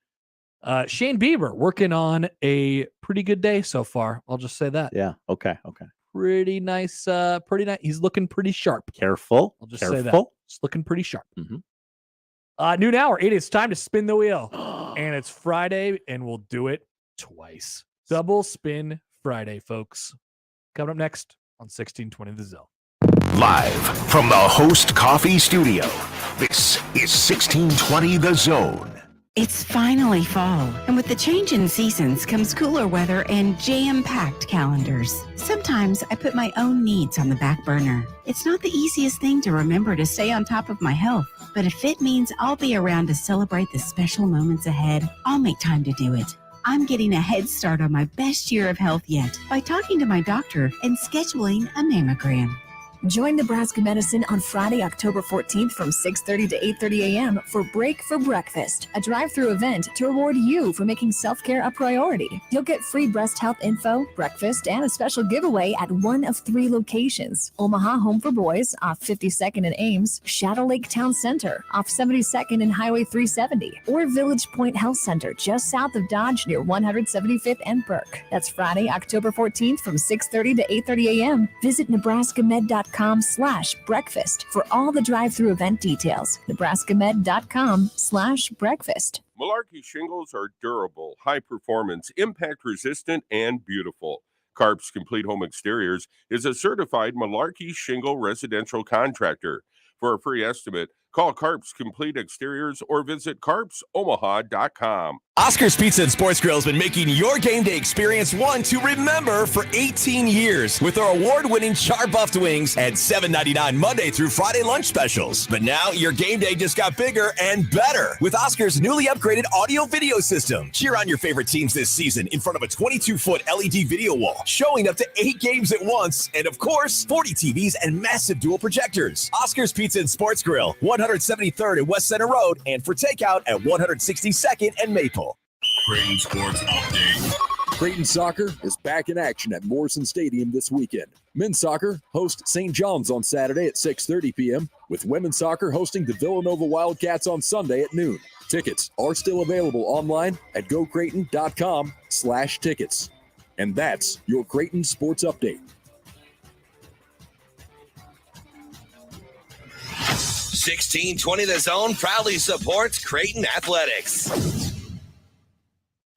Shane Bieber working on a pretty good day so far. I'll just say that. Yeah. Okay. Pretty nice. He's looking pretty sharp. Careful. I'll just say that. It's looking pretty sharp. Mm-hmm. Noon hour. It is time to spin the wheel. And it's Friday, and we'll do it twice. Double Spin Friday, folks. Coming up next on 1620 The Zone. Live from the Host Coffee Studio, this is 1620 The Zone. It's finally fall, and with the change in seasons comes cooler weather and jam-packed calendars. Sometimes I put my own needs on the back burner. It's not the easiest thing to remember to stay on top of my health, but if it means I'll be around to celebrate the special moments ahead, I'll make time to do it. I'm getting a head start on my best year of health yet by talking to my doctor and scheduling a mammogram. Join Nebraska Medicine on Friday, October 14th from 6:30 to 8:30 a.m. for Break for Breakfast, a drive-through event to reward you for making self-care a priority. You'll get free breast health info, breakfast, and a special giveaway at one of 3 locations: Omaha Home for Boys off 52nd and Ames, Shadow Lake Town Center off 72nd and Highway 370, or Village Point Health Center just south of Dodge near 175th and Burke. That's Friday, October 14th from 6:30 to 8:30 a.m. Visit nebraskamed.com/breakfast for all the drive-through event details. nebraskamed.com/breakfast. Malarkey shingles are durable, high performance, impact resistant, and beautiful. Carp's Complete Home Exteriors is a certified Malarkey shingle residential contractor. For a free estimate, call Carp's Complete Exteriors or visit carpsomaha.com. Oscar's Pizza and Sports Grill has been making your game day experience one to remember for 18 years with our award-winning char-buffed wings and $7.99 Monday through Friday lunch specials. But now your game day just got bigger and better with Oscar's newly upgraded audio-video system. Cheer on your favorite teams this season in front of a 22-foot LED video wall, showing up to 8 games at once, and of course, 40 TVs and massive dual projectors. Oscar's Pizza Pizza and Sports Grill, 173rd and West Center Road, and for takeout at 162nd and Maple. Creighton Sports Update. Creighton soccer is back in action at Morrison Stadium this weekend. Men's soccer hosts St. John's on Saturday at 6:30 p.m., with women's soccer hosting the Villanova Wildcats on Sunday at noon. Tickets are still available online at gocreighton.com/tickets. And that's your Creighton Sports Update. 1620 The Zone proudly supports Creighton Athletics.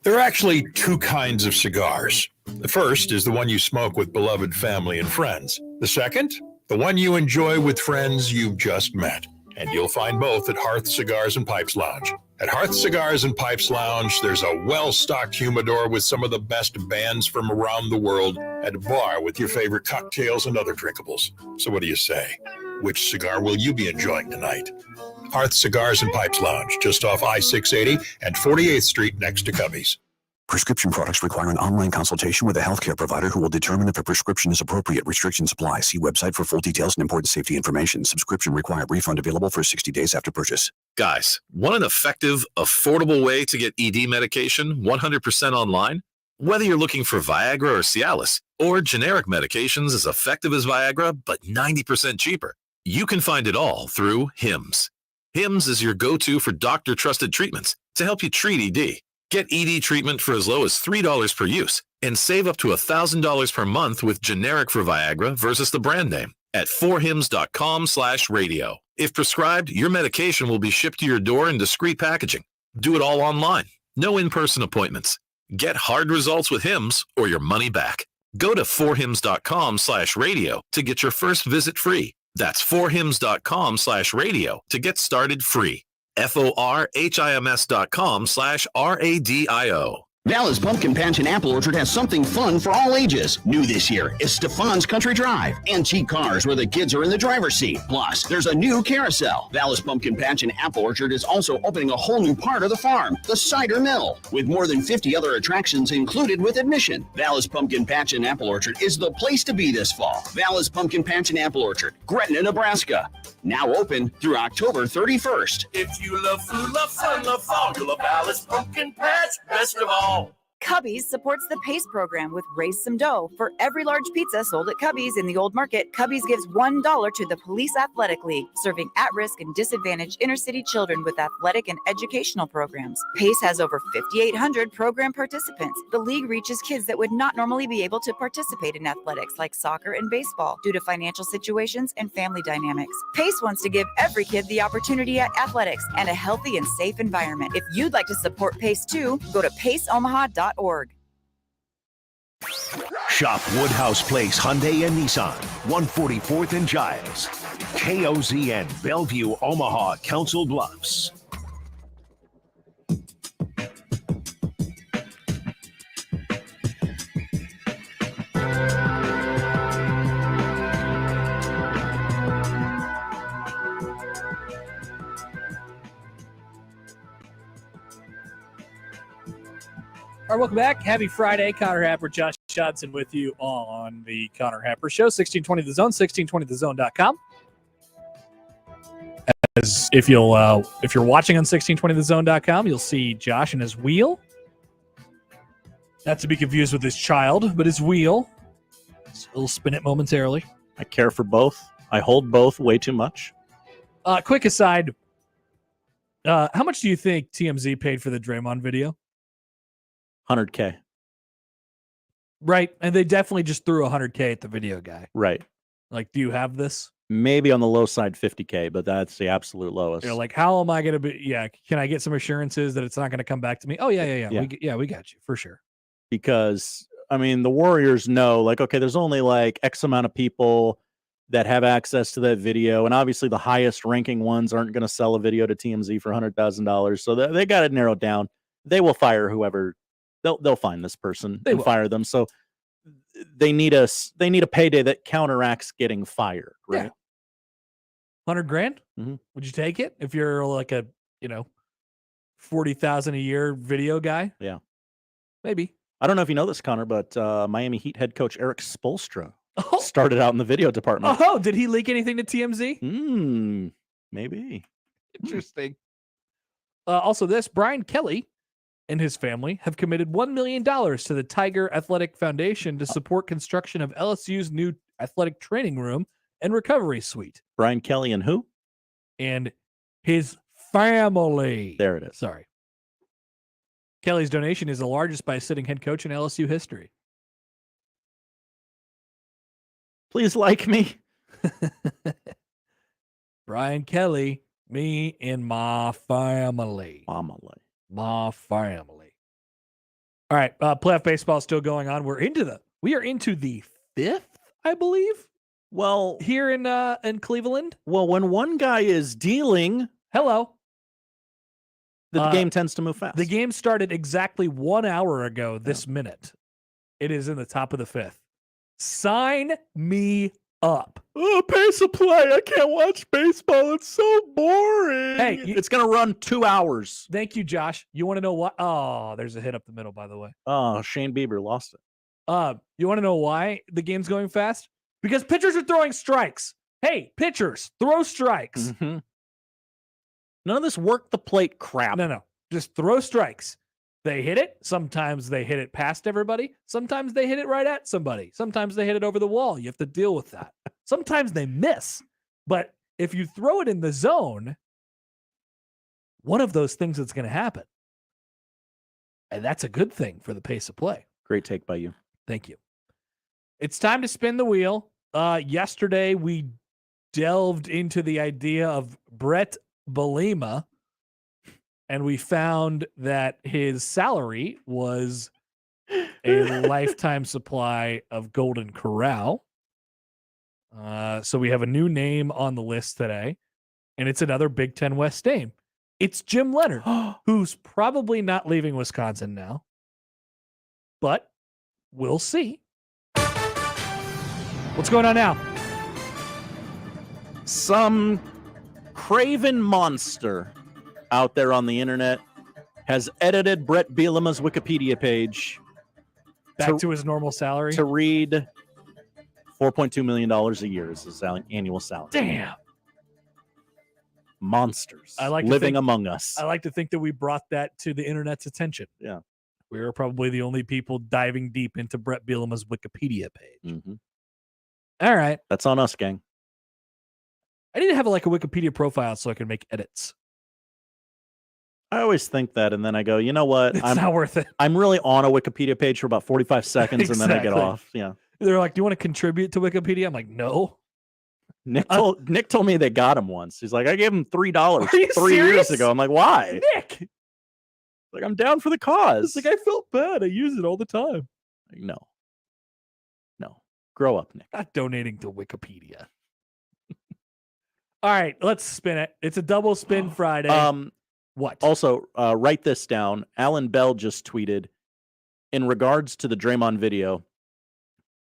There are actually two kinds of cigars. The first is the one you smoke with beloved family and friends. The second, the one you enjoy with friends you've just met. And you'll find both at Hearth Cigars and Pipes Lounge. At Hearth Cigars and Pipes Lounge, there's a well-stocked humidor with some of the best bands from around the world, and a bar with your favorite cocktails and other drinkables. So what do you say? Which cigar will you be enjoying tonight? Hearth Cigars and Pipes Lounge, just off I-680 and 48th Street next to Cubby's. Prescription products require an online consultation with a healthcare provider who will determine if a prescription is appropriate. Restrictions apply. See website for full details and important safety information. Subscription required. Refund available for 60 days after purchase. Guys, want an effective, affordable way to get ED medication 100% online? Whether you're looking for Viagra or Cialis, or generic medications as effective as Viagra but 90% cheaper, you can find it all through HIMS. HIMS is your go-to for doctor-trusted treatments to help you treat ED. Get ED treatment for as low as $3 per use and save up to $1,000 per month with generic for Viagra versus the brand name at 4hims.com/radio. If prescribed, your medication will be shipped to your door in discreet packaging. Do it all online. No in-person appointments. Get hard results with HIMS or your money back. Go to 4hims.com/radio to get your first visit free. That's 4hims.com/radio to get started free. FORHIMS.com/RADIO. Dallas Pumpkin Patch and Apple Orchard has something fun for all ages. New this year is Stefan's Country Drive. Antique cars where the kids are in the driver's seat. Plus, there's a new carousel. Dallas Pumpkin Patch and Apple Orchard is also opening a whole new part of the farm, the cider mill, with more than 50 other attractions included with admission. Dallas Pumpkin Patch and Apple Orchard is the place to be this fall. Dallas Pumpkin Patch and Apple Orchard, Gretna, Nebraska. Now open through October 31st. If you love food, love fun, love fall, you'll love Dallas Pumpkin Patch best of all. Cubby's supports the PACE program with Raise Some Dough. For every large pizza sold at Cubby's in the Old Market, Cubby's gives $1 to the Police Athletic League, serving at-risk and disadvantaged inner-city children with athletic and educational programs. PACE has over 5,800 program participants. The league reaches kids that would not normally be able to participate in athletics like soccer and baseball due to financial situations and family dynamics. PACE wants to give every kid the opportunity at athletics and a healthy and safe environment. If you'd like to support PACE too, go to paceomaha.org. Shop Woodhouse Place Hyundai and Nissan, 144th and Giles. KOZN, Bellevue, Omaha, Council Bluffs. All right, welcome back. Happy Friday. Connor Happer, Josh Johnson with you on the Connor Happer Show. 1620 The Zone, 1620thezone.com. As if you're watching on 1620thezone.com, you'll see Josh and his wheel. Not to be confused with his child, but his wheel. So he'll spin it momentarily. I care for both. I hold both way too much. Quick aside. How much do you think TMZ paid for the Draymond video? $100K. Right. And they definitely just threw $100K at the video guy. Right. Like, do you have this? Maybe on the low side, $50K, but that's the absolute lowest. You're like, how am I going to be? Yeah. Can I get some assurances that it's not going to come back to me? Oh, yeah. We got you for sure. Because, I mean, the Warriors know, like, okay, there's only like X amount of people that have access to that video. And obviously the highest ranking ones aren't going to sell a video to TMZ for $100,000. So they got it narrowed down. They will fire whoever. They'll find this person and fire them. So they need a payday that counteracts getting fired, right? Yeah. $100,000? Mm-hmm. Would you take it if you're like a $40,000 a year video guy? Yeah, maybe. I don't know if you know this, Connor, but Miami Heat head coach Eric Spoelstra Started out in the video department. Oh, did he leak anything to TMZ? Maybe. Interesting. Also, Brian Kelly and his family have committed $1 million to the Tiger Athletic Foundation to support construction of LSU's new athletic training room and recovery suite. Brian Kelly and who? And his family. There it is. Sorry. Kelly's donation is the largest by a sitting head coach in LSU history. Please like me. Brian Kelly, me and my family. My family. All right, playoff baseball is still going on. We are into the 5th, I believe. Well, here in Cleveland. Well, when one guy is dealing, hello, the game tends to move fast. The game started exactly 1 hour ago this minute. It is in the top of the 5th. Sign me up. Oh, pace of play. I can't watch baseball. It's so boring. Hey, it's going to run 2 hours. Thank you, Josh. You want to know what? Oh, there's a hit up the middle, by the way. Oh, Shane Bieber lost it. You want to know why the game's going fast? Because pitchers are throwing strikes. Hey, pitchers, throw strikes. Mm-hmm. None of this work the plate crap. No. Just throw strikes. They hit it. Sometimes they hit it past everybody. Sometimes they hit it right at somebody. Sometimes they hit it over the wall. You have to deal with that. Sometimes they miss. But if you throw it in the zone, one of those things is going to happen. And that's a good thing for the pace of play. Great take by you. Thank you. It's time to spin the wheel. Yesterday, we delved into the idea of Brett Bielema, and we found that his salary was a lifetime supply of Golden Corral. So we have a new name on the list today, and it's another Big Ten West name. It's Jim Leonard, who's probably not leaving Wisconsin now, but we'll see. What's going on now? Some craven monster out there on the internet has edited Brett Bielema's Wikipedia page back to his normal salary to read $4.2 million a year is his annual salary. Damn. Monsters living living among us. I like to think that we brought that to the internet's attention. Yeah. We were probably the only people diving deep into Brett Bielema's Wikipedia page. Mm-hmm. All right. That's on us, gang. I need to have a Wikipedia profile so I can make edits. I always think that, and then I go, you know what? It's not worth it. I'm really on a Wikipedia page for about 45 seconds, and then I get off. Yeah. They're like, do you want to contribute to Wikipedia? I'm like, no. Nick told me they got him once. He's like, I gave him $3 3 serious? years ago. I'm like, why? Nick. Like, I'm down for the cause. It's like, I felt bad. I use it all the time. Like, no. Grow up, Nick. Not donating to Wikipedia. All right, let's spin it. It's a double spin Friday. What? Also, write this down. Alan Bell just tweeted, in regards to the Draymond video,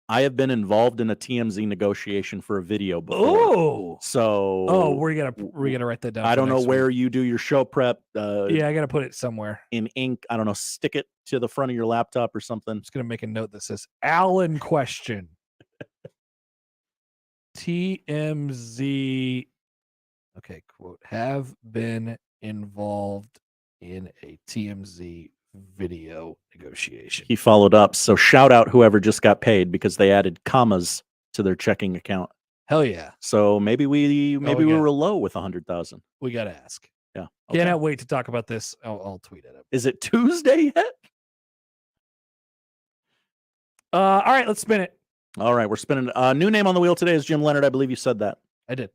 I have been involved in a TMZ negotiation for a video before. Oh. So. We're gonna write that down. I don't know where you do your show prep. Yeah, I gotta put it somewhere. In ink. I don't know. Stick it to the front of your laptop or something. I'm just gonna make a note that says Alan question. TMZ. Okay, quote, have been involved in a TMZ video negotiation. He followed up. So shout out whoever just got paid because they added commas to their checking account. Hell yeah. So maybe we were low with 100,000. We got to ask. Yeah. Okay. Cannot wait to talk about this. I'll tweet it up. Is it Tuesday yet? All right, let's spin it. All right, we're spinning. New name on the wheel today is Jim Leonard. I believe you said that. I did.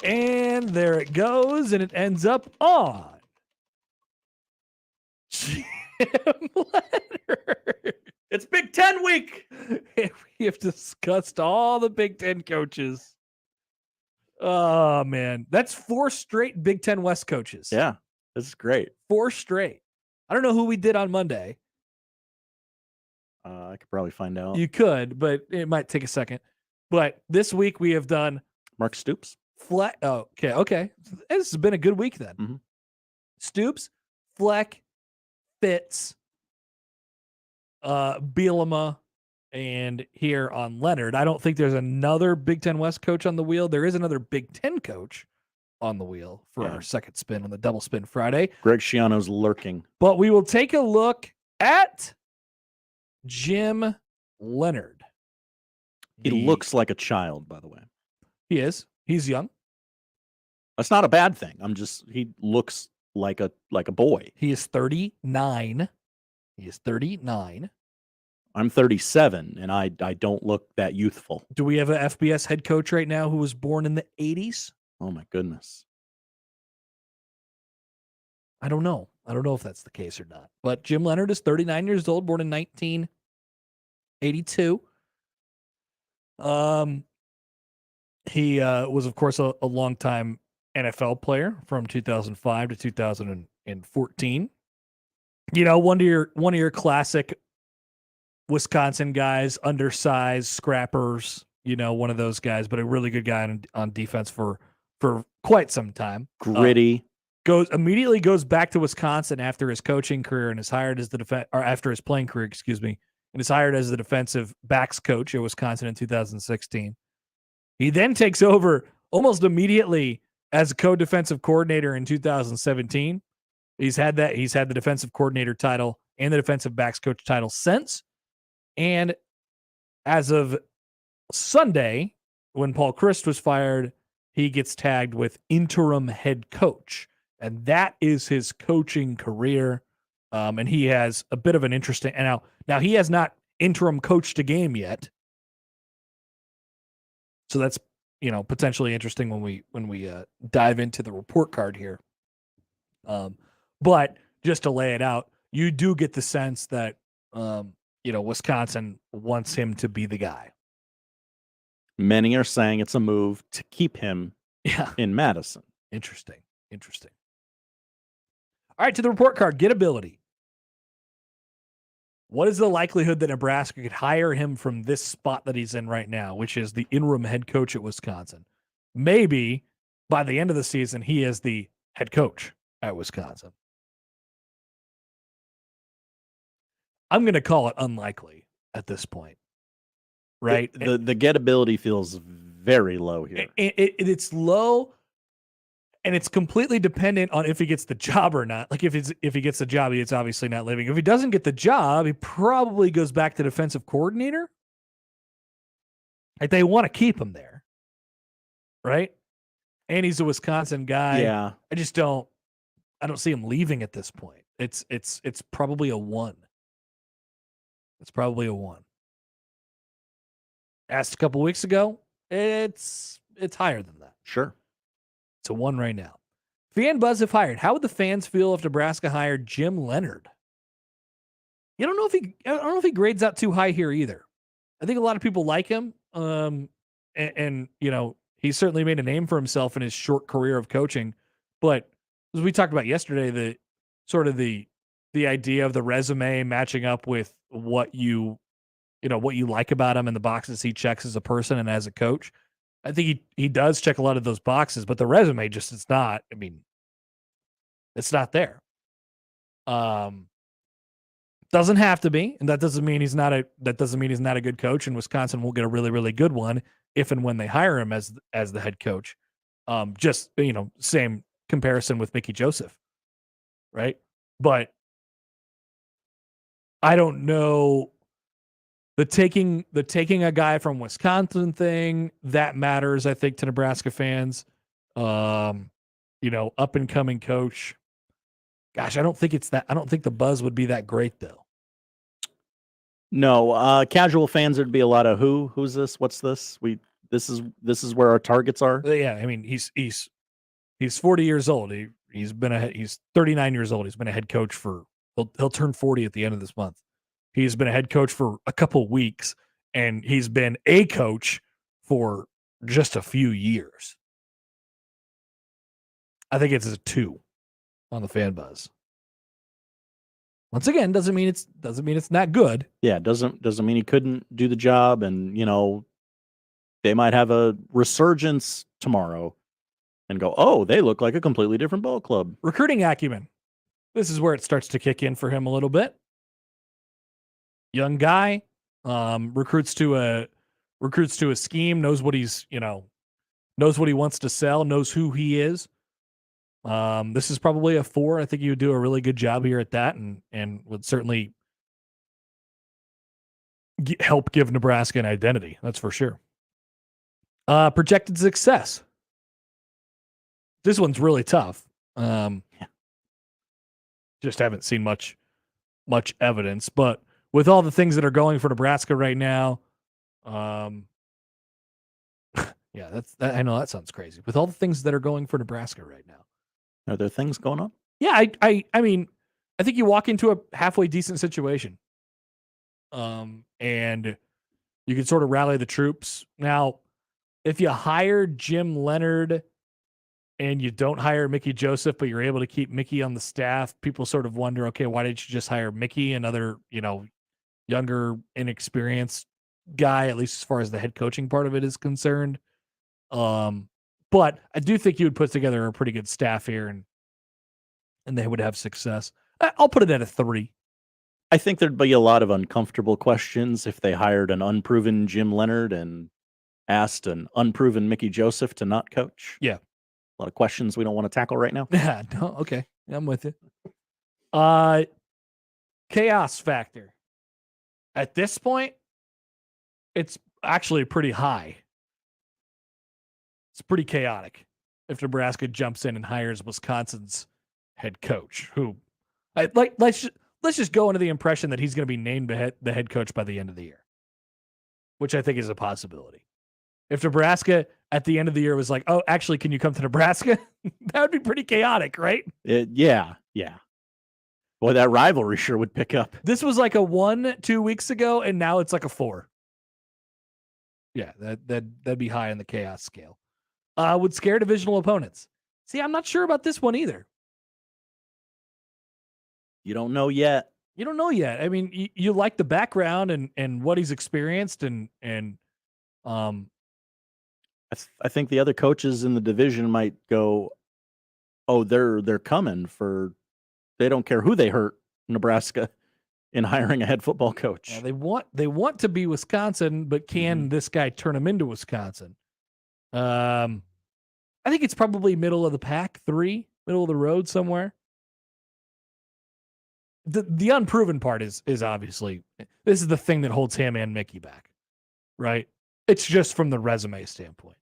And there it goes, and it ends up on Jim Leonard. It's Big Ten week. We have discussed all the Big Ten coaches. Oh, man. That's 4 straight Big Ten West coaches. Yeah, this is great. 4 straight. I don't know who we did on Monday. I could probably find out. You could, but it might take a second. But this week we have done Mark Stoops. Okay. This has been a good week then. Mm-hmm. Stoops, Fleck, Fitz, Bielema, and here on Leonard. I don't think there's another Big Ten West coach on the wheel. There is another Big Ten coach on the wheel for our second spin on the Double Spin Friday. Greg Schiano's lurking. But we will take a look at Jim Leonard. He looks like a child, by the way. He is. He's young. That's not a bad thing. He looks like a boy. He is 39. He is 39. I'm 37, and I don't look that youthful. Do we have an FBS head coach right now who was born in the 80s? Oh, my goodness. I don't know. I don't know if that's the case or not. But Jim Leonard is 39 years old, born in 1982. He was, of course, a longtime NFL player from 2005 to 2014. You know, one of your classic Wisconsin guys, undersized scrappers. You know, one of those guys, but a really good guy on defense for quite some time. Gritty. Immediately goes back to Wisconsin after his coaching career and is hired as after his playing career, and is hired as the defensive backs coach at Wisconsin in 2016. He then takes over almost immediately as a co-defensive coordinator in 2017. He's had the defensive coordinator title and the defensive backs coach title since. And as of Sunday, when Paul Christ was fired, he gets tagged with interim head coach. And that is his coaching career. And he has a bit of an interesting, and now he has not interim coached a game yet. So that's, potentially interesting when we dive into the report card here. But just to lay it out, you do get the sense that, Wisconsin wants him to be the guy. Many are saying it's a move to keep him in Madison. Interesting. All right, to the report card, gettability. What is the likelihood that Nebraska could hire him from this spot that he's in right now, which is the interim head coach at Wisconsin? Maybe by the end of the season, he is the head coach at Wisconsin. I'm going to call it unlikely at this point, right? The gettability feels very low here. It's low, and it's completely dependent on if he gets the job or not. Like if he gets the job, it's obviously not leaving. If he doesn't get the job, he probably goes back to defensive coordinator. Like they want to keep him there, right? And he's a Wisconsin guy. Yeah, I don't see him leaving at this point. It's probably a 1. It's probably a 1. Asked a couple weeks ago, it's higher than that. Sure. It's a 1 right now. Fan buzz if hired. How would the fans feel if Nebraska hired Jim Leonard? I don't know if he grades out too high here either. I think a lot of people like him. And he certainly made a name for himself in his short career of coaching. But as we talked about yesterday, the idea of the resume matching up with what you like about him and the boxes he checks as a person and as a coach. I think he does check a lot of those boxes, but the resume just it's not. I mean, it's not there. Doesn't have to be, and that doesn't mean he's not a good coach. And Wisconsin will get a really, really good one if and when they hire him as the head coach. Same comparison with Mickey Joseph, right? But I don't know. The taking a guy from Wisconsin thing, that matters, I think, to Nebraska fans. Up and coming coach. Gosh, I don't think the buzz would be that great though. No, casual fans, there'd be a lot of who's this? What's this? This is where our targets are. Yeah, I mean, he's 40 years old. He's 39 years old. He's been a head coach for he'll turn 40 at the end of this month. He's been a head coach for a couple weeks, and he's been a coach for just a few years. I think it's a 2 on the fan buzz. Once again, doesn't mean it's not good. Yeah, doesn't mean he couldn't do the job, and they might have a resurgence tomorrow and go, oh, they look like a completely different ball club. Recruiting acumen. This is where it starts to kick in for him a little bit. Young guy, recruits to a scheme, knows what he's, knows what he wants to sell, knows who he is. This is probably a 4. I think you would do a really good job here at that, and would certainly help give Nebraska an identity. That's for sure. Projected success. This one's really tough. Just haven't seen much evidence, but with all the things that are going for Nebraska right now, yeah, I know that sounds crazy. With all the things that are going for Nebraska right now, are there things going on? Yeah, I mean, I think you walk into a halfway decent situation, and you can sort of rally the troops. Now, if you hire Jim Leonard and you don't hire Mickey Joseph, but you're able to keep Mickey on the staff, people sort of wonder, okay, why didn't you just hire Mickey, another, younger, inexperienced guy, at least as far as the head coaching part of it is concerned. But I do think you would put together a pretty good staff here, and they would have success. I'll put it at a 3. I think there'd be a lot of uncomfortable questions if they hired an unproven Jim Leonard and asked an unproven Mickey Joseph to not coach. Yeah. A lot of questions we don't want to tackle right now. Yeah, no, okay. I'm with you. Chaos factor. At this point, it's actually pretty high. It's pretty chaotic if Nebraska jumps in and hires Wisconsin's head coach, who let's just go into the impression that he's going to be named the head coach by the end of the year, which I think is a possibility. If Nebraska at the end of the year was like, oh, actually, can you come to Nebraska? That would be pretty chaotic, right? Yeah. Boy, that rivalry sure would pick up. This was like a 1-2 weeks ago, and now it's like a 4. Yeah, that'd be high on the chaos scale. Would scare divisional opponents. See, I'm not sure about this one either. You don't know yet. I mean, you like the background and what he's experienced, and I think the other coaches in the division might go, oh, they're coming for. They don't care who they hurt Nebraska in hiring a head football coach. They want to be Wisconsin, but can this guy turn them into Wisconsin? I think it's probably middle of the pack, 3, middle of the road somewhere. The unproven part is obviously, this is the thing that holds him and Mickey back, right? It's just from the resume standpoint.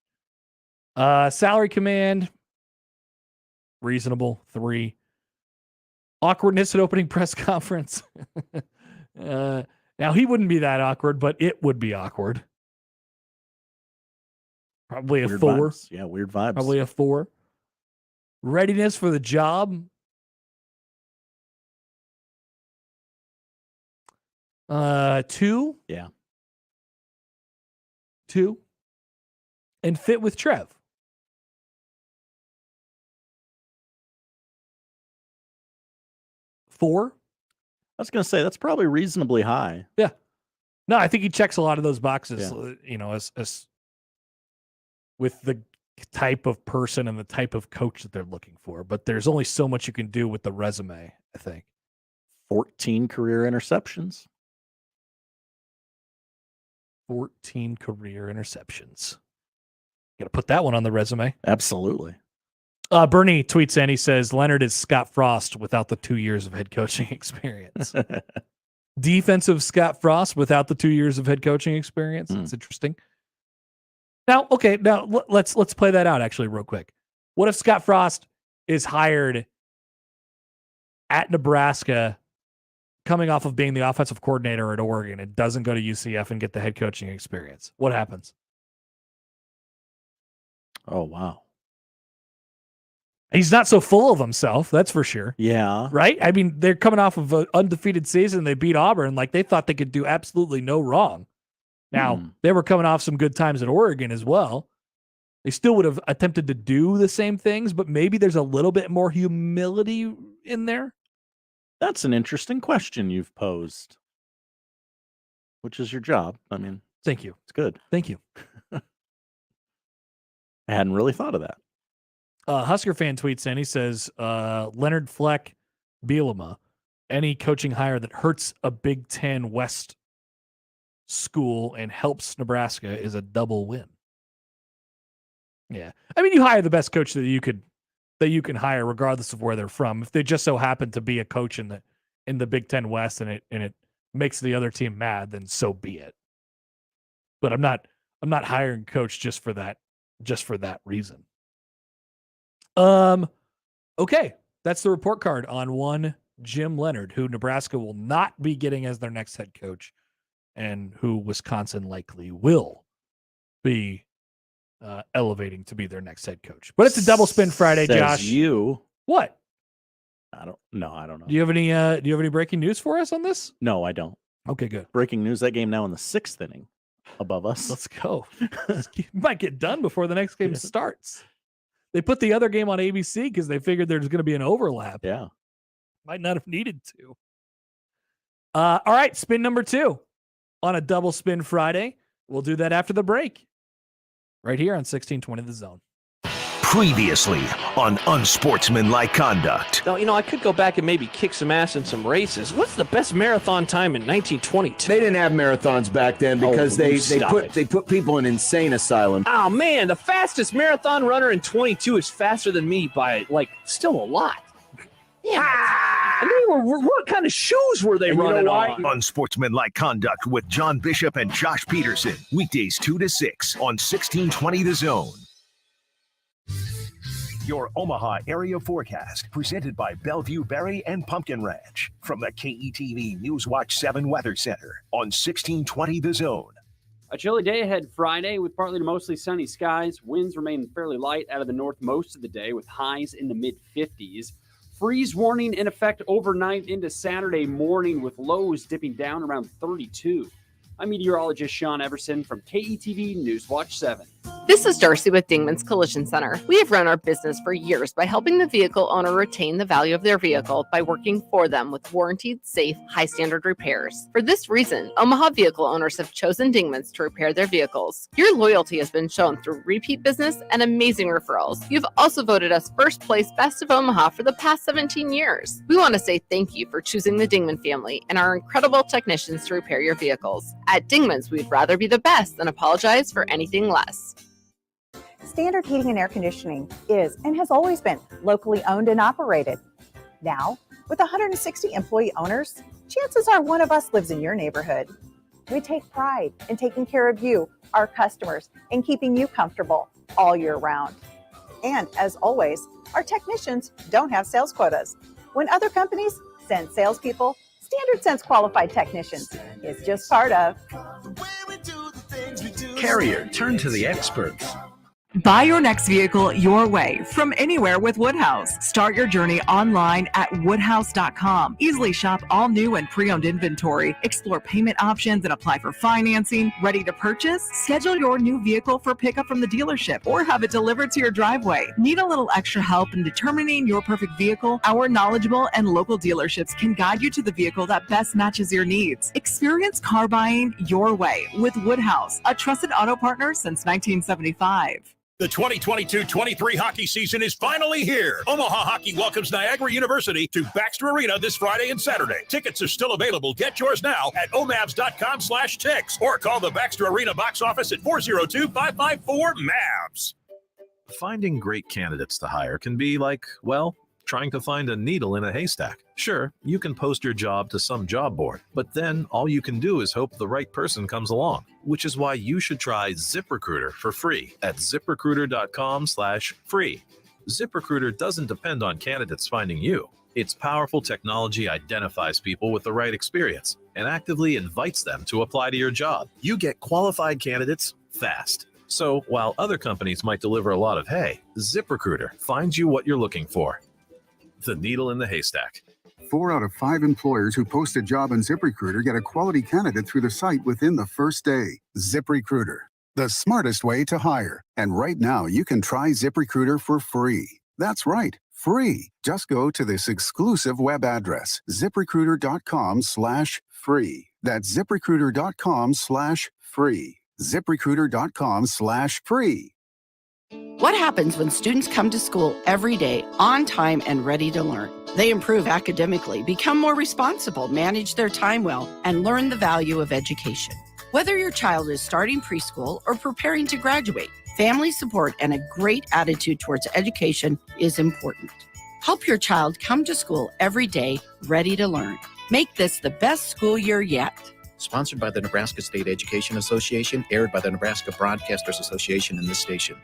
Salary command, reasonable, 3. Awkwardness at opening press conference. Now, he wouldn't be that awkward, but it would be awkward. Probably a Weird 4. vibes. Yeah, weird vibes. Probably a 4. Readiness for the job. 2. Yeah. 2. And fit with Trev. 4. I was going to say that's probably reasonably high. Yeah. No, I think he checks a lot of those boxes, as with the type of person and the type of coach that they're looking for. But there's only so much you can do with the resume, I think. 14 career interceptions. 14 career interceptions. Got to put that one on the resume. Absolutely. Bernie tweets in, he says, Leonard is Scott Frost without the 2 years of head coaching experience. Defensive Scott Frost without the 2 years of head coaching experience. It's interesting. Now, let's play that out actually real quick. What if Scott Frost is hired at Nebraska coming off of being the offensive coordinator at Oregon and doesn't go to UCF and get the head coaching experience? What happens? Oh, wow. He's not so full of himself, that's for sure. Yeah. Right? I mean, they're coming off of an undefeated season. They beat Auburn. Like, they thought they could do absolutely no wrong. Now, they were coming off some good times at Oregon as well. They still would have attempted to do the same things, but maybe there's a little bit more humility in there. That's an interesting question you've posed, which is your job. I mean, thank you. It's good. Thank you. I hadn't really thought of that. Husker fan tweets in. He says, Leonard Fleck Bielema, any coaching hire that hurts a Big Ten West school and helps Nebraska is a double win. Yeah. I mean, you hire the best coach that you can hire regardless of where they're from. If they just so happen to be a coach in the Big Ten West and it makes the other team mad, then so be it. But I'm not hiring a coach just for that reason. Okay. That's the report card on one Jim Leonard, who Nebraska will not be getting as their next head coach, and who Wisconsin likely will be elevating to be their next head coach. But it's a double spin Friday, Says Josh. You. What? I don't know. Do you have any breaking news for us on this? No, I don't. Okay, good. Breaking news, that game now in the 6th inning above us. Let's go. Might get done before the next game starts. They put the other game on ABC because they figured there's going to be an overlap. Yeah. Might not have needed to. All right, spin number 2 on a double spin Friday. We'll do that after the break. Right here on 1620 The Zone. Previously on Unsportsmanlike Conduct. Now, I could go back and maybe kick some ass in some races. What's the best marathon time in 1922? They didn't have marathons back then because they put people in insane asylum. Oh, man, the fastest marathon runner in 22 is faster than me by, still a lot. Yeah. What kind of shoes were they running on? Unsportsmanlike Conduct with John Bishop and Josh Peterson. Weekdays 2 to 6 on 1620 The Zone. Your Omaha area forecast presented by Bellevue Berry and Pumpkin Ranch from the KETV Newswatch 7 Weather Center on 1620 The Zone. A chilly day ahead Friday with partly to mostly sunny skies. Winds remain fairly light out of the north most of the day with highs in the mid-50s. Freeze warning in effect overnight into Saturday morning with lows dipping down around 32. I'm meteorologist Sean Everson from KETV Newswatch 7. This is Darcy with Dingman's Collision Center. We have run our business for years by helping the vehicle owner retain the value of their vehicle by working for them with warranted, safe, high-standard repairs. For this reason, Omaha vehicle owners have chosen Dingman's to repair their vehicles. Your loyalty has been shown through repeat business and amazing referrals. You've also voted us first place Best of Omaha for the past 17 years. We want to say thank you for choosing the Dingman family and our incredible technicians to repair your vehicles. At Dingman's, we'd rather be the best than apologize for anything less. Standard Heating and Air Conditioning is and has always been locally owned and operated. Now, with 160 employee owners, chances are one of us lives in your neighborhood. We take pride in taking care of you, our customers, and keeping you comfortable all year round. And as always, our technicians don't have sales quotas. When other companies send salespeople, Standard sends qualified technicians. It's just part of Carrier, turn to the experts. Buy your next vehicle your way from anywhere with Woodhouse. Start your journey online at woodhouse.com. Easily shop all new and pre-owned inventory. Explore payment options and apply for financing. Ready to purchase? Schedule your new vehicle for pickup from the dealership or have it delivered to your driveway. Need a little extra help in determining your perfect vehicle? Our knowledgeable and local dealerships can guide you to the vehicle that best matches your needs. Experience car buying your way with Woodhouse, a trusted auto partner since 1975. The 2022-23 hockey season is finally here. Omaha Hockey welcomes Niagara University to Baxter Arena this Friday and Saturday. Tickets are still available. Get yours now at omavs.com/tix or call the Baxter Arena box office at 402-554-MAVS. Finding great candidates to hire can be like, trying to find a needle in a haystack. Sure, you can post your job to some job board, but then all you can do is hope the right person comes along, which is why you should try ZipRecruiter for free at ziprecruiter.com/free. ZipRecruiter doesn't depend on candidates finding you. Its powerful technology identifies people with the right experience and actively invites them to apply to your job. You get qualified candidates fast. So while other companies might deliver a lot of hay, ZipRecruiter finds you what you're looking for. The needle in the haystack. 4 out of 5 employers who post a job on ZipRecruiter get a quality candidate through the site within the first day. ZipRecruiter, the smartest way to hire. And right now, you can try ZipRecruiter for free. That's right, free. Just go to this exclusive web address, ziprecruiter.com/free. That's ziprecruiter.com/free. ziprecruiter.com/free. What happens when students come to school every day on time and ready to learn? They improve academically, become more responsible, manage their time well, and learn the value of education. Whether your child is starting preschool or preparing to graduate, family support and a great attitude towards education is important. Help your child come to school every day ready to learn. Make this the best school year yet. Sponsored by the Nebraska State Education Association, aired by the Nebraska Broadcasters Association and this station.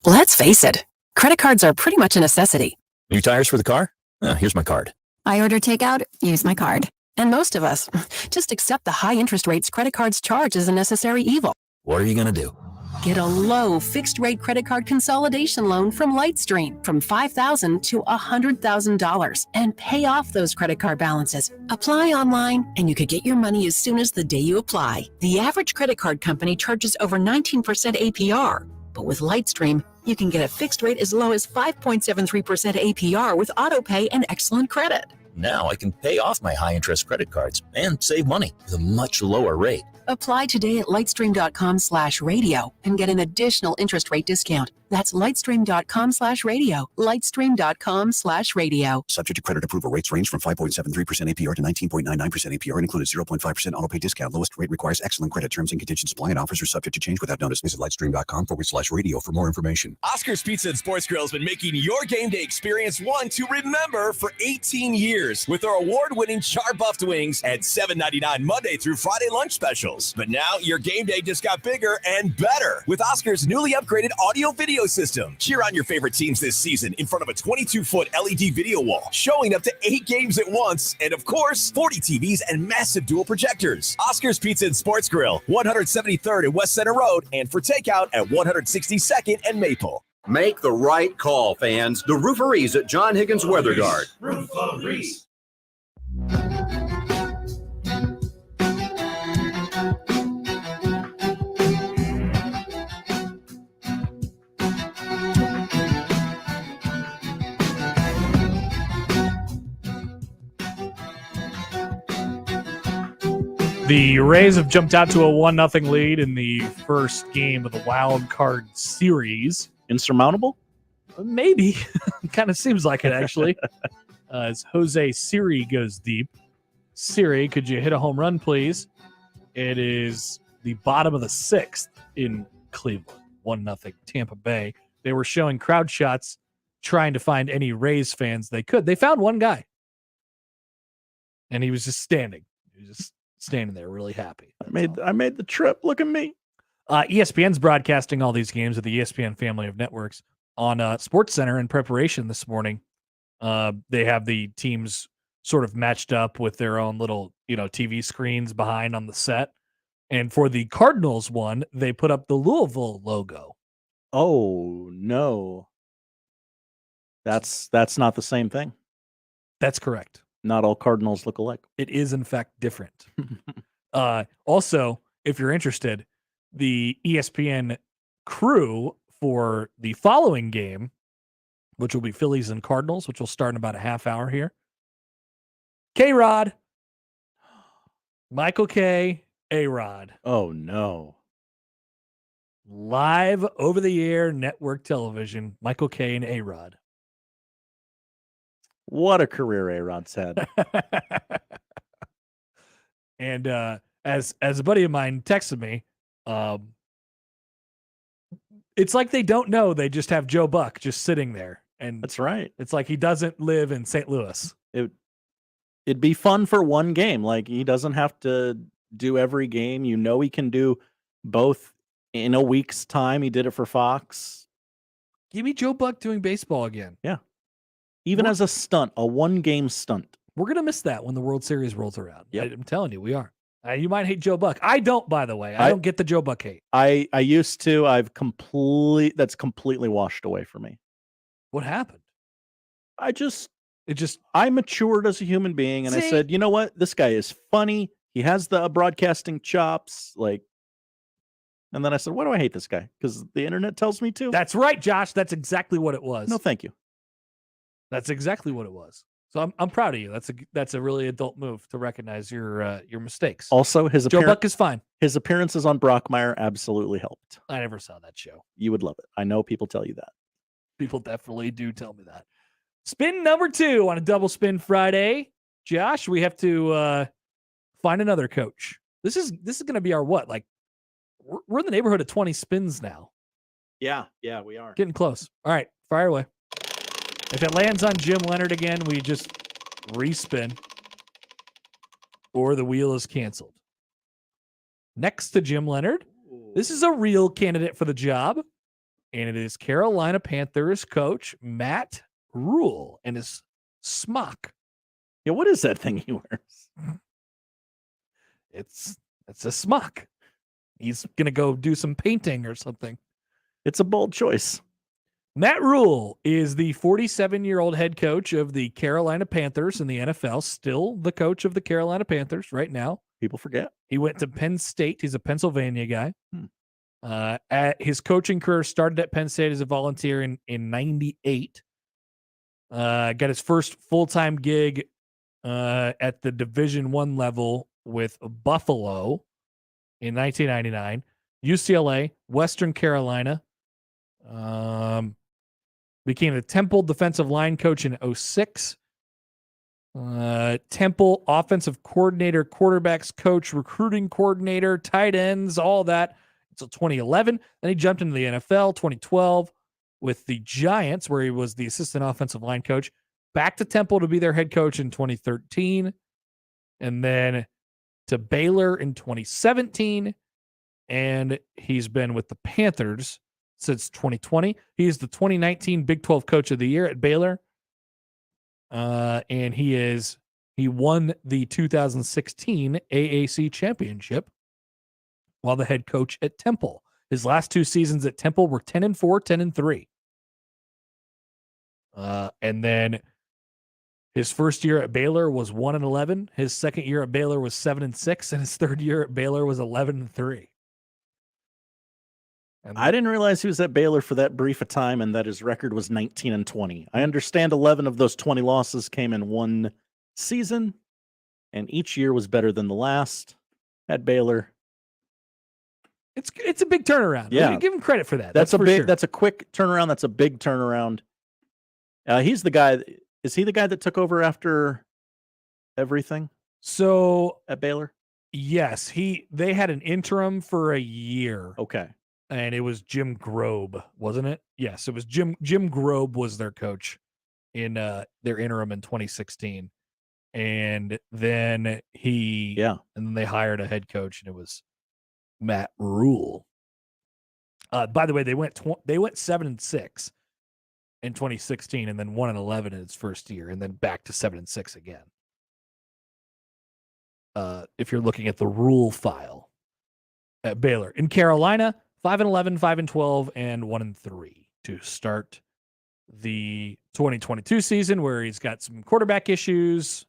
Let's face it, credit cards are pretty much a necessity. New tires for the car? Here's my card. I order takeout, use my card. And most of us just accept the high interest rates credit cards charge as a necessary evil. What are you going to do? Get a low fixed rate credit card consolidation loan from Lightstream from $5,000 to $100,000 and pay off those credit card balances. Apply online and you could get your money as soon as the day you apply. The average credit card company charges over 19% APR, but with Lightstream, you can get a fixed rate as low as 5.73% APR with auto pay and excellent credit. Now I can pay off my high interest credit cards and save money with a much lower rate. Apply today at lightstream.com/radio and get an additional interest rate discount. That's lightstream.com/radio. Lightstream.com/radio. Subject to credit approval. Rates range from 5.73% APR to 19.99% APR and included 0.5% auto pay discount. Lowest rate requires excellent credit. Terms and conditions apply and offers are subject to change without notice. Visit lightstream.com/radio for more information. Oscars Pizza and Sports Grill has been making your game day experience one to remember for 18 years with our award-winning char-buffed wings at $7.99 Monday through Friday lunch specials. But now your game day just got bigger and better with Oscar's newly upgraded audio-video system. Cheer on your favorite teams this season in front of a 22-foot LED video wall, showing up to 8 games at once, and of course, 40 TVs and massive dual projectors. Oscar's Pizza and Sports Grill, 173rd and West Center Road, and for takeout at 162nd and Maple. Make the right call, fans. The Rooferees at John Higgins Weather Guard. Rooferees. The Rays have jumped out to a 1-0 lead in the first game of the wild card series. Insurmountable? Maybe. Kind of seems like it, actually. As Jose Siri goes deep. Siri, could you hit a home run, please? It is the bottom of the 6th in Cleveland. 1-0 Tampa Bay. They were showing crowd shots trying to find any Rays fans they could. They found one guy. And he was just standing. He was just standing there really happy. I made the trip. Look at me. ESPN's broadcasting all these games of the ESPN family of networks on SportsCenter in preparation this morning. They have the teams sort of matched up with their own little, TV screens behind on the set. And for the Cardinals one, they put up the Louisville logo. Oh, no. That's not the same thing. That's correct. Not all Cardinals look alike. It is, in fact, different. Also, if you're interested, the ESPN crew for the following game, which will be Phillies and Cardinals, which will start in about a half hour here. K-Rod. Michael K. A-Rod. Oh, no. Live over-the-air network television, Michael K. and A-Rod. What a career A-Rod's had. And as a buddy of mine texted me, it's like they don't know. They just have Joe Buck just sitting there. And that's right. It's like he doesn't live in St. Louis. It'd be fun for one game. Like, he doesn't have to do every game. He can do both in a week's time. He did it for Fox. Give me Joe Buck doing baseball again. Yeah. Even as a stunt, a one-game stunt. We're going to miss that when the World Series rolls around. Yep. I'm telling you, we are. You might hate Joe Buck. I don't, by the way. I don't get the Joe Buck hate. I used to. That's completely washed away for me. What happened? I matured as a human being, and I said, you know what? This guy is funny. He has the broadcasting chops. And then I said, why do I hate this guy? Because the internet tells me to. That's right, Josh. That's exactly what it was. No, thank you. That's exactly what it was. So I'm proud of you. That's a really adult move to recognize your mistakes. Also, Joe Buck is fine. His appearances on Brockmire absolutely helped. I never saw that show. You would love it. I know people tell you that. People definitely do tell me that. Spin number 2 on a double spin Friday. Josh, we have to find another coach. This is going to be our what? Like we're in the neighborhood of 20 spins now. Yeah, we are. Getting close. All right, fire away. If it lands on Jim Leonard again, we just respin. Or the wheel is canceled. Next to Jim Leonard, this is a real candidate for the job. And it is Carolina Panthers coach Matt Rule and his smock. Yeah, what is that thing he wears? It's a smock. He's going to go do some painting or something. It's a bold choice. Matt Rule is the 47-year-old head coach of the Carolina Panthers in the NFL, still the coach of the Carolina Panthers right now. People forget. He went to Penn State. He's a Pennsylvania guy. His coaching career started at Penn State as a volunteer in 98. Got his first full-time gig at the Division I level with Buffalo in 1999. UCLA, Western Carolina. Became the Temple defensive line coach in 06. Temple offensive coordinator, quarterbacks coach, recruiting coordinator, tight ends, all that until 2011. Then he jumped into the NFL 2012 with the Giants, where he was the assistant offensive line coach. Back to Temple to be their head coach in 2013. And then to Baylor in 2017. And he's been with the Panthers since 2020. He is the 2019 Big 12 Coach of the Year at Baylor. And he won the 2016 AAC championship while the head coach at Temple. His last 2 seasons at Temple were 10-4, 10-3. And then his first year at Baylor was 1-11. His second year at Baylor was 7-6, and his third year at Baylor was 11-3. I didn't realize he was at Baylor for that brief a time and that his record was 19-20. I understand 11 of those 20 losses came in one season, and each year was better than the last at Baylor. It's a big turnaround. Yeah, give him credit for that. That's a for big. sure. That's a quick turnaround. That's a big turnaround. He's the guy. Is he the guy that took over after everything? So at Baylor, yes, they had an interim for a year. Okay. And it was Jim Grobe, wasn't it? Yes, it was Jim Grobe was their coach in their interim in 2016. And then and then they hired a head coach, and it was Matt Rule. By the way, they went 7-6 in 2016, and then 1-11 in its first year, and then back to 7-6 again. If you're looking at the Rule file at Baylor. In Carolina, 5-11, 5-12, and 1-3 to start the 2022 season, where he's got some quarterback issues.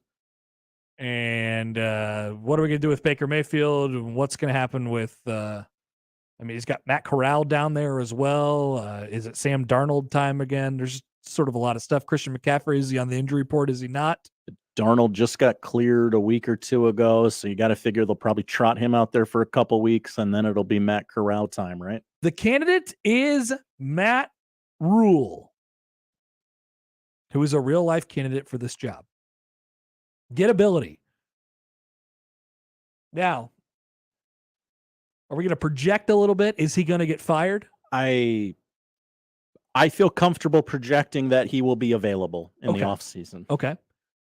And what are we going to do with Baker Mayfield? And what's going to happen with he's got Matt Corral down there as well. Is it Sam Darnold time again? There's sort of a lot of stuff. Christian McCaffrey, is he on the injury report? Is he not? Darnold just got cleared a week or two ago, so you got to figure they'll probably trot him out there for a couple weeks, and then it'll be Matt Corral time, right? The candidate is Matt Rule, who is a real-life candidate for this job. Gettability. Now, are we going to project a little bit? Is he going to get fired? I feel comfortable projecting that he will be available in the offseason. Okay.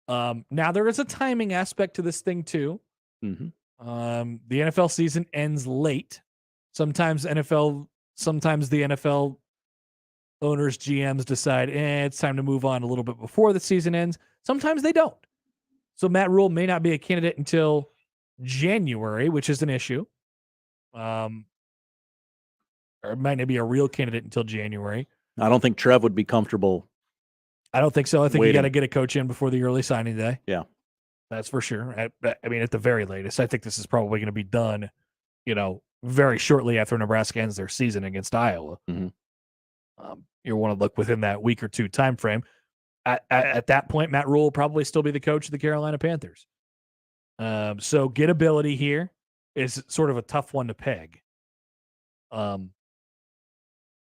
Now, there is a timing aspect to this thing, too. Mm-hmm. The NFL season ends late. Sometimes the NFL owners, GMs decide, it's time to move on a little bit before the season ends. Sometimes they don't. So Matt Rule may not be a candidate until January, which is an issue. Or it might not be a real candidate until January. I don't think Trev would be comfortable. I don't think so. I think waiting. you got to get a coach in before the early signing day. Yeah. That's for sure. At the very latest, I think this is probably going to be done, very shortly after Nebraska ends their season against Iowa. Mm-hmm. You want to look within that week or two time frame. At that point, Matt Rule will probably still be the coach of the Carolina Panthers. So gettability here is sort of a tough one to peg. But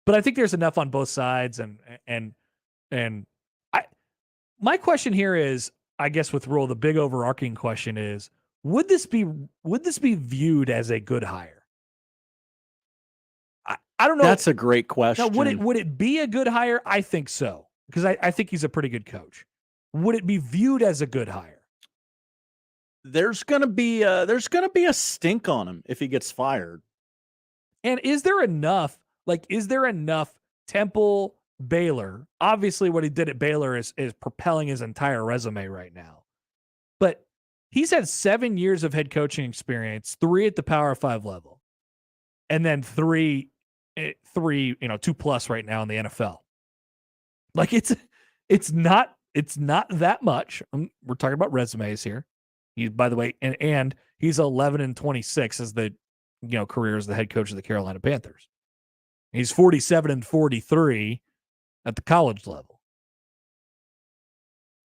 I think there's enough on both sides, and My question here is, I guess with Rule, the big overarching question is, would this be viewed as a good hire? I don't know. That's a great question. Now, would it be a good hire? I think so, because I think he's a pretty good coach. Would it be viewed as a good hire? There's gonna be a stink on him if he gets fired. And is there enough Temple, Baylor? Obviously, what he did at Baylor is propelling his entire resume right now. But he's had 7 years of head coaching experience, 3 at the Power 5 level, and then 3, 2+ right now in the NFL. Like it's not that much. We're talking about resumes here. He, by the way, and he's 11-26 as the career as the head coach of the Carolina Panthers. He's 47-43 at the college level.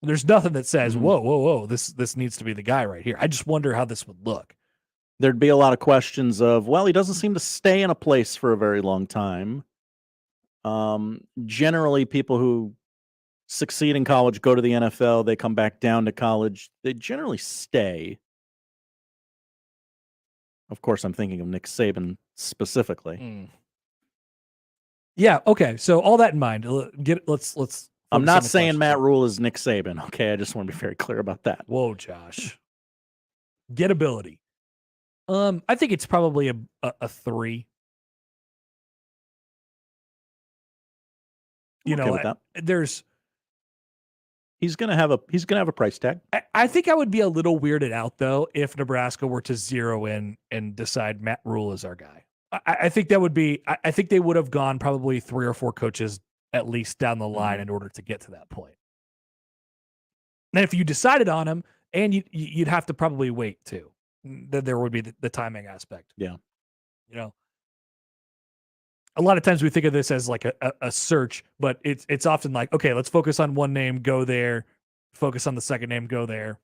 There's nothing that says, whoa, this needs to be the guy right here. I just wonder how this would look. There'd be a lot of questions of, well, he doesn't seem to stay in a place for a very long time. Generally, people who succeed in college go to the NFL, they come back down to college, they generally stay. Of course, I'm thinking of Nick Saban specifically. Yeah, okay. So all that in mind, let's I'm not saying Matt Rule is Nick Saban, okay? I just want to be very clear about that. Whoa, Josh. Gettability. I think it's probably a 3. Okay with that. There's he's gonna have a price tag. I think I would be a little weirded out though if Nebraska were to zero in and decide Matt Rule is our guy. I think that would be. I think they would have gone probably 3 or 4 coaches at least down the line in order to get to that point. And if you decided on him, and you'd have to probably wait too. That there would be the timing aspect. Yeah. A lot of times we think of this as like a search, but it's often like, okay, let's focus on one name, go there, focus on the second name, go there.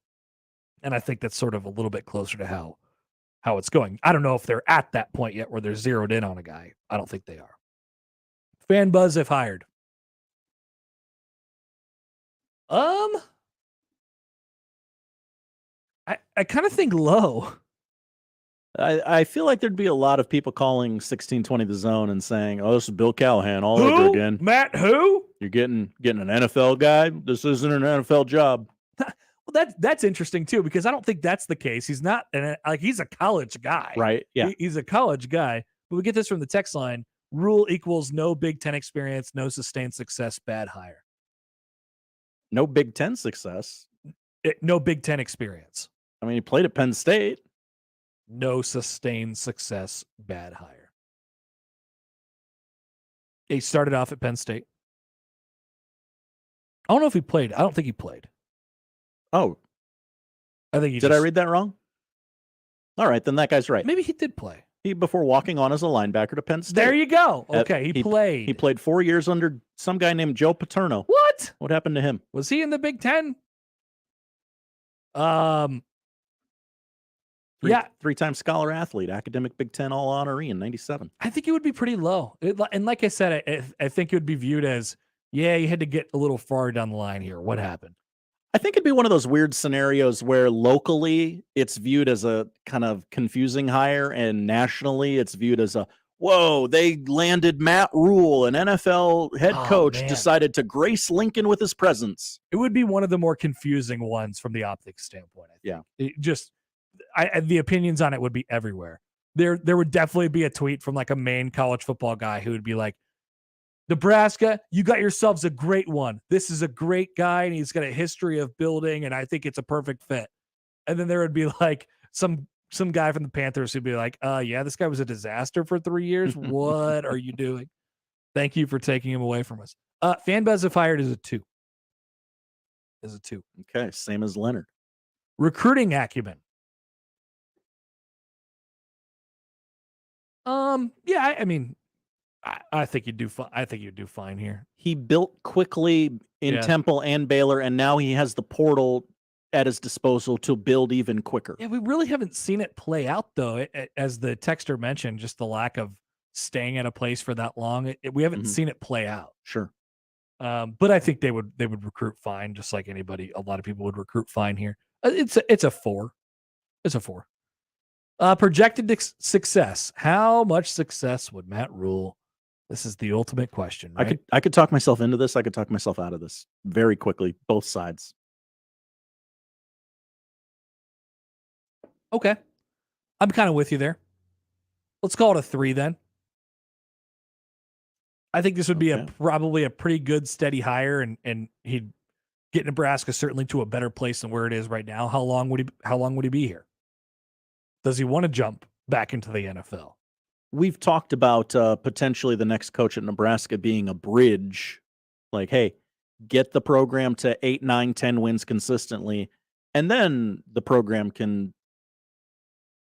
And I think that's sort of a little bit closer to how it's going. I don't know if they're at that point yet where they're zeroed in on a guy. I don't think they are. Fan buzz if hired. I kind of think low. I feel like there'd be a lot of people calling 1620 The Zone and saying, "Oh, this is Bill Callahan all over again." Matt who? You're getting an NFL guy? This isn't an NFL job. Well, that's interesting too, because I don't think that's the case. He's not he's a college guy, right? Yeah, he's a college guy. But we get this from the text line: Rule equals no Big Ten experience, no sustained success, bad hire. No Big Ten success. No Big Ten experience. I mean, he played at Penn State. No sustained success, bad hire. He started off at Penn State. I don't know if he played. I don't think he played. Oh. I think he did. I read that wrong? All right, then that guy's right. Maybe he did play. Before walking on as a linebacker to Penn State. There you go. Okay, he played. He played 4 years under some guy named Joe Paterno. What? What happened to him? Was he in the Big Ten? Three-time scholar athlete, academic Big Ten all honoree in 97. I think it would be pretty low. And like I said, I think it would be viewed as, yeah, you had to get a little far down the line here. What happened? I think it'd be one of those weird scenarios where locally it's viewed as a kind of confusing hire, and nationally it's viewed as a, whoa, they landed Matt Rule, an NFL head coach, decided to grace Lincoln with his presence. It would be one of the more confusing ones from the optics standpoint. I think. Yeah. The opinions on it would be everywhere. There would definitely be a tweet from like a main college football guy who would be like, Nebraska, you got yourselves a great one. This is a great guy, and he's got a history of building, and I think it's a perfect fit. And then there would be like some guy from the Panthers who'd be like, yeah, this guy was a disaster for 3 years. What are you doing? Thank you for taking him away from us. Fanbuzz if hired is a 2. Okay, same as Leonard. Recruiting acumen. Yeah, I mean, I think you'd do fine. I think you'd do fine here. He built quickly in Temple and Baylor, and now he has the portal at his disposal to build even quicker. Yeah, we really haven't seen it play out, though. As the texter mentioned, just the lack of staying at a place for that long. We haven't seen it play out. Sure. But I think they would recruit fine, just like anybody. A lot of people would recruit fine here. It's a 4. It's a 4. Projected success. How much success would Matt Rule? This is the ultimate question. Right? I could talk myself into this. I could talk myself out of this very quickly. Both sides. Okay, I'm kind of with you there. Let's call it a 3 then. I think this would be probably a pretty good steady hire, and he'd get Nebraska certainly to a better place than where it is right now. How long would he be here? Does he want to jump back into the NFL? We've talked about potentially the next coach at Nebraska being a bridge. Like, hey, get the program to 8, 9, 10 wins consistently, and then the program can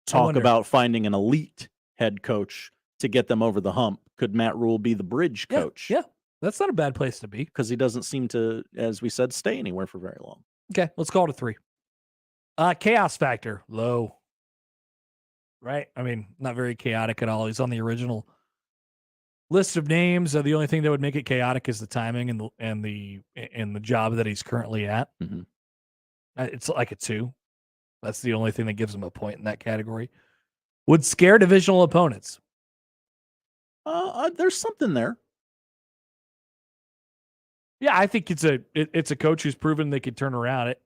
talk about finding an elite head coach to get them over the hump. Could Matt Rule be the bridge coach? Yeah, that's not a bad place to be. Because he doesn't seem to, as we said, stay anywhere for very long. Okay, let's call it a 3. Chaos factor, low. Right? I mean, not very chaotic at all. He's on the original list of names. The only thing that would make it chaotic is the timing and the job that he's currently at. Mm-hmm. It's like a 2. That's the only thing that gives him a point in that category. Would scare divisional opponents. There's something there. Yeah, I think it's a coach who's proven they could turn around it.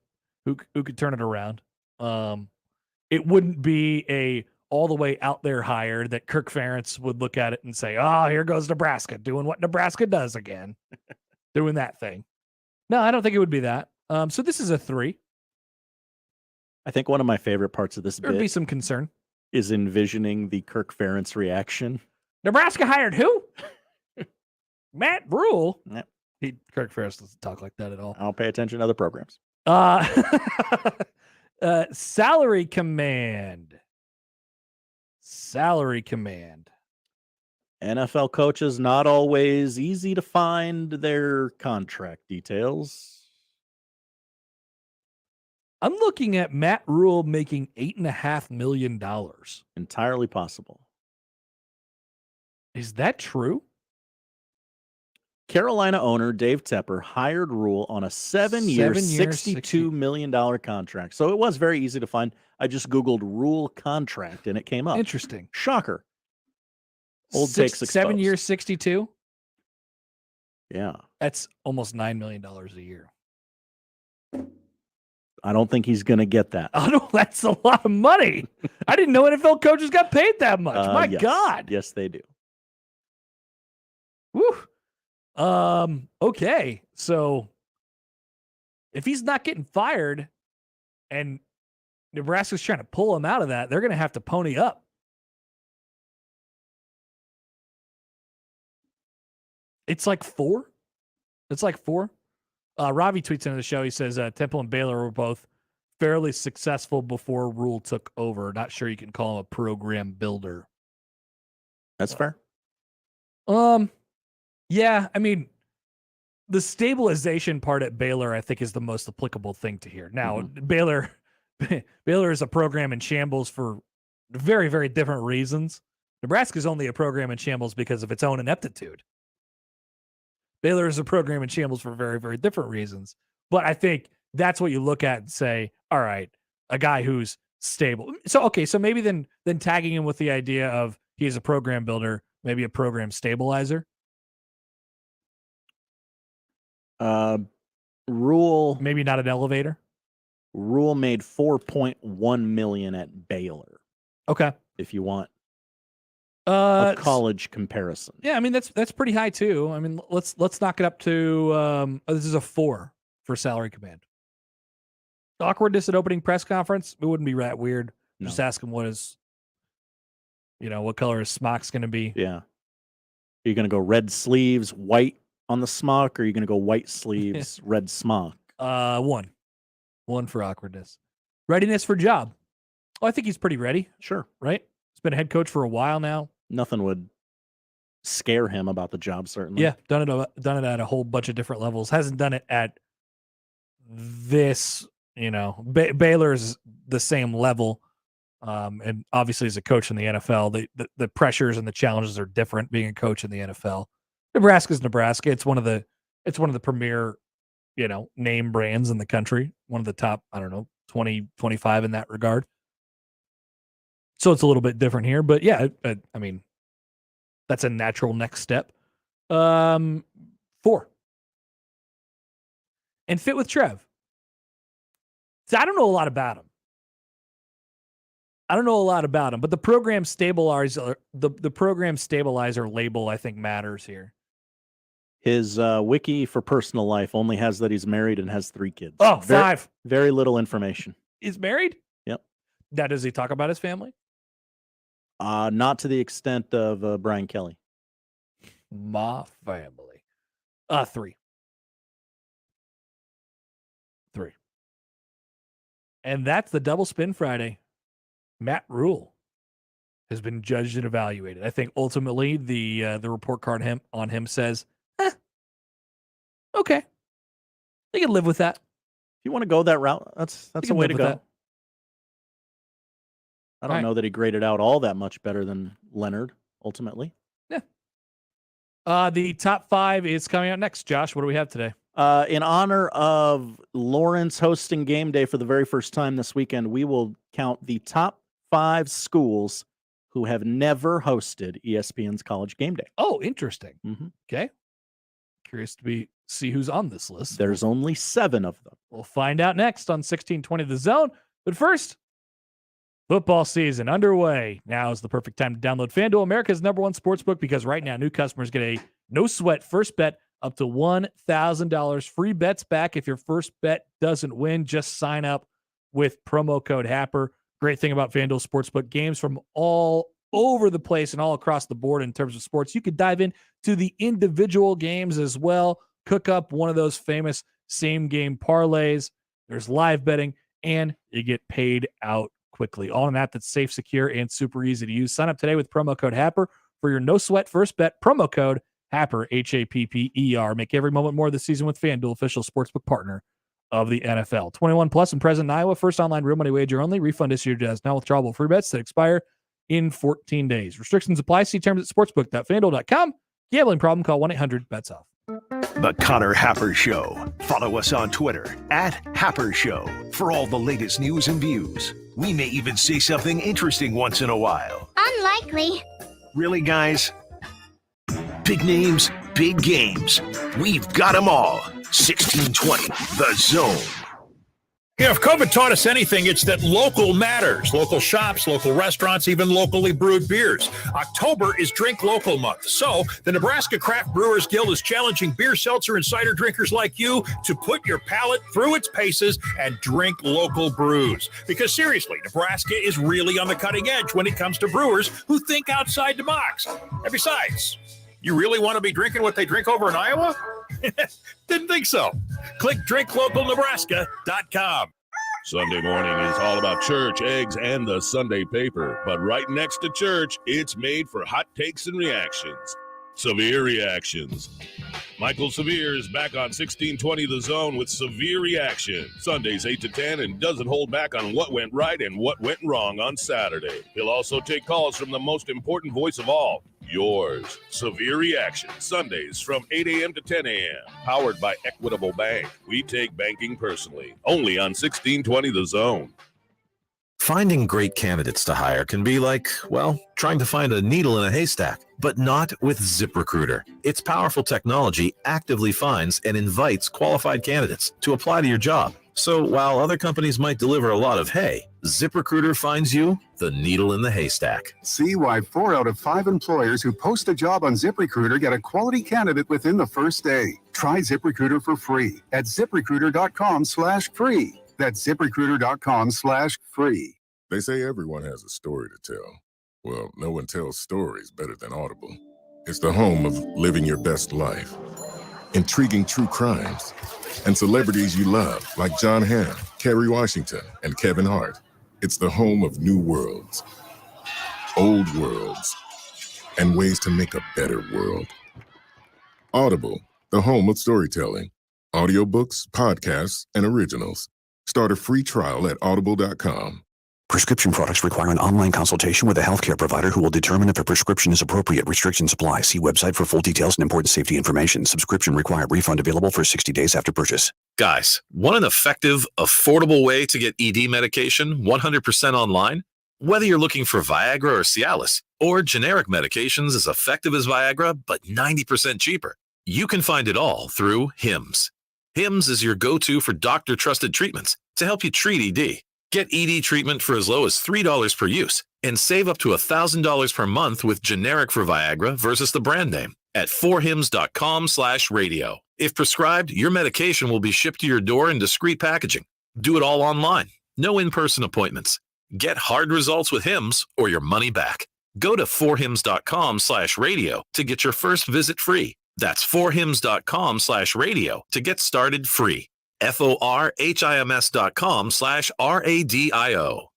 Who could turn it around? It wouldn't be a all the way out there hire that Kirk Ferentz would look at it and say, "Oh, here goes Nebraska doing what Nebraska does again, doing that thing." No, I don't think it would be that. So this is a 3. I think one of my favorite parts of this There'd be some concern. Is envisioning the Kirk Ferentz reaction. Nebraska hired who? Matt Rule. Yep. Kirk Ferentz doesn't talk like that at all. I'll pay attention to other programs. Salary command. Salary command. NFL coaches, not always easy to find their contract details. I'm looking at Matt Rule making $8.5 million. Entirely possible. Is that true? Carolina owner Dave Tepper hired Rule on a 7-year, $62 million contract. So it was very easy to find. I just Googled Rule contract and it came up. Interesting. Shocker. Old takes exposed. 7 years, 62? Yeah. That's almost $9 million a year. I don't think he's going to get that. Oh, no, that's a lot of money. I didn't know NFL coaches got paid that much. My yes. God. Yes, they do. Woo. Okay. So if he's not getting fired and Nebraska's trying to pull him out of that, they're going to have to pony up. It's like 4. It's like 4. Ravi tweets into the show. He says Temple and Baylor were both fairly successful before Rule took over. Not sure you can call him a program builder. That's fair. Yeah, I mean, the stabilization part at Baylor, I think, is the most applicable thing to here. Now, Baylor is a program in shambles for very, very different reasons. Nebraska is only a program in shambles because of its own ineptitude. Baylor is a program in shambles for very, very different reasons. But I think that's what you look at and say, all right, a guy who's stable. So, okay, so maybe then tagging him with the idea of he's a program builder, maybe a program stabilizer. Rule. Maybe not an elevator. Rule made $4.1 million at Baylor. Okay. If you want a college comparison. Yeah, I mean that's pretty high too. I mean, let's knock it up to this is a 4 for salary command. Awkwardness at opening press conference. It wouldn't be that weird. No. Just ask him what color his smock's going to be. Yeah. Are you going to go red sleeves, white on the smock, or are you going to go white sleeves, red smock? 1 for awkwardness. Readiness for job. Oh, I think he's pretty ready. Sure. Right? He's been a head coach for a while now. Nothing would scare him about the job, certainly. Yeah, done it at a whole bunch of different levels. Hasn't done it at this, Baylor's the same level. And obviously as a coach in the NFL, the pressures and the challenges are different being a coach in the NFL. Nebraska's Nebraska. It's one of the It's one of the premier, name brands in the country. One of the top, 20, 25 in that regard. So it's a little bit different here, but yeah, I mean, that's a natural next step. 4. And fit with Trev. So I don't know a lot about him. But the program stabilizer, the program stabilizer label, I think, matters here. His wiki for personal life only has that he's married and has 3 kids. Oh, 5. Very little information. He's married? Yep. Now, does he talk about his family? Not to the extent of Brian Kelly. My family. 3. 3. And that's the Double Spin Friday. Matt Rule has been judged and evaluated. I think ultimately the report card on him says, okay, they can live with that. If you want to go that route, that's a way to go. That. I don't know that he graded out all that much better than Leonard, ultimately. Yeah. The top 5 is coming out next. Josh, what do we have today? In honor of Lawrence hosting Game Day for the very first time this weekend, we will count the top 5 schools who have never hosted ESPN's College Game Day. Oh, interesting. Mm-hmm. Okay. Curious to see who's on this list. There's only 7 of them. We'll find out next on 1620 The Zone. But first, football season underway. Now is the perfect time to download FanDuel, America's #1 sportsbook, because right now new customers get a no-sweat first bet up to $1,000. Free bets back if your first bet doesn't win. Just sign up with promo code Happer. Great thing about FanDuel Sportsbook, games from all over the place and all across the board in terms of sports. You could dive in to the individual games as well. Cook up one of those famous same-game parlays. There's live betting, and you get paid out quickly. All in that that's safe, secure, and super easy to use. Sign up today with promo code Happer for your no-sweat first bet. Promo code Happer, Happer. Make every moment more this season with FanDuel, official sportsbook partner of the NFL. 21 plus and present in Iowa. First online real money wager only. Refund issued as now withdrawable free bets that expire in 14 days. Restrictions apply. See terms at sportsbook.fanduel.com. Gambling problem? Call 1-800-BETS-OFF. The Connor Happer Show. Follow us on Twitter @Happer Show for all the latest news and views. We may even say something interesting once in a while. Unlikely. Really, guys? Big names, big games. We've got them all. 1620, The Zone. If COVID taught us anything, it's that local matters. Local shops, local restaurants, even locally brewed beers. October is Drink Local Month. So the Nebraska Craft Brewers Guild is challenging beer, seltzer, and cider drinkers like you to put your palate through its paces and drink local brews. Because seriously, Nebraska is really on the cutting edge when it comes to brewers who think outside the box. And besides, you really want to be drinking what they drink over in Iowa? Didn't think so. Click drinklocalnebraska.com. Sunday morning is all about church, eggs, and the Sunday paper. But right next to church, it's made for hot takes and reactions. Severe Reactions. Michael Severe is back on 1620 The Zone with Severe Reaction. Sundays 8 to 10 and doesn't hold back on what went right and what went wrong on Saturday. He'll also take calls from the most important voice of all, yours. Severe Reaction. Sundays from 8 a.m. to 10 a.m. Powered by Equitable Bank. We take banking personally. Only on 1620 The Zone. Finding great candidates to hire can be like, well, trying to find a needle in a haystack, but not with ZipRecruiter. Its powerful technology actively finds and invites qualified candidates to apply to your job. So while other companies might deliver a lot of hay, ZipRecruiter finds you the needle in the haystack. See why 4 out of 5 employers who post a job on ZipRecruiter get a quality candidate within the first day. Try ZipRecruiter for free at ZipRecruiter.com/free. That's ZipRecruiter.com/free. They say everyone has a story to tell. Well, no one tells stories better than Audible. It's the home of living your best life, intriguing true crimes, and celebrities you love like John Hamm, Kerry Washington, and Kevin Hart. It's the home of new worlds, old worlds, and ways to make a better world. Audible, the home of storytelling. Audiobooks, podcasts, and originals. Start a free trial at audible.com. Prescription products require an online consultation with a healthcare provider who will determine if a prescription is appropriate. Restrictions apply. See website for full details and important safety information. Subscription required. Refund available for 60 days after purchase. Guys, want an effective, affordable way to get ED medication 100% online? Whether you're looking for Viagra or Cialis, or generic medications as effective as Viagra but 90% cheaper, you can find it all through HIMS. HIMS is your go-to for doctor-trusted treatments to help you treat ED. Get ED treatment for as low as $3 per use and save up to $1,000 per month with generic for Viagra versus the brand name at 4hims.com/radio. If prescribed, your medication will be shipped to your door in discreet packaging. Do it all online. No in-person appointments. Get hard results with HIMS or your money back. Go to 4hims.com/radio to get your first visit free. That's 4hims.com/radio to get started free. forhims.com/radio.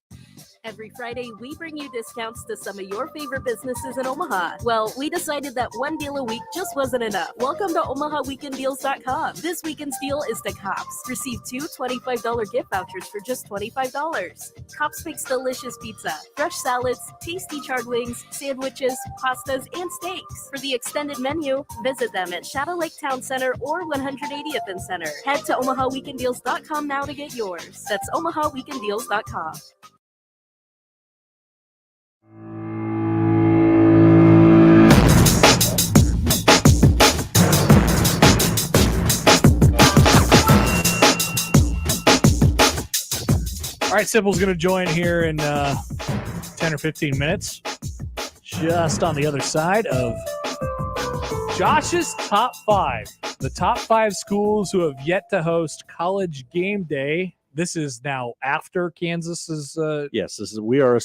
Every Friday, we bring you discounts to some of your favorite businesses in Omaha. Well, we decided that one deal a week just wasn't enough. Welcome to OmahaWeekendDeals.com. This weekend's deal is the Cops. Receive 2 $25 gift vouchers for just $25. Cops makes delicious pizza, fresh salads, tasty charred wings, sandwiches, pastas, and steaks. For the extended menu, visit them at Shadow Lake Town Center or 180th and Center. Head to OmahaWeekendDeals.com now to get yours. That's OmahaWeekendDeals.com. All right, Sipple's going to join here in 10 or 15 minutes. Just on the other side of Josh's top 5. The top 5 schools who have yet to host college game day. This is now after Kansas's. Yes, this is. We are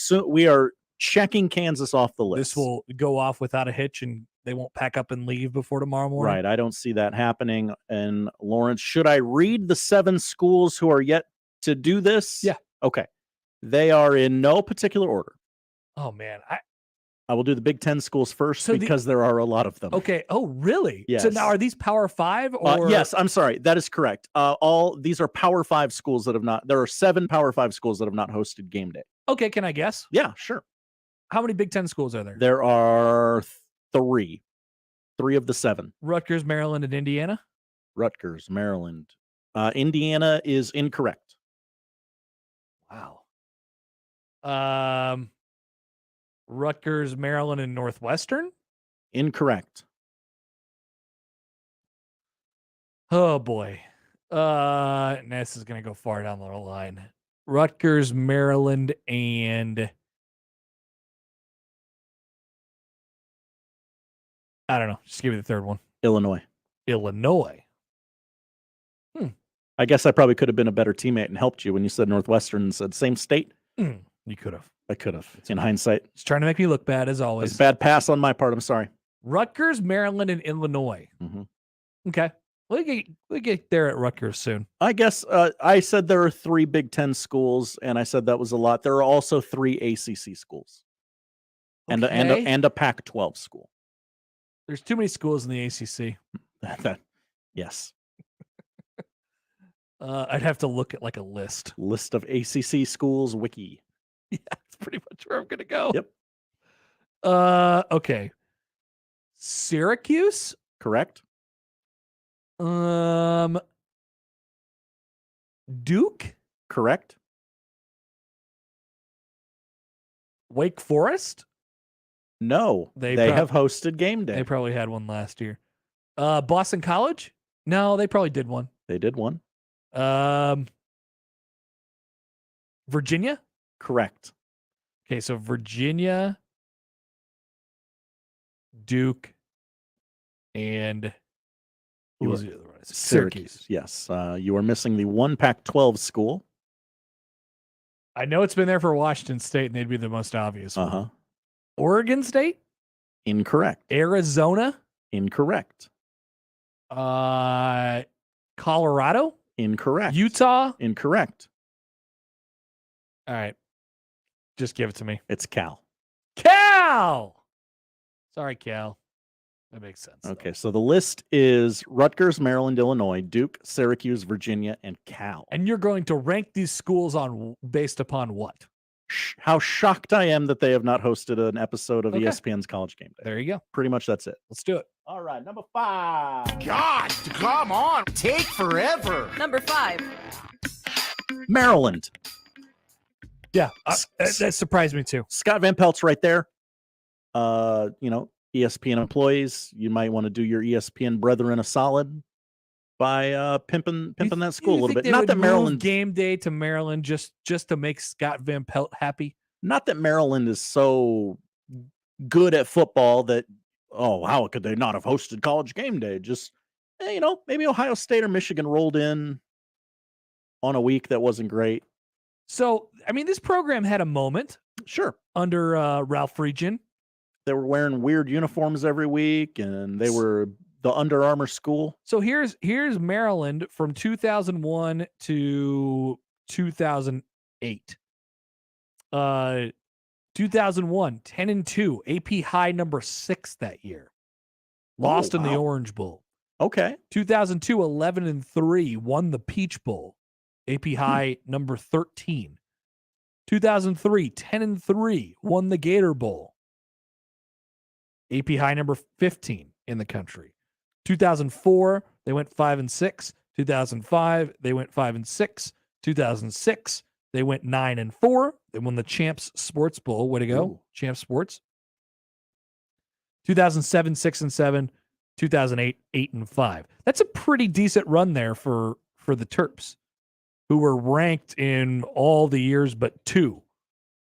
checking Kansas off the list. This will go off without a hitch, and they won't pack up and leave before tomorrow morning. Right. I don't see that happening. And Lawrence, should I read the 7 schools who are yet to do this? Yeah. Okay. They are in no particular order. Oh, man. I will do the Big 10 schools first because there are a lot of them. Okay. Oh, really? Yes. So now are these Power 5 or? Yes, I'm sorry. That is correct. These are Power 5 schools that have not. There are 7 Power 5 schools that have not hosted game day. Okay. Can I guess? Yeah, sure. How many Big 10 schools are there? There are 3. 3 of the 7. Rutgers, Maryland, and Indiana? Rutgers, Maryland. Indiana is incorrect. Wow. Rutgers, Maryland, and Northwestern? Incorrect. Oh, boy. This is going to go far down the line. Rutgers, Maryland, and I don't know. Just give me the third one. Illinois. I guess I probably could have been a better teammate and helped you when you said Northwestern and said same state. You could have. I could have. In hindsight. Just trying to make me look bad, as always. It's a bad pass on my part. I'm sorry. Rutgers, Maryland, and Illinois. Mm-hmm. Okay. We'll get there at Rutgers soon. I guess I said there are 3 Big 10 schools, and I said that was a lot. There are also 3 ACC schools and a Pac-12 school. There's too many schools in the ACC. Yes. I'd have to look at like a list of ACC schools wiki. Yeah, that's pretty much where I'm gonna go. Yep. Okay. Syracuse? Correct. Duke? Correct. Wake Forest? No. They have hosted game day. They probably had one last year. Boston College? No, they probably did one. They did one. Virginia? Correct. Okay, so Virginia, Duke, and who was the other one? Syracuse. Yes. You are missing the one Pac-12 school. I know it's been there for Washington State, and they'd be the most obvious one. Uh-huh. Oregon State? Incorrect. Arizona? Incorrect. Colorado? Incorrect. Utah? Incorrect. All right. Just give it to me. It's Cal. Cal! Sorry, Cal. That makes sense. Okay, so the list is Rutgers, Maryland, Illinois, Duke, Syracuse, Virginia, and Cal. And you're going to rank these schools on based upon what? how shocked I am that they have not hosted an episode of Okay. ESPN's College Game Day. There you go. Pretty much that's it. Let's do it. All right, number 5. God, come on. Take forever. Number 5. Maryland. Yeah, that surprised me too. Scott Van Pelt's right there. ESPN employees, you might want to do your ESPN brethren a solid by pimping that school a little bit. Not that Maryland Game Day to Maryland just to make Scott Van Pelt happy. Not that Maryland is so good at football that how could they not have hosted College Game Day? Just maybe Ohio State or Michigan rolled in on a week that wasn't great. So I mean, this program had a moment. Sure. Under Ralph Friedgen. They were wearing weird uniforms every week, and they were the Under Armour school. So here's Maryland from 2001 to 2008. 2001, 10-2, AP high number 6 that year. Lost in the Orange Bowl. Okay. 2002, 11-3, won the Peach Bowl. AP high number 13. 2003, 10-3, won the Gator Bowl. AP high number 15 in the country. 2004, they went 5-6. 2005, they went 5-6. 2006, they went 9-4. They won the Champs Sports Bowl. Way to go, Ooh. Champs Sports. 2007, 6-7. 2008, 8-5. That's a pretty decent run there for the Terps, who were ranked in all the years but 2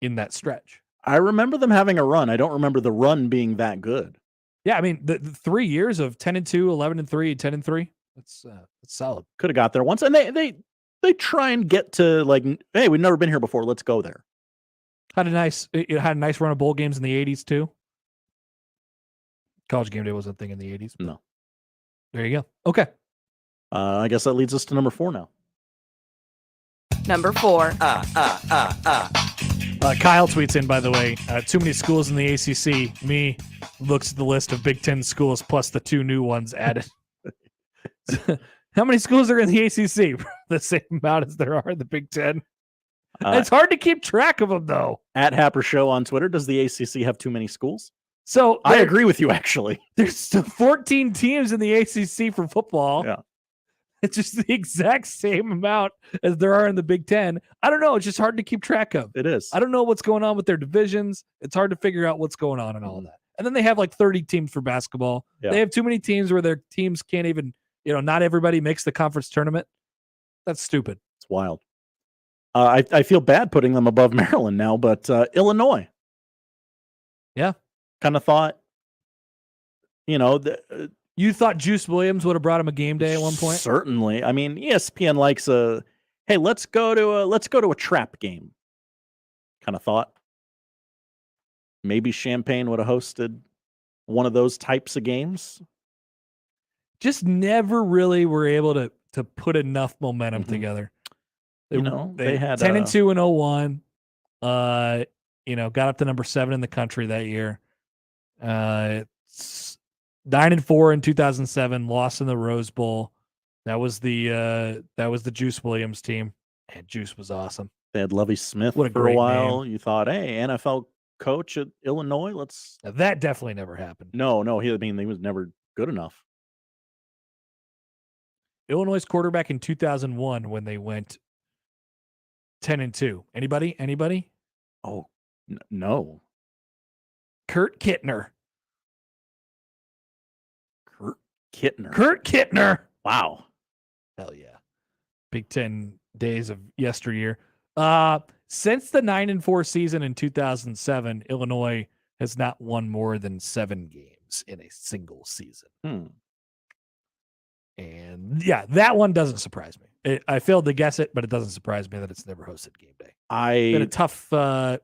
in that stretch. I remember them having a run. I don't remember the run being that good. Yeah, I mean, the 3 years of 10-2, 11-3, 10-3, that's solid. Could have got there once. And they try and get to hey, we've never been here before. Let's go there. Had a nice run of bowl games in the 80s too. College Game Day wasn't a thing in the 80s. No. There you go. Okay. I guess that leads us to number 4 now. Number 4. Kyle tweets in, by the way, too many schools in the ACC. Me looks at the list of Big Ten schools plus the 2 new ones added. How many schools are in the ACC? The same amount as there are in the Big Ten. It's hard to keep track of them, though. At Happer Show on Twitter, does the ACC have too many schools? So I agree with you, actually. There's still 14 teams in the ACC for football. Yeah. It's just the exact same amount as there are in the Big Ten. I don't know. It's just hard to keep track of. It is. I don't know what's going on with their divisions. It's hard to figure out what's going on and all of that. And then they have 30 teams for basketball. Yeah. They have too many teams where their teams can't even, not everybody makes the conference tournament. That's stupid. It's wild. I feel bad putting them above Maryland now, but Illinois. Yeah. Kind of thought, you thought Juice Williams would have brought him a game day at one point? Certainly. I mean, ESPN likes hey, let's go to a trap game. Kind of thought. Maybe Champaign would have hosted one of those types of games. Just never really were able to put enough momentum together. They had 10-2 in 01. Got up to number 7 in the country that year. 9-4 in 2007, lost in the Rose Bowl. That was the Juice Williams team. And Juice was awesome. They had Lovie Smith What a for a great while. name. You thought, hey, NFL coach at Illinois, let's. Now, that definitely never happened. No, he was never good enough. Illinois' quarterback in 2001 when they went 10-2. Anybody? Oh, no. Kurt Kittner. Kurt Kittner. Wow. Hell yeah. Big Ten days of yesteryear. Since the 9-4 season in 2007, Illinois has not won more than 7 games in a single season. And yeah, that one doesn't surprise me. I failed to guess it, but it doesn't surprise me that it's never hosted Game Day. Been a tough. So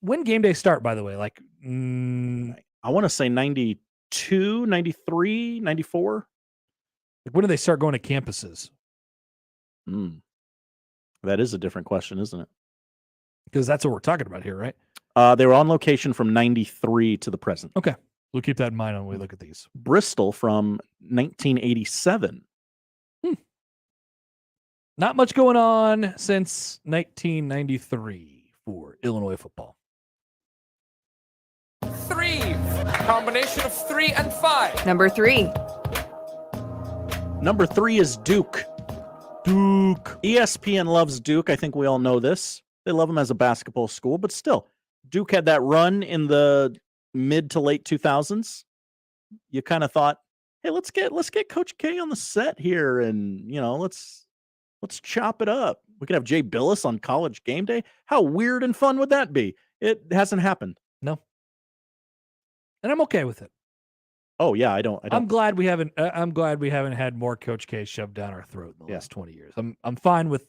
when Game Day start, by the way, I want to say 92, 93, 94. When do they start going to campuses? That is a different question, isn't it? Because that's what we're talking about here, right? They were on location from 93 to the present. Okay. We'll keep that in mind when we look at these. Bristol from 1987. Not much going on since 1993 for Illinois football? 3. Combination of 3 and 5. Number 3. Number 3 is Duke. Duke. ESPN loves Duke. I think we all know this. They love him as a basketball school, but still, Duke had that run in the mid to late 2000s. You kind of thought, hey, let's get Coach K on the set here, and let's chop it up. We could have Jay Billis on College Game Day. How weird and fun would that be? It hasn't happened. No. And I'm okay with it. Oh yeah, I don't. I'm glad we haven't had more Coach K shoved down our throat in the last 20 years. I'm fine with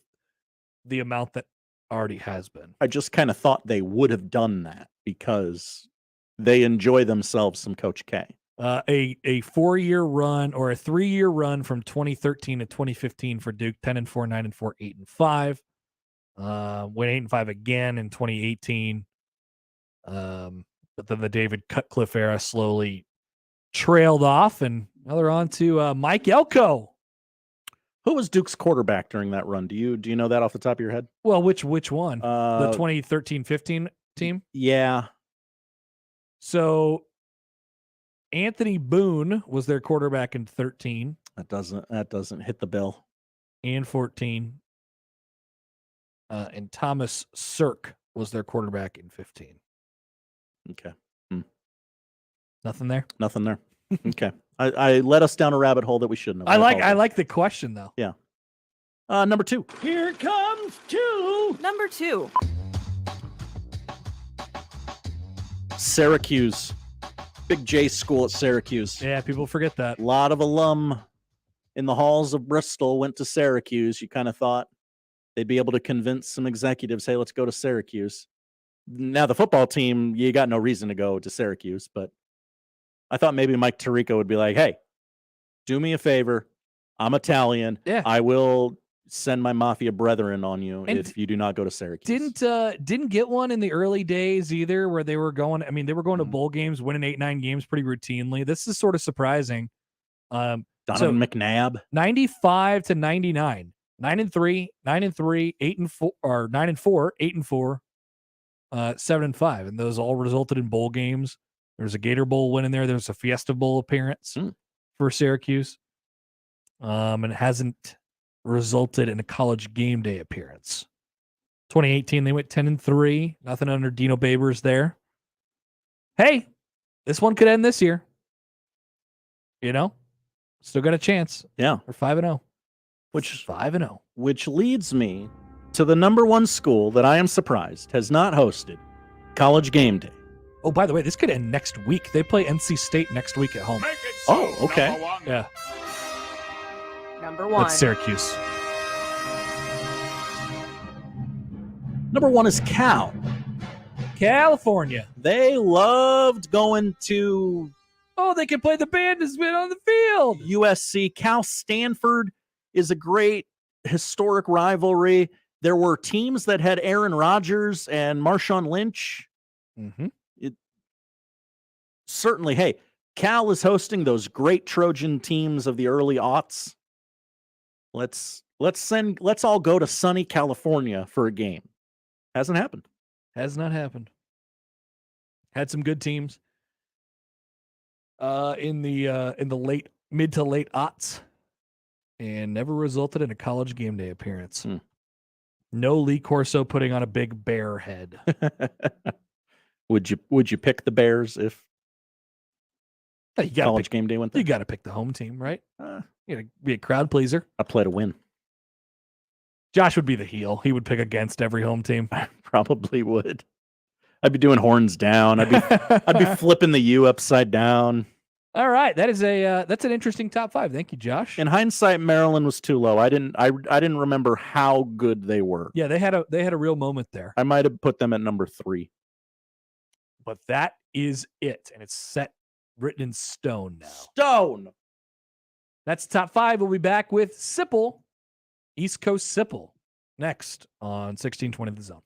the amount that already has been. I just kind of thought they would have done that because they enjoy themselves some Coach K. A 4-year run or a 3-year run from 2013 to 2015 for Duke, 10-4, 9-4, 8-5. Went 8-5 again in 2018. But then the David Cutcliffe era slowly trailed off, and now they're on to Mike Elko. Who was Duke's quarterback during that run? Do you know that off the top of your head? Well, which one? The 2013-15 team? Yeah. So Anthony Boone was their quarterback in 13. That doesn't hit the bill. And 14. And Thomas Sirk was their quarterback in 15. Okay. Nothing there? Nothing there. Okay. I led us down a rabbit hole that we shouldn't have. I like the question though. Yeah. Number 2. Here comes 2. Number 2. Syracuse. Big J school at Syracuse. Yeah, people forget that. A lot of alum in the halls of Bristol went to Syracuse. You kind of thought they'd be able to convince some executives, hey, let's go to Syracuse. Now the football team, you got no reason to go to Syracuse, but I thought maybe Mike Tirico would be like, hey, do me a favor. I'm Italian. Yeah. I will send my mafia brethren on you if you do not go to Syracuse. Didn't get one in the early days either where they were going. I mean, they were going to bowl games, winning 8-9 games pretty routinely. This is sort of surprising. Donovan McNabb. 95 to 99. 9-3, 9-3, 8-4, or 9-4, 8-4, 7-5. And those all resulted in bowl games. There's a Gator Bowl win in there. There's a Fiesta Bowl appearance for Syracuse. And it hasn't resulted in a College Game Day appearance. 2018, they went 10-3. Nothing under Dino Babers there. Hey, this one could end this year. Still got a chance. Yeah. They're 5-0. Which 5-0. Which leads me to the number 1 school that I am surprised has not hosted College Game Day. Oh, by the way, this could end next week. They play NC State next week at home. Oh, okay. Yeah. Number 1. That's Syracuse. Number 1 is Cal. California. They loved going to... Oh, they can play the band has been on the field. USC. Cal Stanford is a great historic rivalry. There were teams that had Aaron Rodgers and Marshawn Lynch. Mm-hmm. Certainly, hey, Cal is hosting those great Trojan teams of the early aughts. Let's all go to sunny California for a game. Hasn't happened. Has not happened. Had some good teams in the mid to late aughts, and never resulted in a College Game Day appearance. No Lee Corso putting on a big bear head. Would you pick the Bears if College Game Day went there? You got to pick the home team, right? You got to be a crowd pleaser. I play to win. Josh would be the heel. He would pick against every home team. I probably would. I'd be doing horns down. I'd be flipping the U upside down. All right, that's an interesting top 5. Thank you, Josh. In hindsight, Maryland was too low. I didn't remember how good they were. Yeah, they had a real moment there. I might have put them at number 3. But that is it, and it's written in stone now. Stone. That's top 5. We'll be back with Sipple, East Coast Sipple, next on 1620 The Zone.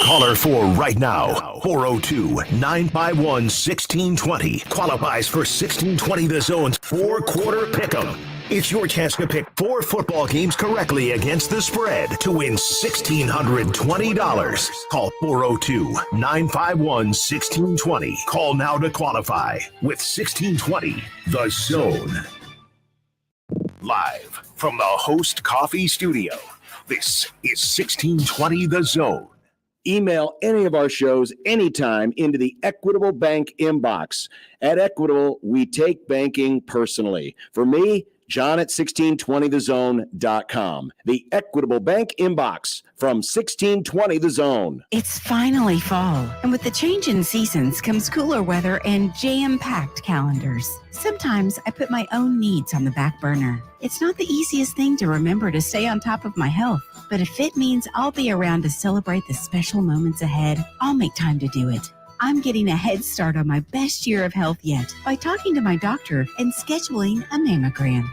Caller 4 right now, 402-951-1620. Qualifies for 1620 The Zone's 4-quarter pick'em. It's your chance to pick 4 football games correctly against the spread to win $1,620. Call 402-951-1620. Call now to qualify with 1620 The Zone. Live from the Host Coffee Studio, this is 1620 The Zone. Email any of our shows anytime into the Equitable Bank inbox. At Equitable, we take banking personally. For me, John at 1620thezone.com. The Equitable Bank inbox from 1620 The Zone. It's finally fall, and with the change in seasons comes cooler weather and jam-packed calendars. Sometimes I put my own needs on the back burner. It's not the easiest thing to remember to stay on top of my health, but if it means I'll be around to celebrate the special moments ahead, I'll make time to do it. I'm getting a head start on my best year of health yet by talking to my doctor and scheduling a mammogram.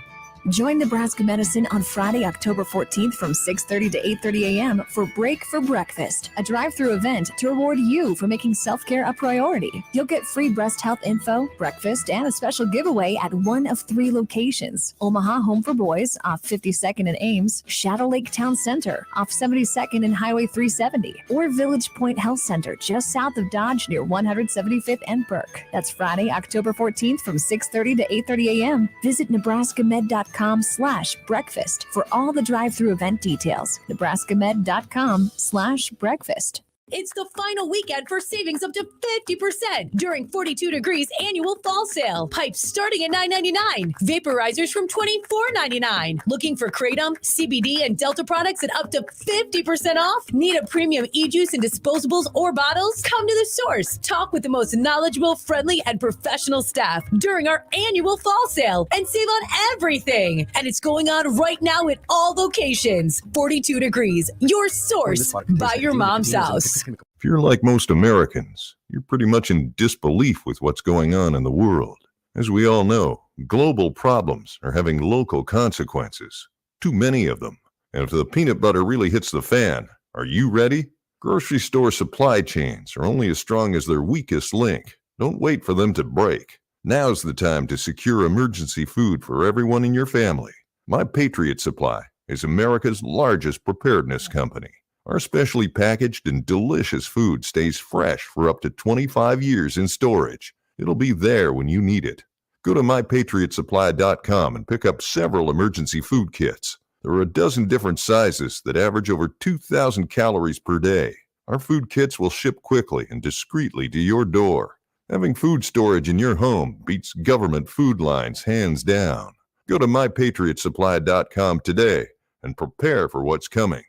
Join Nebraska Medicine on Friday, October 14th from 6:30 to 8:30 a.m. for Break for Breakfast, a drive-through event to reward you for making self-care a priority. You'll get free breast health info, breakfast, and a special giveaway at one of 3 locations: Omaha Home for Boys off 52nd and Ames, Shadow Lake Town Center off 72nd and Highway 370, or Village Point Health Center just south of Dodge near 175th and Burke. That's Friday, October 14th from 6:30 to 8:30 a.m. Visit nebraskamed.com/breakfast for all the drive-through event details. nebraskamed.com/breakfast. It's the final weekend for savings up to 50% during 42 Degrees annual fall sale. Pipes starting at $9.99. Vaporizers from $24.99. Looking for Kratom, CBD, and Delta products at up to 50% off? Need a premium e-juice and disposables or bottles? Come to the source. Talk with the most knowledgeable, friendly, and professional staff during our annual fall sale and save on everything. And it's going on right now at all locations. 42 Degrees, your source by your mom's house. If you're like most Americans, you're pretty much in disbelief with what's going on in the world. As we all know, global problems are having local consequences, too many of them. And if the peanut butter really hits the fan, are you ready? Grocery store supply chains are only as strong as their weakest link. Don't wait for them to break. Now's the time to secure emergency food for everyone in your family. My Patriot Supply is America's largest preparedness company. Our specially packaged and delicious food stays fresh for up to 25 years in storage. It'll be there when you need it. Go to mypatriotsupply.com and pick up several emergency food kits. There are a dozen different sizes that average over 2,000 calories per day. Our food kits will ship quickly and discreetly to your door. Having food storage in your home beats government food lines hands down. Go to mypatriotsupply.com today and prepare for what's coming.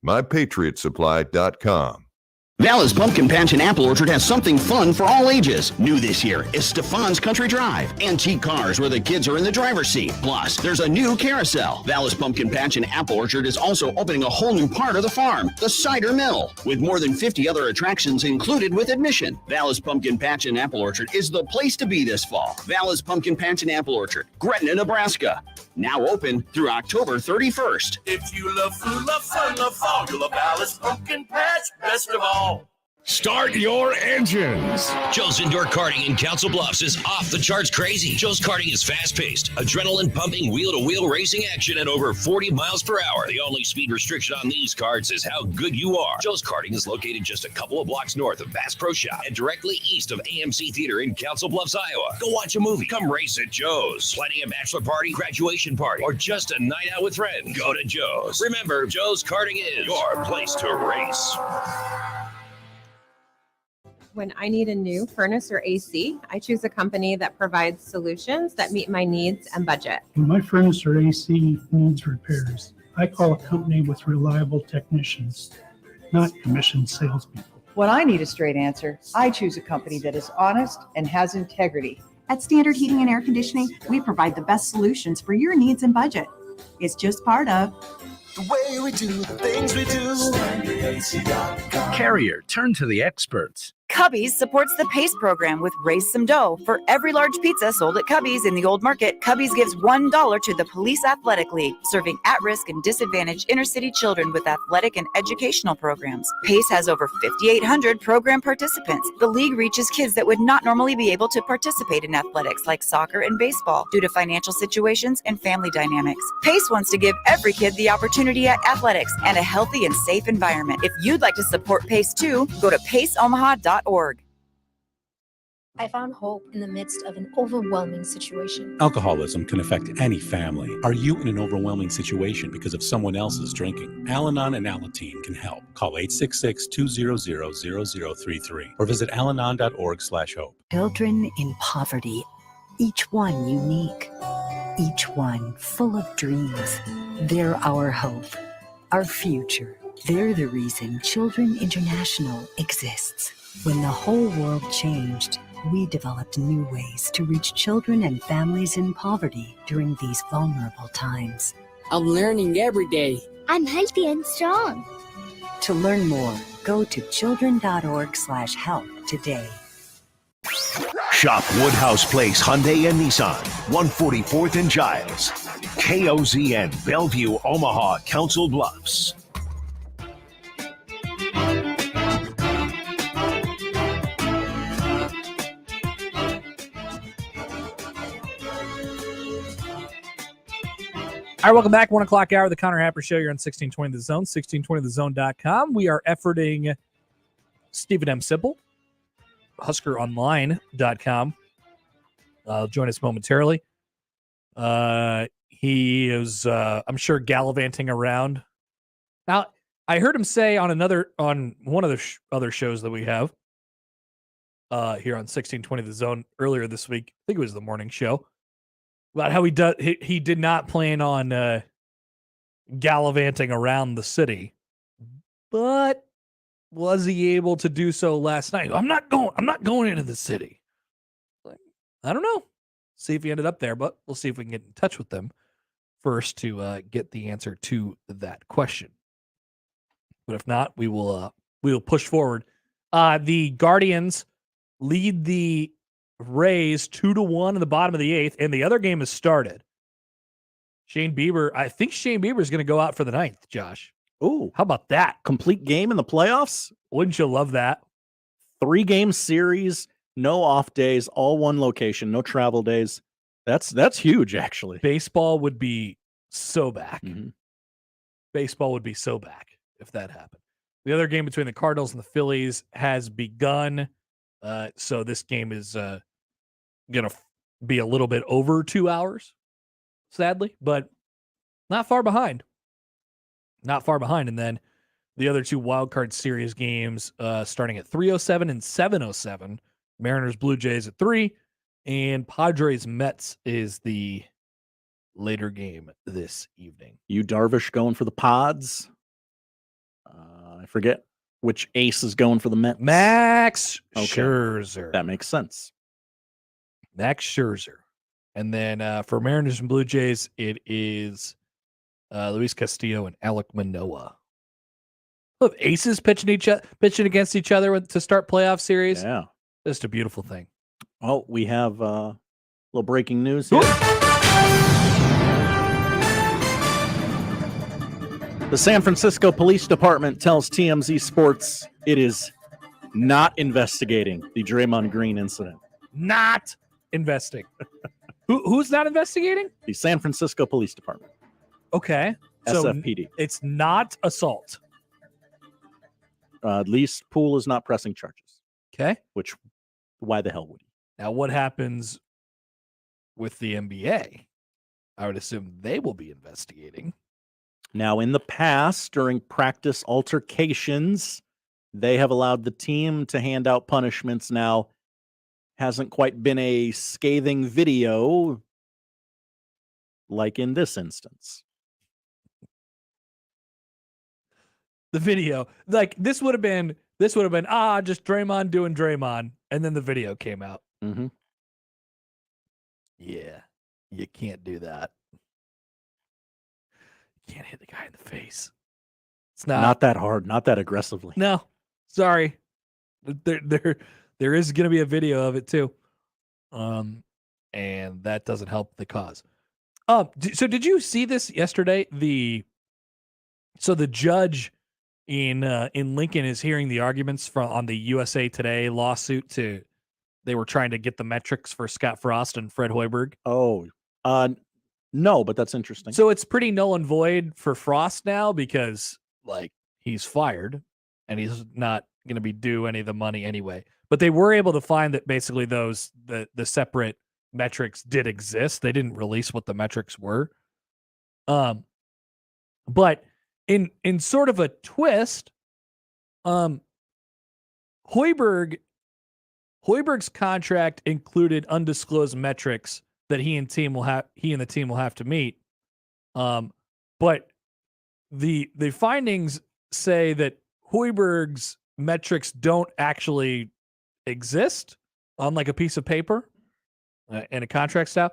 mypatriotsupply.com. Dallas Pumpkin Patch and Apple Orchard has something fun for all ages. New this year is Stefan's Country Drive. Antique cars where the kids are in the driver's seat. Plus, there's a new carousel. Dallas Pumpkin Patch and Apple Orchard is also opening a whole new part of the farm, the cider mill, with more than 50 other attractions included with admission. Dallas Pumpkin Patch and Apple Orchard is the place to be this fall. Dallas Pumpkin Patch and Apple Orchard, Gretna, Nebraska. Now open through October 31st. If you love food, love fun, love fall, you'll love Dallas Pumpkin Patch best of all. Start your engines. Joe's Indoor Karting in Council Bluffs is off the charts crazy. Joe's Karting is fast-paced, adrenaline-pumping, wheel-to-wheel racing action at over 40 miles per hour. The only speed restriction on these karts is how good you are. Joe's Karting is located just a couple of blocks north of Bass Pro Shop and directly east of AMC Theater in Council Bluffs, Iowa. Go watch a movie. Come race at Joe's. Planning a bachelor party, graduation party, or just a night out with friends? Go to Joe's. Remember, Joe's Karting is your place to race. When I need a new furnace or AC, I choose a company that provides solutions that meet my needs and budget. When my furnace or AC needs repairs, I call a company with reliable technicians, not commissioned salespeople. When I need a straight answer, I choose a company that is honest and has integrity. At Standard Heating and Air Conditioning, we provide the best solutions for your needs and budget. It's just part of the way we do the things we do. Carrier, turn to the experts. Cubby's supports the PACE program with Raise Some Dough. For every large pizza sold at Cubby's in the Old Market, Cubby's gives $1 to the Police Athletic League, serving at-risk and disadvantaged inner-city children with athletic and educational programs. PACE has over 5,800 program participants. The league reaches kids that would not normally be able to participate in athletics like soccer and baseball due to financial situations and family dynamics. PACE wants to give every kid the opportunity at athletics and a healthy and safe environment. If you'd like to support PACE too, go to paceomaha.org. I found hope in the midst of an overwhelming situation. Alcoholism can affect any family. Are you in an overwhelming situation because of someone else's drinking? Al-Anon and Alateen can help. Call 866-200-0033 or visit alanon.org/hope. Children in poverty, each one unique, each one full of dreams. They're our hope, our future. They're the reason Children International exists. When the whole world changed, we developed new ways to reach children and families in poverty during these vulnerable times. I'm learning every day. I'm healthy and strong. To learn more, go to children.org/help today. Shop Woodhouse Place Hyundai and Nissan, 144th and Giles. KOZN, Bellevue, Omaha, Council Bluffs. All right, welcome back. 1 o'clock hour of the Connor Happer Show. You're on 1620 The Zone, 1620thezone.com. We are efforting Steven M. Sipple, HuskerOnline.com. Join us momentarily. He is, I'm sure, gallivanting around. Now, I heard him say on one of the other shows that we have here on 1620 The Zone earlier this week, I think it was the morning show, about how he did not plan on gallivanting around the city, but was he able to do so last night? I'm not going into the city. I don't know. See if he ended up there, but we'll see if we can get in touch with them first to get the answer to that question. But if not, we will push forward. The Guardians lead the Rays 2-1 in the bottom of the 8th, and the other game has started. I think Shane Bieber is going to go out for the 9th, Josh. Ooh, how about that? Complete game in the playoffs? Wouldn't you love that? 3-game series, no off days, all one location, no travel days. That's huge, actually. Baseball would be so back. Mm-hmm. Baseball would be so back if that happened. The other game between the Cardinals and the Phillies has begun. So this game is going to be a little bit over 2 hours, sadly, but not far behind. Not far behind. And then the other two wildcard series games starting at 3:07 and 7:07. Mariners, Blue Jays at 3, and Padres, Mets is the later game this evening. You Darvish going for the Pods. I forget which ace is going for the Mets. Max Scherzer. That makes sense. Max Scherzer. And then for Mariners and Blue Jays, it is Luis Castillo and Alek Manoah. Look, aces pitching against each other to start playoff series. Yeah. Just a beautiful thing. Oh, we have a little breaking news here. The San Francisco Police Department tells TMZ Sports it is not investigating the Draymond Green incident. Not investigating. Who's not investigating? The San Francisco Police Department. Okay. SFPD. So it's not assault. At least Poole is not pressing charges. Okay. Which, why the hell would he? Now, what happens with the NBA? I would assume they will be investigating. Now, in the past, during practice altercations, they have allowed the team to hand out punishments. Now, hasn't quite been a scathing video like in this instance. The video, like this would have been just Draymond doing Draymond, and then the video came out. Mm-hmm. Yeah, you can't do that. You can't hit the guy in the face. It's not that hard, not that aggressively. No, sorry. There is going to be a video of it too. And that doesn't help the cause. So did you see this yesterday? The judge in Lincoln is hearing the arguments on the USA Today lawsuit they were trying to get the metrics for Scott Frost and Fred Hoiberg. Oh, no, but that's interesting. So it's pretty null and void for Frost now because he's fired and he's not going to be due any of the money anyway. But they were able to find that basically the separate metrics did exist. They didn't release what the metrics were. But in sort of a twist, Hoiberg's contract included undisclosed metrics that he and the team will have to meet. But the findings say that Hoiberg's metrics don't actually exist on a piece of paper in a contract style.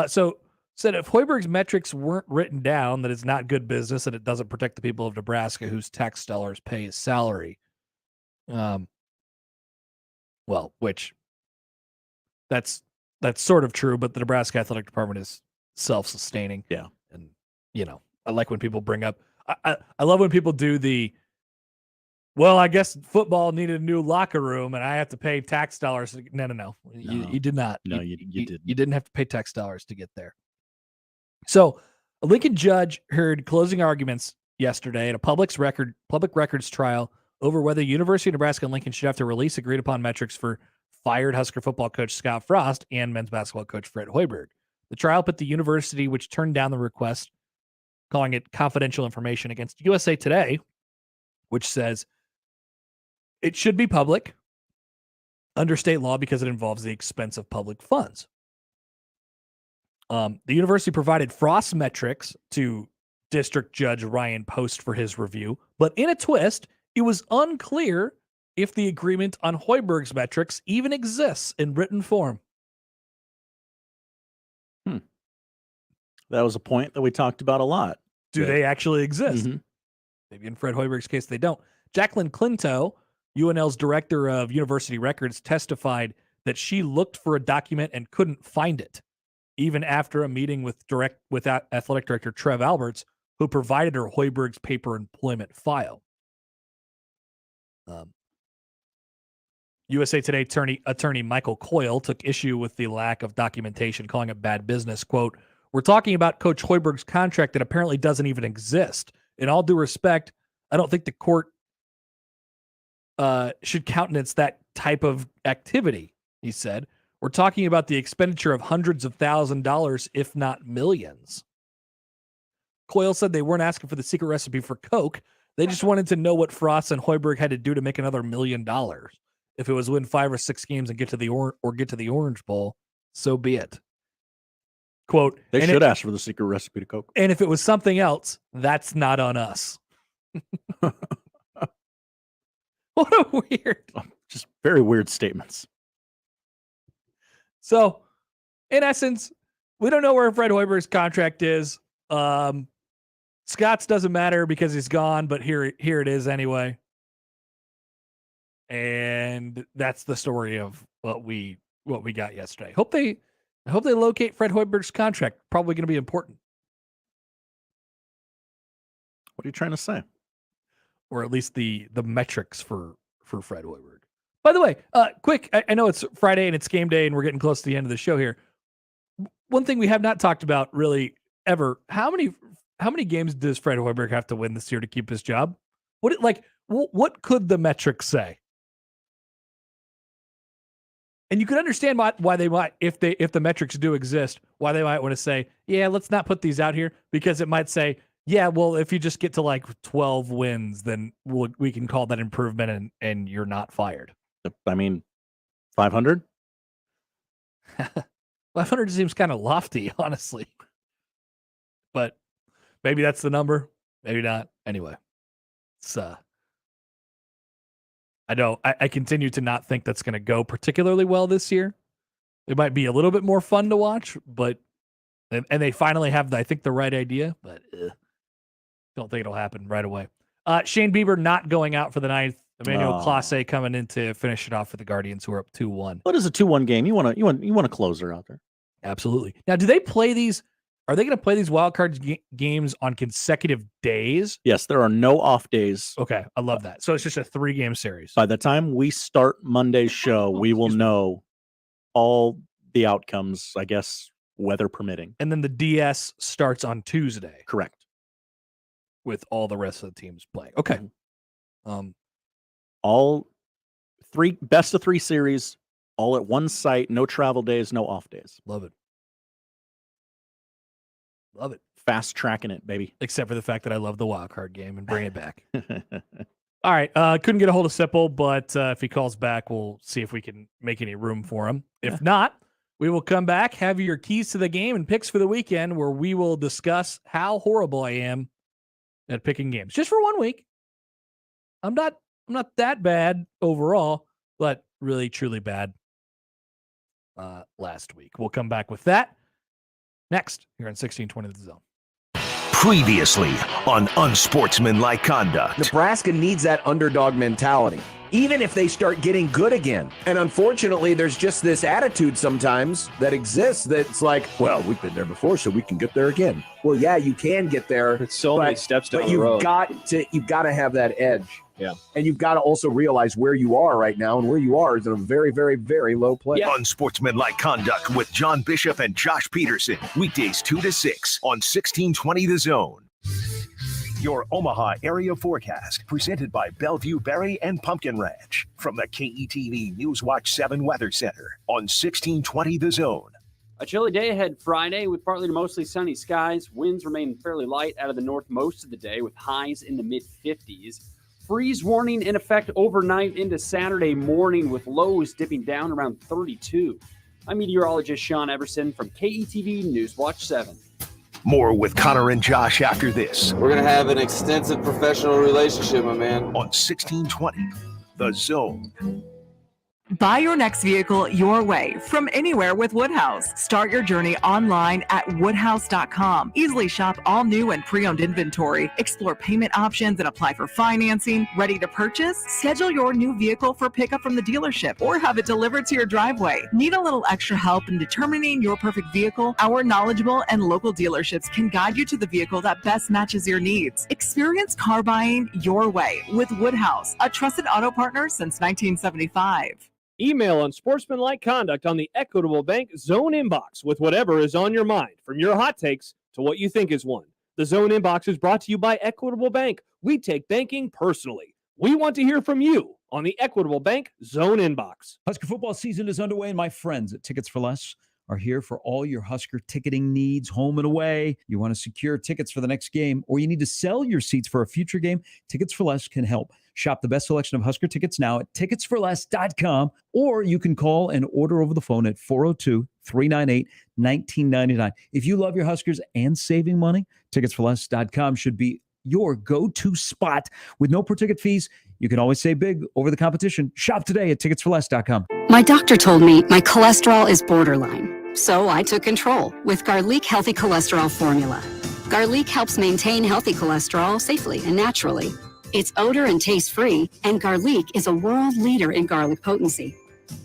So said if Hoiberg's metrics weren't written down, that it's not good business and it doesn't protect the people of Nebraska whose tax dollars pay his salary. Which that's sort of true, but the Nebraska Athletic Department is self-sustaining. Yeah. And, I like when people bring up, I love when people do I guess football needed a new locker room and I have to pay tax dollars. No. You did not. No, you didn't. You didn't have to pay tax dollars to get there. So a Lincoln judge heard closing arguments yesterday at a public records trial over whether University of Nebraska and Lincoln should have to release agreed upon metrics for fired Husker football coach Scott Frost and men's basketball coach Fred Hoiberg. The trial put the university, which turned down the request, calling it confidential information, against USA Today, which says it should be public under state law because it involves the expense of public funds. The university provided Frost metrics to District Judge Ryan Post for his review, but in a twist, it was unclear if the agreement on Hoiberg's metrics even exists in written form. That was a point that we talked about a lot. Do they actually exist? Mm-hmm. Maybe in Fred Hoiberg's case, they don't. Jacqueline Clinto, UNL's director of university records, testified that she looked for a document and couldn't find it, even after a meeting with athletic director Trev Alberts, who provided her Hoiberg's paper employment file. USA Today attorney Michael Coyle took issue with the lack of documentation, calling it bad business. Quote, "We're talking about Coach Hoiberg's contract that apparently doesn't even exist. In all due respect, I don't think the court should countenance that type of activity," he said. "We're talking about the expenditure of hundreds of $1,000s, if not millions." Coyle said they weren't asking for the secret recipe for Coke. They just wanted to know what Frost and Hoiberg had to do to make another $1 million. If it was win 5 or 6 games and get to the Orange Bowl, so be it. Quote, they should ask for the secret recipe to Coke. And if it was something else, that's not on us. What a weird. Just very weird statements. So, in essence, we don't know where Fred Hoiberg's contract is. Scott's doesn't matter because he's gone, but here it is anyway. And that's the story of what we got yesterday. I hope they locate Fred Hoiberg's contract. Probably going to be important. What are you trying to say? Or at least the metrics for Fred Hoiberg. By the way, quick, I know it's Friday and it's game day and we're getting close to the end of the show here. One thing we have not talked about really ever, how many games does Fred Hoiberg have to win this year to keep his job? What could the metrics say? And you can understand why they might, if the metrics do exist, why they might want to say, yeah, let's not put these out here, because it might say, yeah, well, if you just get to 12 wins, then we can call that improvement and you're not fired. I mean, 500? 500 seems kind of lofty, honestly. But maybe that's the number. Maybe not. Anyway, it's I continue to not think that's going to go particularly well this year. It might be a little bit more fun to watch, but and they finally have, I think, the right idea, but don't think it'll happen right away. Shane Bieber not going out for the Emmanuel Clase coming in to finish it off for the Guardians, who are up 2-1. What is a 2-1 game? You want a closer out there. Absolutely. Now, do they play these? Are they going to play these wild card games on consecutive days? Yes, there are no off days. Okay, I love that. So it's just a 3-game series. By the time we start Monday's show, we will know all the outcomes, I guess, weather permitting. And then the DS starts on Tuesday. Correct. With all the rest of the teams playing. Okay. All 3 best of 3 series, all at one site, no travel days, no off days. Love it. Love it. Fast tracking it, baby. Except for the fact that I love the wild card game and bring it back. All right. Couldn't get a hold of Sipple, but if he calls back, we'll see if we can make any room for him. If not, we will come back, have your keys to the game and picks for the weekend, where we will discuss how horrible I am at picking games. Just for 1 week. I'm not that bad overall, but really, truly bad last week. We'll come back with that next here on 1620 The Zone. Previously on Unsportsmanlike Conduct. Nebraska needs that underdog mentality, even if they start getting good again. And unfortunately, there's just this attitude sometimes that exists that's like, well, we've been there before, so we can get there again. Well, yeah, you can get there. It's so many steps down but the road. You've got to have that edge. Yeah. And you've got to also realize where you are right now, and where you are is in a very, very, very low place. Unsportsmanlike Conduct with John Bishop and Josh Peterson. Weekdays 2 to 6 on 1620 The Zone. Your Omaha area forecast, presented by Bellevue Berry and Pumpkin Ranch, from the KETV Newswatch 7 Weather Center on 1620 The Zone. A chilly day ahead Friday with partly to mostly sunny skies. Winds remain fairly light out of the north most of the day, with highs in the mid-50s. Freeze warning in effect overnight into Saturday morning, with lows dipping down around 32. I'm meteorologist Sean Everson from KETV Newswatch 7. More with Connor and Josh after this. We're going to have an extensive professional relationship, my man. On 1620 The Zone. Buy your next vehicle your way from anywhere with Woodhouse. Start your journey online at woodhouse.com. Easily shop all new and pre-owned inventory. Explore payment options and apply for financing. Ready to purchase? Schedule your new vehicle for pickup from the dealership or have it delivered to your driveway. Need a little extra help in determining your perfect vehicle? Our knowledgeable and local dealerships can guide you to the vehicle that best matches your needs. Experience car buying your way with Woodhouse, a trusted auto partner since 1975. Email Unsportsmanlike Conduct on the Equitable Bank Zone Inbox with whatever is on your mind, from your hot takes to what you think is one. The Zone Inbox is brought to you by Equitable Bank. We take banking personally. We want to hear from you on the Equitable Bank Zone Inbox. Husker football season is underway, and my friends at Tickets for Less are here for all your Husker ticketing needs, home and away. You want to secure tickets for the next game, or you need to sell your seats for a future game, Tickets for Less can help. Shop the best selection of Husker tickets now at ticketsforless.com, or you can call and order over the phone at 402-398-1999. If you love your Huskers and saving money, ticketsforless.com should be your go-to spot. With no per-ticket fees, you can always save big over the competition. Shop today at ticketsforless.com. My doctor told me my cholesterol is borderline, so I took control with Garlic Healthy Cholesterol Formula. Garlic helps maintain healthy cholesterol safely and naturally. It's odor and taste-free, and Garlic is a world leader in garlic potency.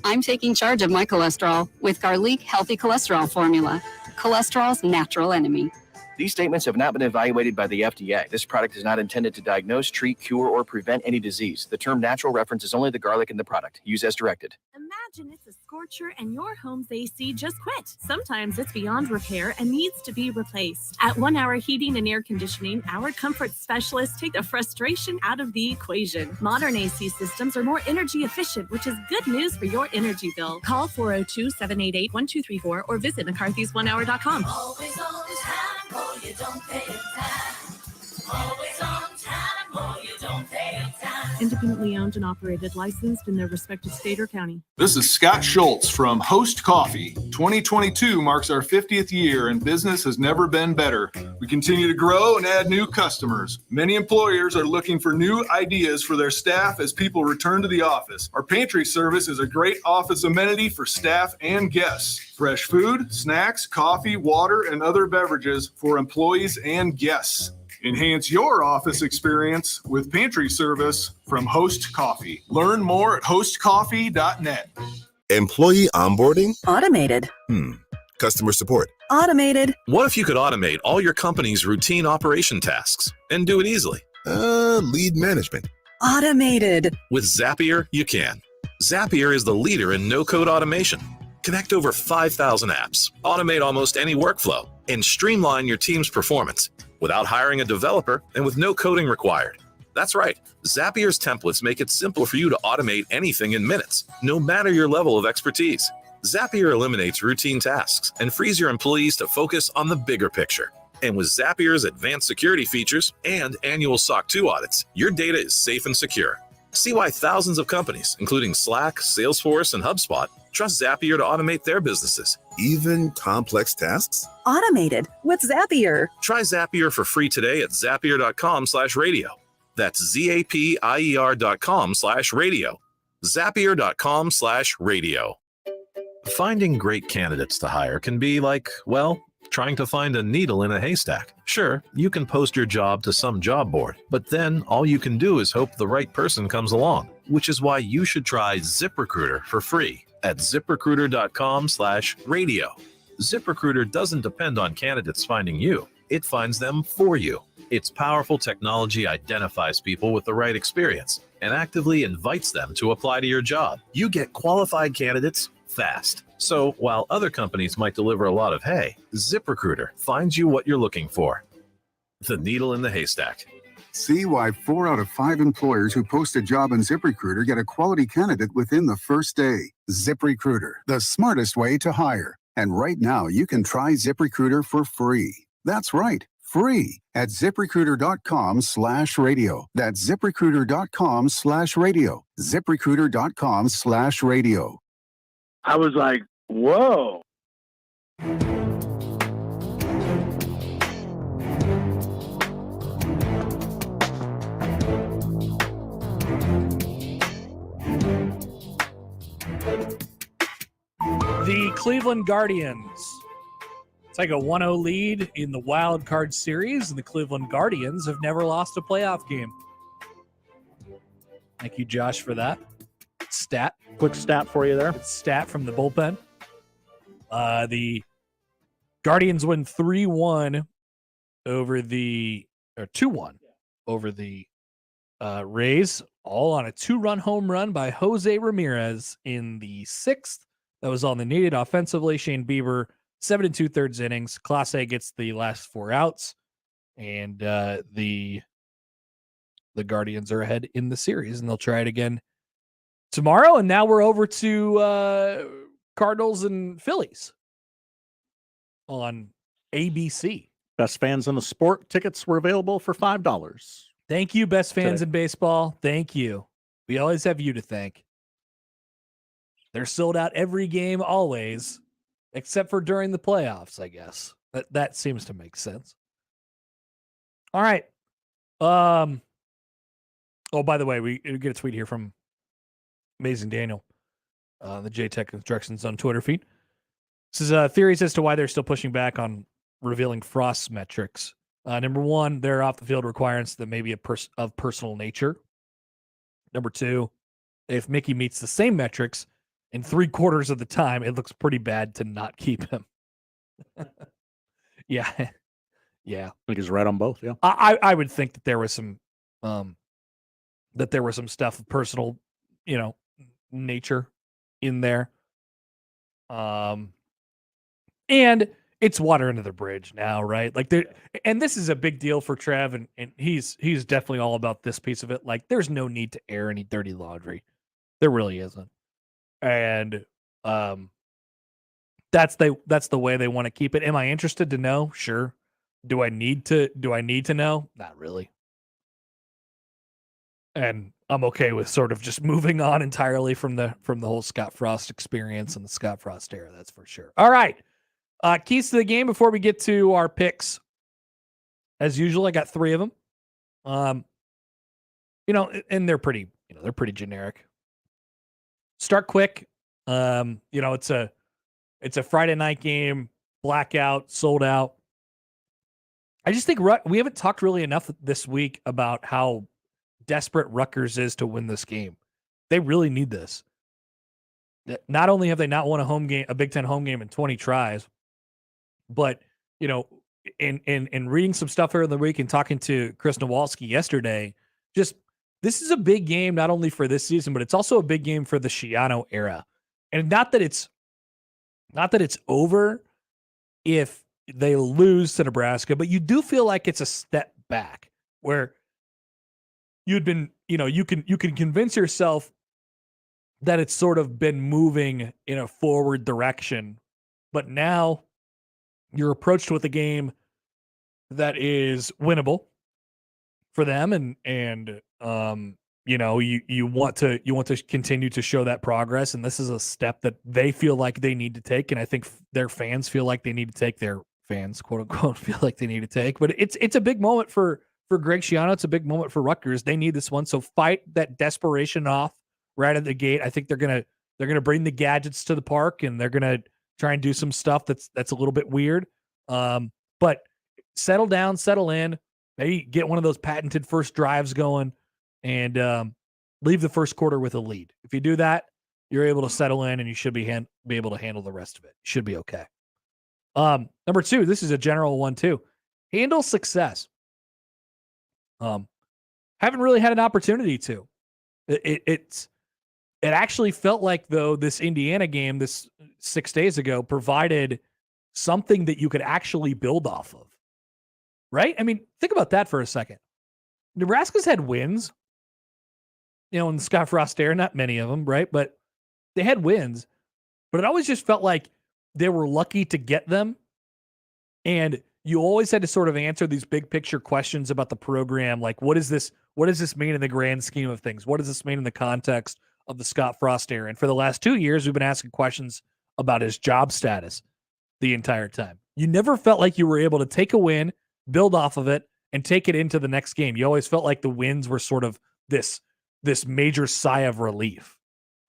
I'm taking charge of my cholesterol with Garlic Healthy Cholesterol Formula, cholesterol's natural enemy. These statements have not been evaluated by the FDA. This product is not intended to diagnose, treat, cure, or prevent any disease. The term natural references only the garlic in the product. Use as directed. Imagine it's a scorcher and your home's AC just quit. Sometimes it's beyond repair and needs to be replaced. At 1 Hour Heating and Air Conditioning, our comfort specialists take the frustration out of the equation. Modern AC systems are more energy efficient, which is good news for your energy bill. Call 402-788-1234 or visit McCarthy's1hour.com. Always on time, or you don't pay it time. Always on time, or you don't pay it time. Independently owned and operated, licensed in their respective state or county. This is Scott Schultz from Host Coffee. 2022 marks our 50th year, and business has never been better. We continue to grow and add new customers. Many employers are looking for new ideas for their staff as people return to the office. Our pantry service is a great office amenity for staff and guests. Fresh food, snacks, coffee, water, and other beverages for employees and guests. Enhance your office experience with pantry service from Host Coffee. Learn more at hostcoffee.net. Employee onboarding? Automated. Customer support? Automated. What if you could automate all your company's routine operation tasks and do it easily? Lead management. Automated. With Zapier, you can. Zapier is the leader in no-code automation. Connect over 5,000 apps, automate almost any workflow, and streamline your team's performance without hiring a developer and with no coding required. That's right. Zapier's templates make it simple for you to automate anything in minutes, no matter your level of expertise. Zapier eliminates routine tasks and frees your employees to focus on the bigger picture. And with Zapier's advanced security features and annual SOC 2 audits, your data is safe and secure. See why thousands of companies, including Slack, Salesforce, and HubSpot, trust Zapier to automate their businesses. Even complex tasks? Automated with Zapier. Try Zapier for free today at zapier.com/radio. That's zapier.com/radio. Zapier.com/radio. Finding great candidates to hire can be like, well, trying to find a needle in a haystack. Sure, you can post your job to some job board, but then all you can do is hope the right person comes along, which is why you should try ZipRecruiter for free at ziprecruiter.com/radio. ZipRecruiter doesn't depend on candidates finding you. It finds them for you. Its powerful technology identifies people with the right experience and actively invites them to apply to your job. You get qualified candidates fast. So while other companies might deliver a lot of hay, ZipRecruiter finds you what you're looking for. The needle in the haystack. See why 4 out of 5 employers who post a job on ZipRecruiter get a quality candidate within the first day. ZipRecruiter, the smartest way to hire. And right now, you can try ZipRecruiter for free. That's right, free at ZipRecruiter.com/radio. That's ZipRecruiter.com/radio. ZipRecruiter.com/radio. I was like, whoa. The Cleveland Guardians. It's like a 1-0 lead in the wild card series, and the Cleveland Guardians have never lost a playoff game. Thank you, Josh, for that stat. Quick stat for you there. It's stat from the bullpen. The Guardians win 3-1 over the, or 2-1 over the Rays, all on a 2-run home run by Jose Ramirez in the 6th. That was all they needed offensively. Shane Bieber, 7 2/3 innings. Class A gets the last 4 outs, and the Guardians are ahead in the series, and they'll try it again tomorrow. And now we're over to Cardinals and Phillies on ABC. Best fans in the sport. Tickets were available for $5. Thank you, best fans in baseball. Thank you. We always have you to thank. They're sold out every game, always, except for during the playoffs, I guess. That seems to make sense. All right. Oh, by the way, we get a tweet here from Amazing Daniel, the JTech Constructions on Twitter feed. This is theories as to why they're still pushing back on revealing Frost's metrics. Number one, they're off the field requirements that may be of personal nature. Number two, if Mickey meets the same metrics in 3/4 of the time, it looks pretty bad to not keep him. Yeah. Yeah. I think he's right on both. Yeah. I would think that there was some stuff of personal, nature in there. And it's water under the bridge now, right? Like and this is a big deal for Trev, and he's definitely all about this piece of it. Like, there's no need to air any dirty laundry. There really isn't. And that's the way they want to keep it. Am I interested to know? Sure. Do I need to know? Not really. And I'm okay with sort of just moving on entirely from the whole Scott Frost experience and the Scott Frost era. That's for sure. All right. Keys to the game before we get to our picks. As usual, I got 3 of them. And they're pretty generic. Start quick. It's a Friday night game, blackout, sold out. I just think we haven't talked really enough this week about how desperate Rutgers is to win this game. They really need this. Not only have they not won a Big Ten home game in 20 tries, but in reading some stuff earlier in the week and talking to Chris Nowalski yesterday, this is a big game not only for this season, but it's also a big game for the Schiano era. And not that it's over if they lose to Nebraska, but you do feel like it's a step back where you can convince yourself that it's sort of been moving in a forward direction, but now you're approached with a game that is winnable for them, and you want to continue to show that progress, and this is a step that they feel like they need to take, and I think their fans feel like they need to take. Their fans, quote unquote, feel like they need to take. But it's a big moment for Greg Schiano. It's a big moment for Rutgers. They need this one, so fight that desperation off right at the gate. I think they're gonna bring the gadgets to the park, and they're gonna try and do some stuff that's a little bit weird. But settle down, settle in, maybe get one of those patented first drives going, and leave the first quarter with a lead. If you do that, you're able to settle in, and you should be able to handle the rest of it. Should be okay. Number 2, this is a general one too. Handle success. Haven't really had an opportunity to. It actually felt like, though, this Indiana game this 6 days ago provided something that you could actually build off of, right? I mean, think about that for a second. Nebraska's had wins, in the Scott Frost era, not many of them, right? But they had wins, but it always just felt like they were lucky to get them. And you always had to sort of answer these big picture questions about the program. Like, what does this mean in the grand scheme of things? What does this mean in the context of the Scott Frost era? And for the last 2 years, we've been asking questions about his job status the entire time. You never felt like you were able to take a win, build off of it, and take it into the next game. You always felt like the wins were sort of this major sigh of relief.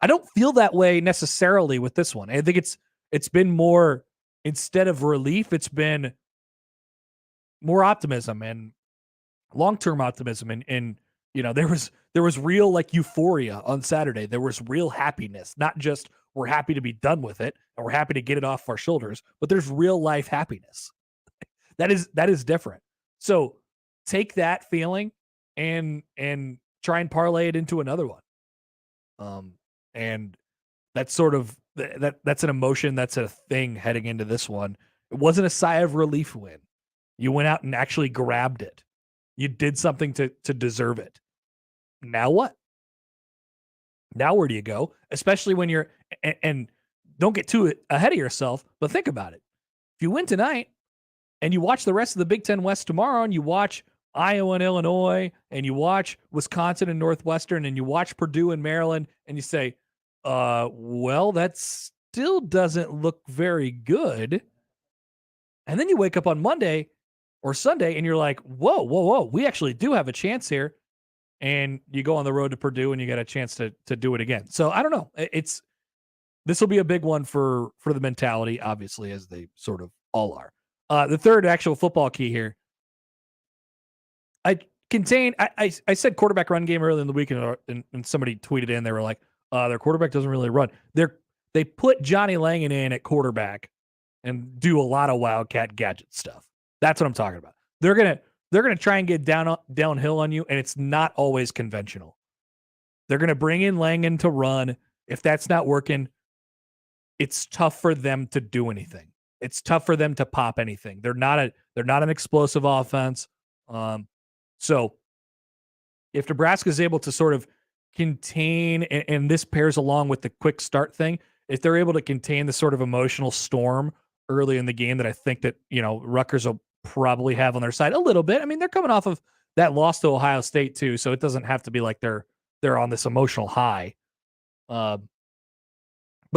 I don't feel that way necessarily with this one. I think it's been more, instead of relief, it's been more optimism and long-term optimism. And there was real like euphoria on Saturday. There was real happiness, not just we're happy to be done with it and we're happy to get it off our shoulders, but there's real life happiness. That is different. So take that feeling and try and parlay it into another one. And that's sort of that's an emotion, that's a thing heading into this one. It wasn't a sigh of relief win. You went out and actually grabbed it. You did something to deserve it. Now what? Now where do you go? Especially when you're, and don't get too ahead of yourself, but think about it. If you win tonight and you watch the rest of the Big Ten West tomorrow, and you watch Iowa and Illinois, and you watch Wisconsin and Northwestern, and you watch Purdue and Maryland, and you say, well, that still doesn't look very good. And then you wake up on Monday or Sunday and you're like, whoa, we actually do have a chance here. And you go on the road to Purdue and you get a chance to do it again. So I don't know. This will be a big one for the mentality, obviously, as they sort of all are. The third actual football key here. I said quarterback run game early in the week, and somebody tweeted in, they were like, their quarterback doesn't really run. They put Johnny Langan in at quarterback and do a lot of wildcat gadget stuff. That's what I'm talking about. They're gonna try and get downhill on you, and it's not always conventional. They're gonna bring in Langan to run. If that's not working, it's tough for them to do anything. It's tough for them to pop anything. They're not an explosive offense. So if Nebraska is able to sort of contain, and this pairs along with the quick start thing, if they're able to contain the sort of emotional storm early in the game that I think that, Rutgers will probably have on their side a little bit. I mean, they're coming off of that loss to Ohio State too, so it doesn't have to be like they're on this emotional high. But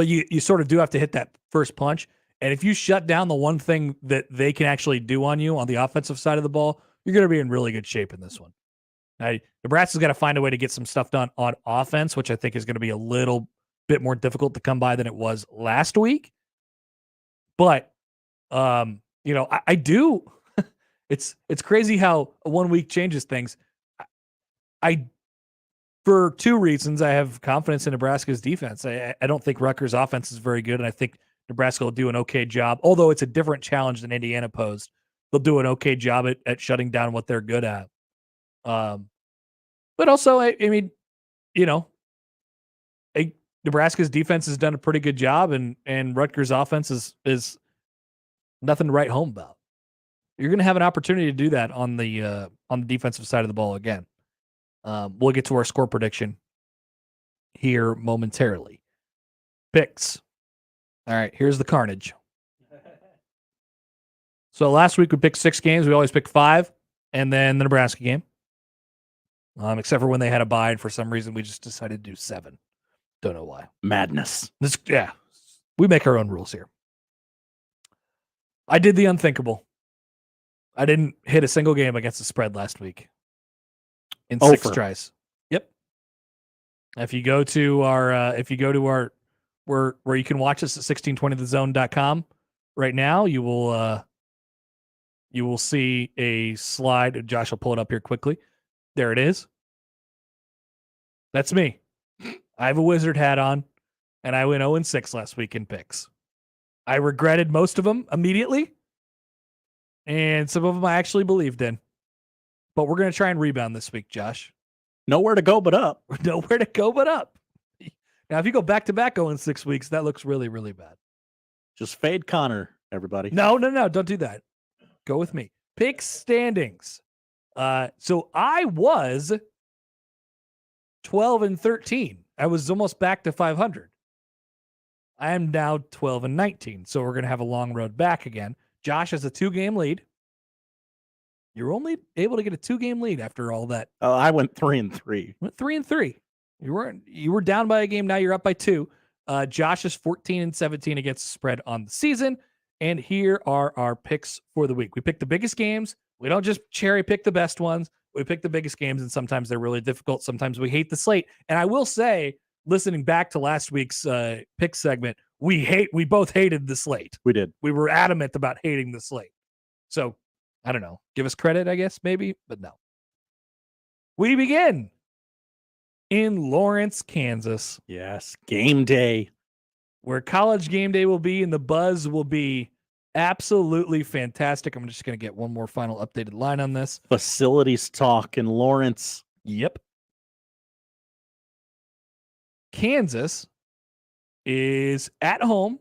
you sort of do have to hit that first punch. And if you shut down the one thing that they can actually do on you on the offensive side of the ball, you're going to be in really good shape in this one. Now, Nebraska's got to find a way to get some stuff done on offense, which I think is going to be a little bit more difficult to come by than it was last week. But, I do, It's crazy how 1 week changes things. For two reasons, I have confidence in Nebraska's defense. I don't think Rutgers' offense is very good, and I think Nebraska will do an okay job. Although it's a different challenge than Indiana posed, they'll do an okay job at shutting down what they're good at. But also, I mean, Nebraska's defense has done a pretty good job, and Rutgers' offense is nothing to write home about. You're going to have an opportunity to do that on the defensive side of the ball again. We'll get to our score prediction here momentarily. Picks. All right, here's the carnage. So last week we picked 6 games. We always pick 5, and then the Nebraska game. Except for when they had a bye, and for some reason we just decided to do 7. Don't know why. Madness. We make our own rules here. I did the unthinkable. I didn't hit a single game against the spread last week. In 6 tries. Yep. If you go to our where you can watch us at 1620thezone.com right now, you will see a slide. Josh will pull it up here quickly. There it is. That's me. I have a wizard hat on, and I went 0-6 last week in picks. I regretted most of them immediately, and some of them I actually believed in. But we're going to try and rebound this week, Josh. Nowhere to go but up. Nowhere to go but up. Now, if you go back-to-back 0-6 weeks, that looks really, really bad. Just fade Connor, everybody. No. Don't do that. Go with me. Pick standings. So I was 12-13. I was almost back to 500. I am now 12-19. So we're going to have a long road back again. Josh has a 2-game lead. You're only able to get a 2-game lead after all that. Oh, I went 3-3. Went 3-3. You were down by a game. Now you're up by 2. Josh is 14-17 against the spread on the season. And here are our picks for the week. We pick the biggest games. We don't just cherry pick the best ones. We pick the biggest games, and sometimes they're really difficult. Sometimes we hate the slate. And I will say, listening back to last week's pick segment, we both hated the slate. We did. We were adamant about hating the slate. So I don't know. Give us credit, I guess, maybe, but no. We begin in Lawrence, Kansas. Yes, game day. Where college game day will be, and the buzz will be absolutely fantastic. I'm just going to get one more final updated line on this. Facilities talk in Lawrence. Yep. Kansas is at home,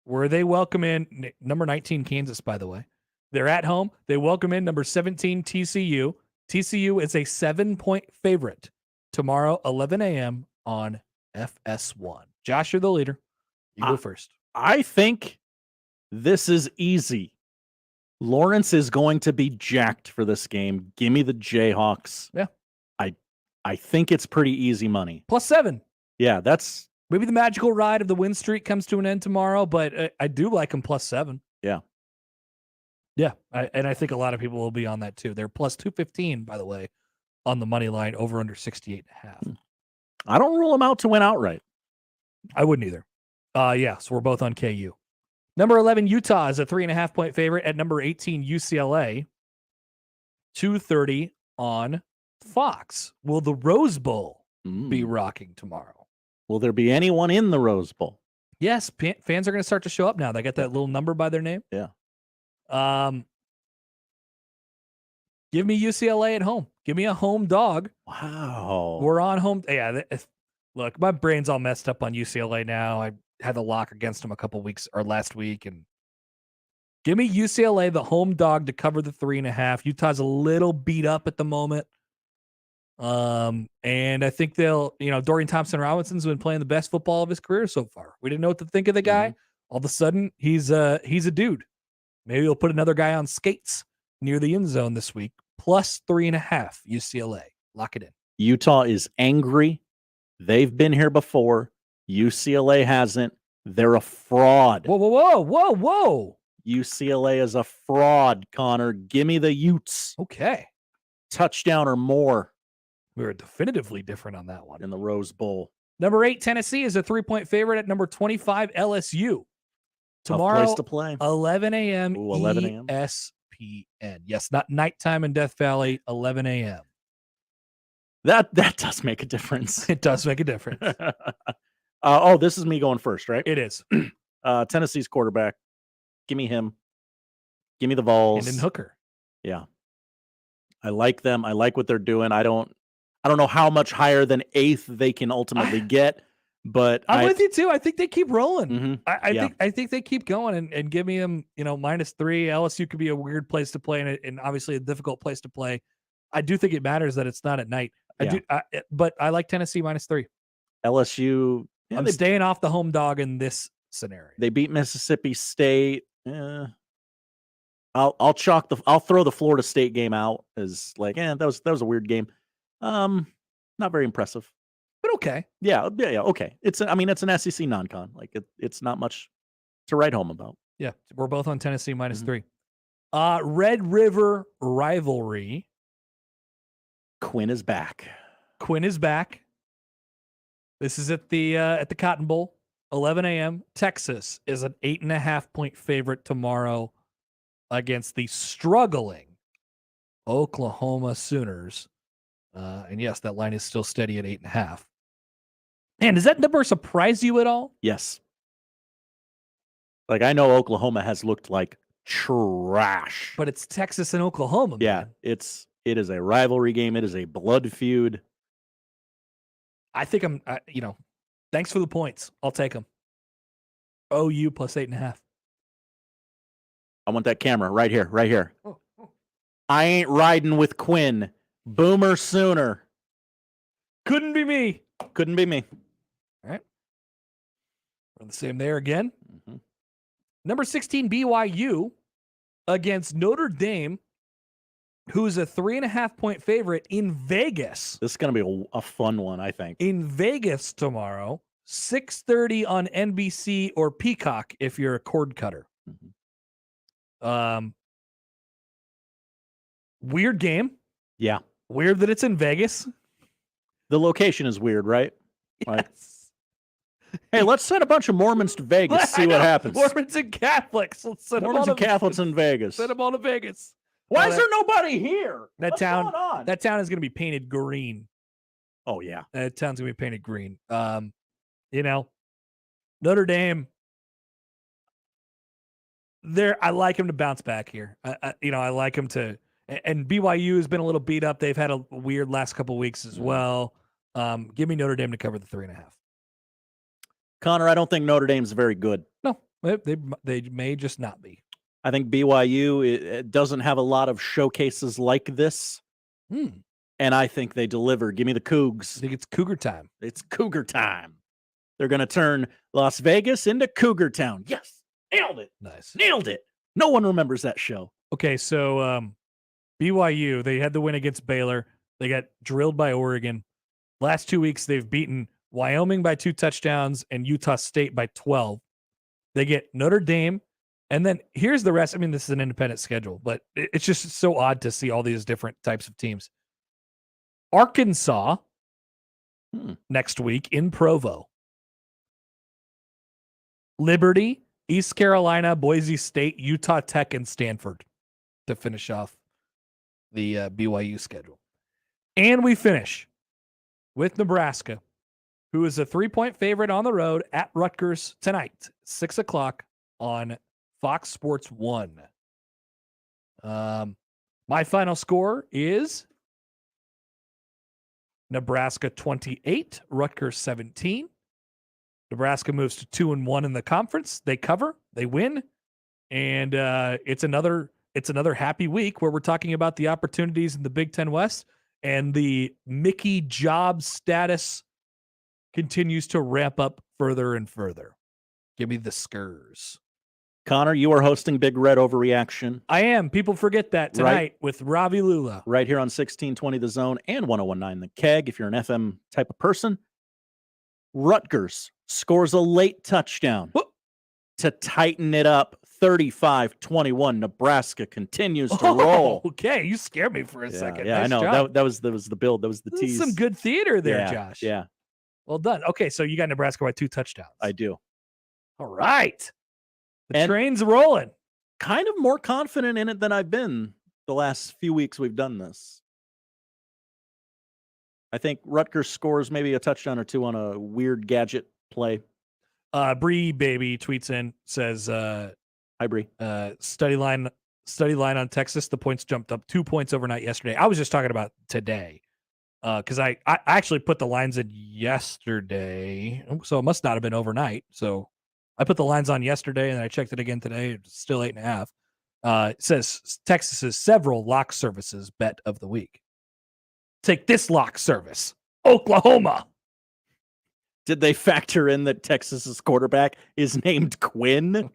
where they welcome in number 19 Kansas, by the way. They're at home. They welcome in number 17 TCU. TCU is a 7-point favorite tomorrow, 11 a.m. on FS1. Josh, you're the leader. You go first. I think this is easy. Lawrence is going to be jacked for this game. Give me the Jayhawks. Yeah. I think it's pretty easy money. +7. Yeah, that's... Maybe the magical ride of the win streak comes to an end tomorrow, but I do like them +7. Yeah. Yeah, and I think a lot of people will be on that too. They're +215, by the way, on the money line, over under 68.5. I don't rule them out to win outright. I wouldn't either. Yeah, so we're both on KU. Number 11, Utah is a 3.5-point favorite at number 18, UCLA. 2:30 on Fox. Will the Rose Bowl be rocking tomorrow? Will there be anyone in the Rose Bowl? Yes, fans are going to start to show up now. They got that little number by their name. Yeah. Give me UCLA at home. Give me a home dog. Wow. We're on home. Yeah. Look, my brain's all messed up on UCLA now. I had the lock against them a couple weeks or last week, and give me UCLA, the home dog, to cover the 3.5. Utah's a little beat up at the moment. And I think Dorian Thompson-Robinson's been playing the best football of his career so far. We didn't know what to think of the guy. All of a sudden, he's a dude. Maybe he'll put another guy on skates near the end zone this week. +3.5 UCLA. Lock it in. Utah is angry. They've been here before. UCLA hasn't. They're a fraud. Whoa. UCLA is a fraud, Connor. Give me the Utes. Okay. Touchdown or more. We were definitively different on that one. In the Rose Bowl. Number 8, Tennessee is a 3-point favorite at number 25, LSU. Tough Tomorrow, place to play. 11 a.m. 11 a.m. p.m. Yes, not nighttime in Death Valley, 11 a.m. That does make a difference. It does make a difference. This is me going first, right? It is. Tennessee's quarterback. Give me him. Give me the Vols. And then Hooker. Yeah. I like them. I like what they're doing. I don't know how much higher than 8th they can ultimately get, but I'm with you too. I think they keep rolling. Mm-hmm. I think they keep going and give me them, -3. LSU could be a weird place to play and obviously a difficult place to play. I do think it matters that it's not at night. But I like Tennessee -3. LSU. Yeah, I'm staying off the home dog in this scenario. They beat Mississippi State. I'll throw the Florida State game out as like, that was a weird game. Not very impressive, but okay. Yeah, okay. It's an SEC non-con. Like it's not much to write home about. Yeah, we're both on Tennessee -3. Red River rivalry. Quinn is back. This is at the Cotton Bowl, 11 a.m. Texas is an 8.5-point favorite tomorrow against the struggling Oklahoma Sooners. And yes, that line is still steady at 8.5. Man, does that number surprise you at all? Yes. Like, I know Oklahoma has looked like trash, but it's Texas and Oklahoma. Yeah, man. it is a rivalry game. It is a blood feud. I think thanks for the points. I'll take them. OU plus 8.5. I want that camera right here. Oh. I ain't riding with Quinn. Boomer Sooner. Couldn't be me. All right. We're the same there again. Mm-hmm. Number 16, BYU against Notre Dame, who's a 3.5-point favorite in Vegas. This is going to be a fun one, I think. In Vegas tomorrow, 6:30 on NBC or Peacock if you're a cord cutter. Mm-hmm. Weird game. Yeah. Weird that it's in Vegas. The location is weird, right? Yes. Like, hey, let's send a bunch of Mormons to Vegas, see what happens. Mormons and Catholics. Let's send Mormons and Catholics in Vegas. Send them all to Vegas. Why is there nobody here? What's going on? That town is going to be painted green. Oh, yeah. That town's going to be painted green. Notre Dame, I like him to bounce back here. I like him to, and BYU has been a little beat up. They've had a weird last couple weeks as well. Give me Notre Dame to cover the 3.5. Connor, I don't think Notre Dame's very good. No, they may just not be. I think BYU it doesn't have a lot of showcases like this. And I think they deliver. Give me the Cougs. I think it's Cougar time. It's Cougar time. They're going to turn Las Vegas into Cougar Town. Yes. Nailed it. Nice. Nailed it. No one remembers that show. Okay, so BYU, they had the win against Baylor. They got drilled by Oregon. Last 2 weeks, they've beaten Wyoming by 2 touchdowns and Utah State by 12. They get Notre Dame. And then here's the rest. I mean, this is an independent schedule, but it's just so odd to see all these different types of teams. Arkansas next week in Provo. Liberty, East Carolina, Boise State, Utah Tech, and Stanford to finish off the BYU schedule. And we finish with Nebraska, who is a 3-point favorite on the road at Rutgers tonight, 6 o'clock on Fox Sports 1. My final score is Nebraska 28, Rutgers 17. Nebraska moves to 2-1 in the conference. They cover, they win, and it's another happy week where we're talking about the opportunities in the Big Ten West, and the Mickey job status continues to ramp up further and further. Give me the Skurs. Connor, you are hosting Big Red Overreaction. I am. People forget that tonight with Ravi Lula. Right here on 1620 The Zone and 1019 The Keg, if you're an FM type of person. Rutgers scores a late touchdown to tighten it up. 35-21. Nebraska continues to roll. Okay, you scared me for a second. Yeah, nice I know. job. That was the build. That was the tease. Some good theater there, Josh. Yeah. Well done. Okay, so you got Nebraska by 2 touchdowns. I do. All right. The train's rolling. kind of more confident in it than I've been the last few weeks we've done this. I think Rutgers scores maybe a touchdown or two on a weird gadget play. Bree Baby tweets in, says, hi, Bree. Study line on Texas. The points jumped up 2 points overnight yesterday. I was just talking about today because I actually put the lines in yesterday. So it must not have been overnight. So I put the lines on yesterday and I checked it again today. It's still 8.5. It says Texas's several lock services bet of the week. Take this lock service, Oklahoma. Did they factor in that Texas's quarterback is named Quinn?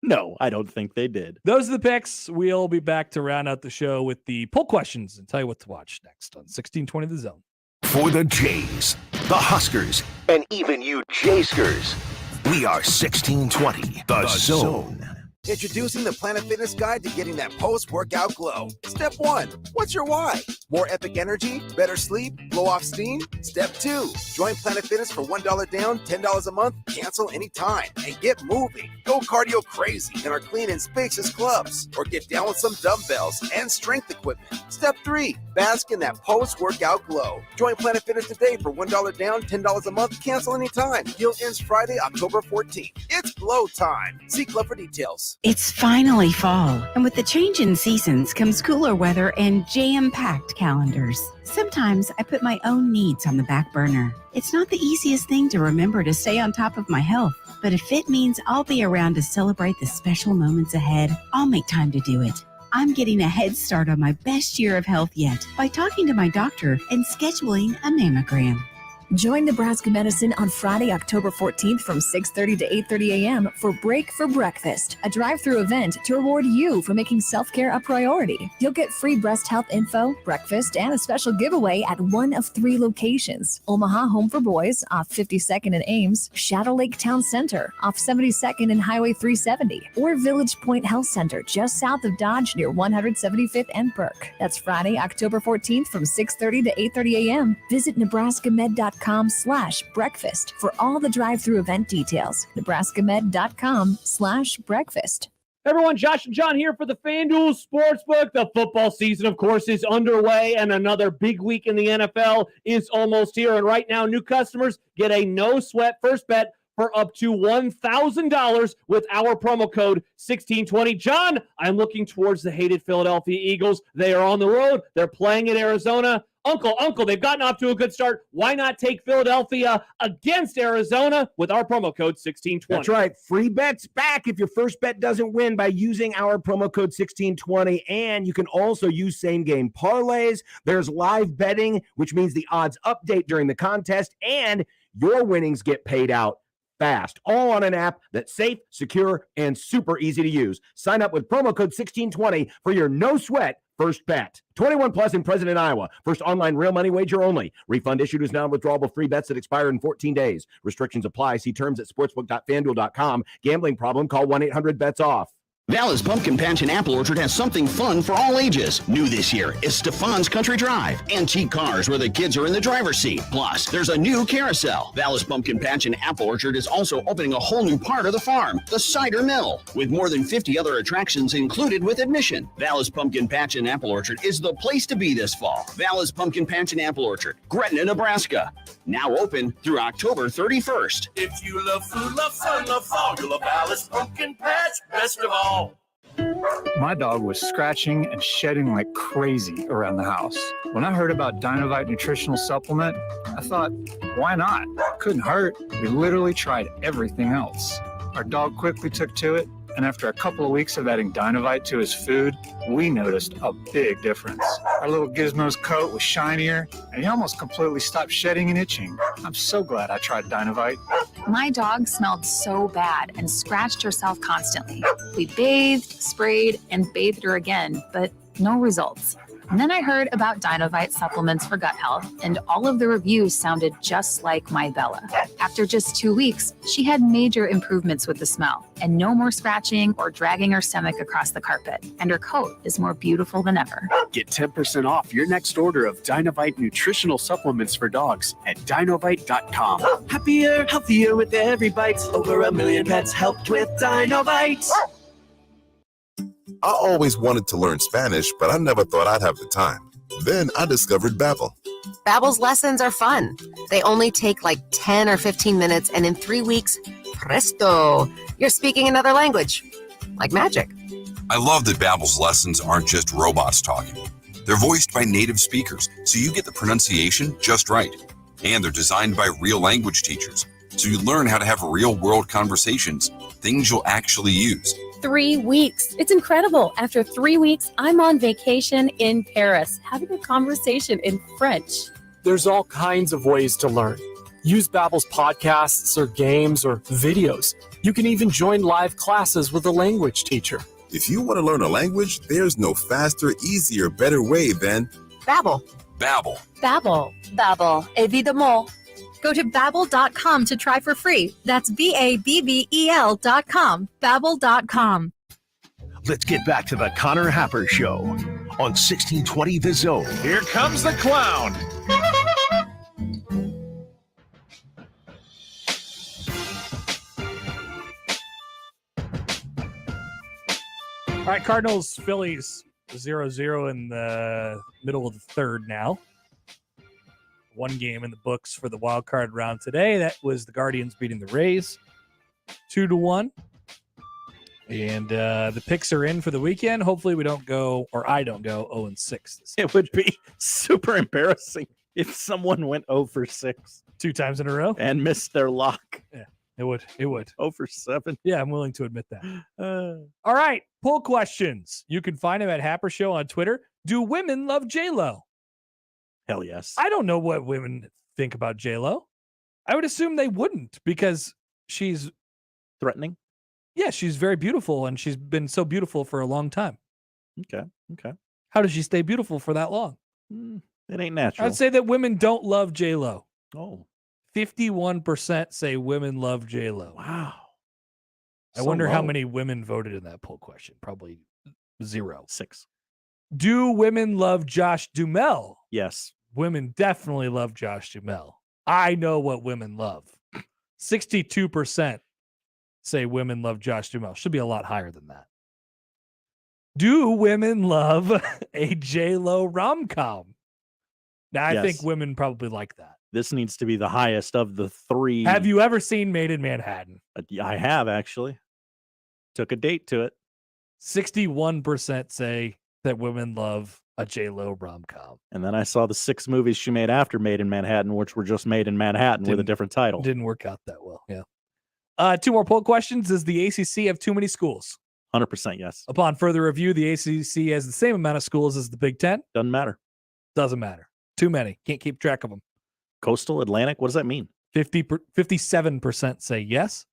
No, I don't think they did. Those are the picks. We'll be back to round out the show with the poll questions and tell you what to watch next on 1620 The Zone. For the Jays, the Huskers, and even you Jayskers, we are 1620 The Zone. Introducing the Planet Fitness Guide to getting that post-workout glow. Step 1, what's your why? More epic energy, better sleep, blow off steam? Step 2, join Planet Fitness for $1 down, $10 a month, cancel anytime, and get moving. Go cardio crazy in our clean and spacious clubs, or get down with some dumbbells and strength equipment. Step 3, bask in that post-workout glow. Join Planet Fitness today for $1 down, $10 a month, cancel anytime. Deal ends Friday, October 14th. It's glow time. See club for details. It's finally fall, and with the change in seasons comes cooler weather and jam-packed calendars. Sometimes I put my own needs on the back burner. It's not the easiest thing to remember to stay on top of my health, but if it means I'll be around to celebrate the special moments ahead, I'll make time to do it. I'm getting a head start on my best year of health yet by talking to my doctor and scheduling a mammogram. Join Nebraska Medicine on Friday, October 14th from 6:30 to 8:30 a.m. for Break for Breakfast, a drive-through event to reward you for making self-care a priority. You'll get free breast health info, breakfast, and a special giveaway at one of 3 locations. Omaha Home for Boys off 52nd and Ames, Shadow Lake Town Center off 72nd and Highway 370, or Village Point Health Center just south of Dodge near 175th and Burke. That's Friday, October 14th from 6:30 to 8:30 a.m. Visit nebraskamed.com/breakfast for all the drive-through event details. nebraskamed.com/breakfast. Everyone, Josh and John here for the FanDuel Sportsbook. The football season, of course, is underway, and another big week in the NFL is almost here. And right now, new customers get a no-sweat first bet for up to $1,000 with our promo code 1620. John, I'm looking towards the hated Philadelphia Eagles. They are on the road. They're playing at Arizona. Uncle, they've gotten off to a good start. Why not take Philadelphia against Arizona with our promo code 1620? That's right. Free bets back if your first bet doesn't win by using our promo code 1620. And you can also use same-game parlays. There's live betting, which means the odds update during the contest, and your winnings get paid out fast, all on an app that's safe, secure, and super easy to use. Sign up with promo code 1620 for your no-sweat first bet. 21 plus and present in Iowa. First online real money wager only. Refund issued is non-withdrawable free bets that expire in 14 days. Restrictions apply. See terms at sportsbook.fanduel.com. Gambling problem? Call 1-800-BETS-OFF. Dallas Pumpkin Patch and Apple Orchard has something fun for all ages. New this year is Stefan's Country Drive. Antique cars where the kids are in the driver's seat. Plus, there's a new carousel. Dallas Pumpkin Patch and Apple Orchard is also opening a whole new part of the farm, the cider mill, with more than 50 other attractions included with admission. Dallas Pumpkin Patch and Apple Orchard is the place to be this fall. Dallas Pumpkin Patch and Apple Orchard, Gretna, Nebraska. Now open through October 31st. If you love food, love fun, love fall, you'll love Dallas Pumpkin Patch best of all. My dog was scratching and shedding like crazy around the house. When I heard about Dynovite nutritional supplement, I thought, why not? Couldn't hurt. We literally tried everything else. Our dog quickly took to it, and after a couple of weeks of adding Dynovite to his food, we noticed a big difference. Our little Gizmo's coat was shinier, and he almost completely stopped shedding and itching. I'm so glad I tried Dynovite. My dog smelled so bad and scratched herself constantly. We bathed, sprayed, and bathed her again, but no results. And then I heard about Dynovite supplements for gut health, and all of the reviews sounded just like my Bella. After just 2 weeks, she had major improvements with the smell, and no more scratching or dragging her stomach across the carpet. And her coat is more beautiful than ever. Get 10% off your next order of Dynovite nutritional supplements for dogs at Dynovite.com. Happier, healthier with every bite. Over 1 million pets helped with Dynovite. I always wanted to learn Spanish, but I never thought I'd have the time. Then I discovered Babbel. Babbel's lessons are fun. They only take like 10 or 15 minutes, and in 3 weeks, presto, you're speaking another language. Like magic. I love that Babbel's lessons aren't just robots talking. They're voiced by native speakers, so you get the pronunciation just right. And they're designed by real language teachers, so you learn how to have real-world conversations, things you'll actually use. 3 weeks. It's incredible. After 3 weeks, I'm on vacation in Paris, having a conversation in French. There's all kinds of ways to learn. Use Babbel's podcasts or games or videos. You can even join live classes with a language teacher. If you want to learn a language, there's no faster, easier, better way than Babbel. Babbel. Babbel. Babbel, évidemment. Go to babbel.com to try for free. That's BABBEL.com. Babbel.com. Let's get back to the Connor Happer Show on 1620 The Zone. Here comes the clown. All right, Cardinals, Phillies, 0-0 in the middle of the third now. One game in the books for the wild card round today. That was the Guardians beating the Rays 2-1. And the picks are in for the weekend. Hopefully we don't go, or I don't go 0-6. It would be super embarrassing if someone went 0-6 2 times in a row and missed their lock. Yeah, it would. 0-7. Yeah, I'm willing to admit that. All right, poll questions. You can find them at Happer Show on Twitter. Do women love J-Lo? Hell yes. I don't know what women think about J-Lo. I would assume they wouldn't because she's threatening. Yeah, she's very beautiful, and she's been so beautiful for a long time. Okay. How does she stay beautiful for that long? It ain't natural. I'd say that women don't love J-Lo. Oh. 51% say women love J-Lo. Wow. I wonder how many women voted in that poll question. Probably 0. 6. Do women love Josh Duhamel? Yes. Women definitely love Josh Duhamel. I know what women love. 62% say women love Josh Duhamel. Should be a lot higher than that. Do women love a J-Lo rom-com? Now, I think women probably like that. This needs to be the highest of the 3. Have you ever seen Made in Manhattan? I have, actually. Took a date to it. 61% say that women love a J-Lo rom-com. And then I saw the 6 movies she made after Made in Manhattan, which were just Made in Manhattan with a different title. Didn't work out that well, yeah. 2 more poll questions. Does the ACC have too many schools? 100% yes. Upon further review, the ACC has the same amount of schools as the Big Ten. Doesn't matter. Doesn't matter. Too many. Can't keep track of them. Coastal, Atlantic, what does that mean? 57% say yes.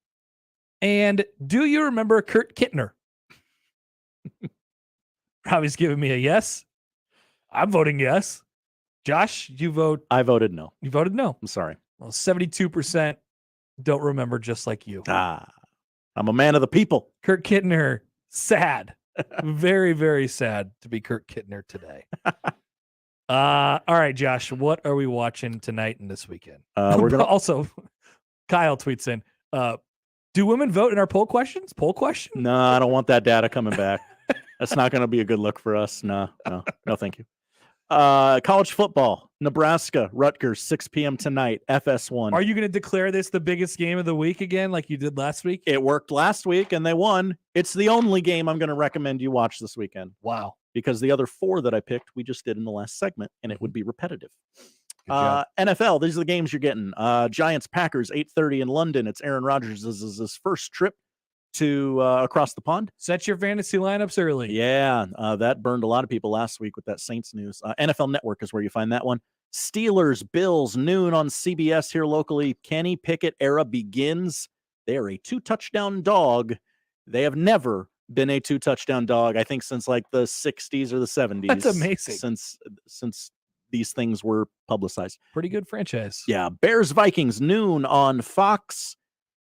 And do you remember Kurt Kittner? Robbie's giving me a yes. I'm voting yes. Josh, you vote? I voted no. You voted no. I'm sorry. Well, 72% don't remember, just like you. I'm a man of the people. Kurt Kittner, sad. Very, very sad to be Kurt Kittner today. All right, Josh, what are we watching tonight and this weekend? We're gonna also, Kyle tweets in, do women vote in our poll questions? Poll question? No, I don't want that data coming back. That's not going to be a good look for us. No, thank you. College football, Nebraska, Rutgers, 6 p.m. tonight, FS1. Are you going to declare this the biggest game of the week again, like you did last week? It worked last week, and they won. It's the only game I'm going to recommend you watch this weekend. Wow. Because the other 4 that I picked, we just did in the last segment, and it would be repetitive. NFL, these are the games you're getting. Giants, Packers, 8:30 in London. It's Aaron Rodgers' his first trip to across the pond. Set your fantasy lineups early. Yeah, that burned a lot of people last week with that Saints news. NFL Network is where you find that one. Steelers, Bills, noon on CBS here locally. Kenny Pickett era begins. They are a 2-touchdown dog. They have never been a 2-touchdown dog, I think, since like the 60s or the 70s. That's amazing. Since these things were publicized. Pretty good franchise. Yeah, Bears, Vikings, noon on Fox.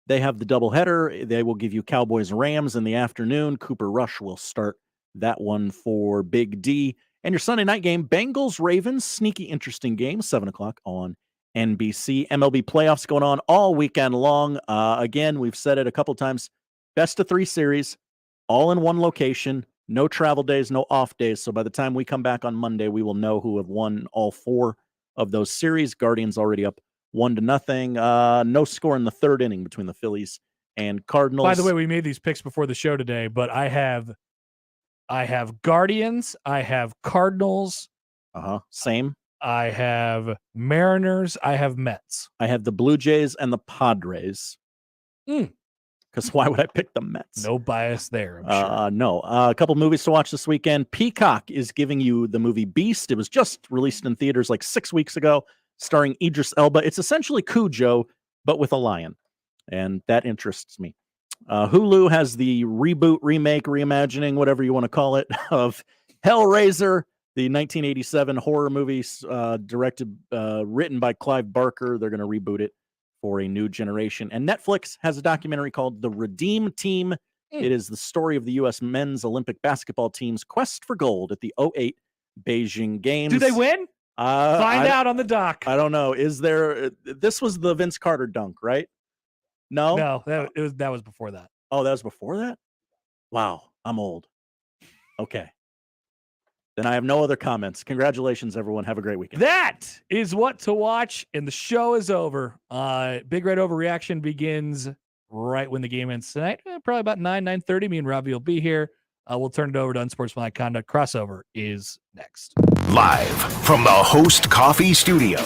They have the doubleheader. They will give you Cowboys, Rams in the afternoon. Cooper Rush will start that one for Big D. And your Sunday night game, Bengals, Ravens, sneaky, interesting game, 7 o'clock on NBC. MLB playoffs going on all weekend long. Again, we've said it a couple times. Best of 3 series, all in one location. No travel days, no off days. So by the time we come back on Monday, we will know who have won all 4 of those series. Guardians already up 1-0. No score in the 3rd inning between the Phillies and Cardinals. By the way, we made these picks before the show today, but I have Guardians, I have Cardinals. Same. I have Mariners, I have Mets. I have the Blue Jays and the Padres. Because why would I pick the Mets? No bias there, I'm sure. No. A couple movies to watch this weekend. Peacock is giving you the movie Beast. It was just released in theaters like 6 weeks ago, starring Idris Elba. It's essentially Cujo, but with a lion. And that interests me. Hulu has the reboot, remake, reimagining, whatever you want to call it, of Hellraiser, the 1987 horror movie written by Clive Barker. They're going to reboot it for a new generation. And Netflix has a documentary called The Redeem Team. It is the story of the U.S. men's Olympic basketball team's quest for gold at the 2008 Beijing Games. Do they win? Find out on the doc. I don't know. Is there? This was the Vince Carter dunk, right? No? No, that was before that. Oh, that was before that? Wow, I'm old. Okay. Then I have no other comments. Congratulations, everyone. Have a great weekend. That is what to watch, and the show is over. Big Red Overreaction begins right when the game ends tonight. Probably about 9:30. Me and Robbie will be here. We'll turn it over to Unsportsmanlike Conduct. Crossover is next. Live from the Host Coffee Studio,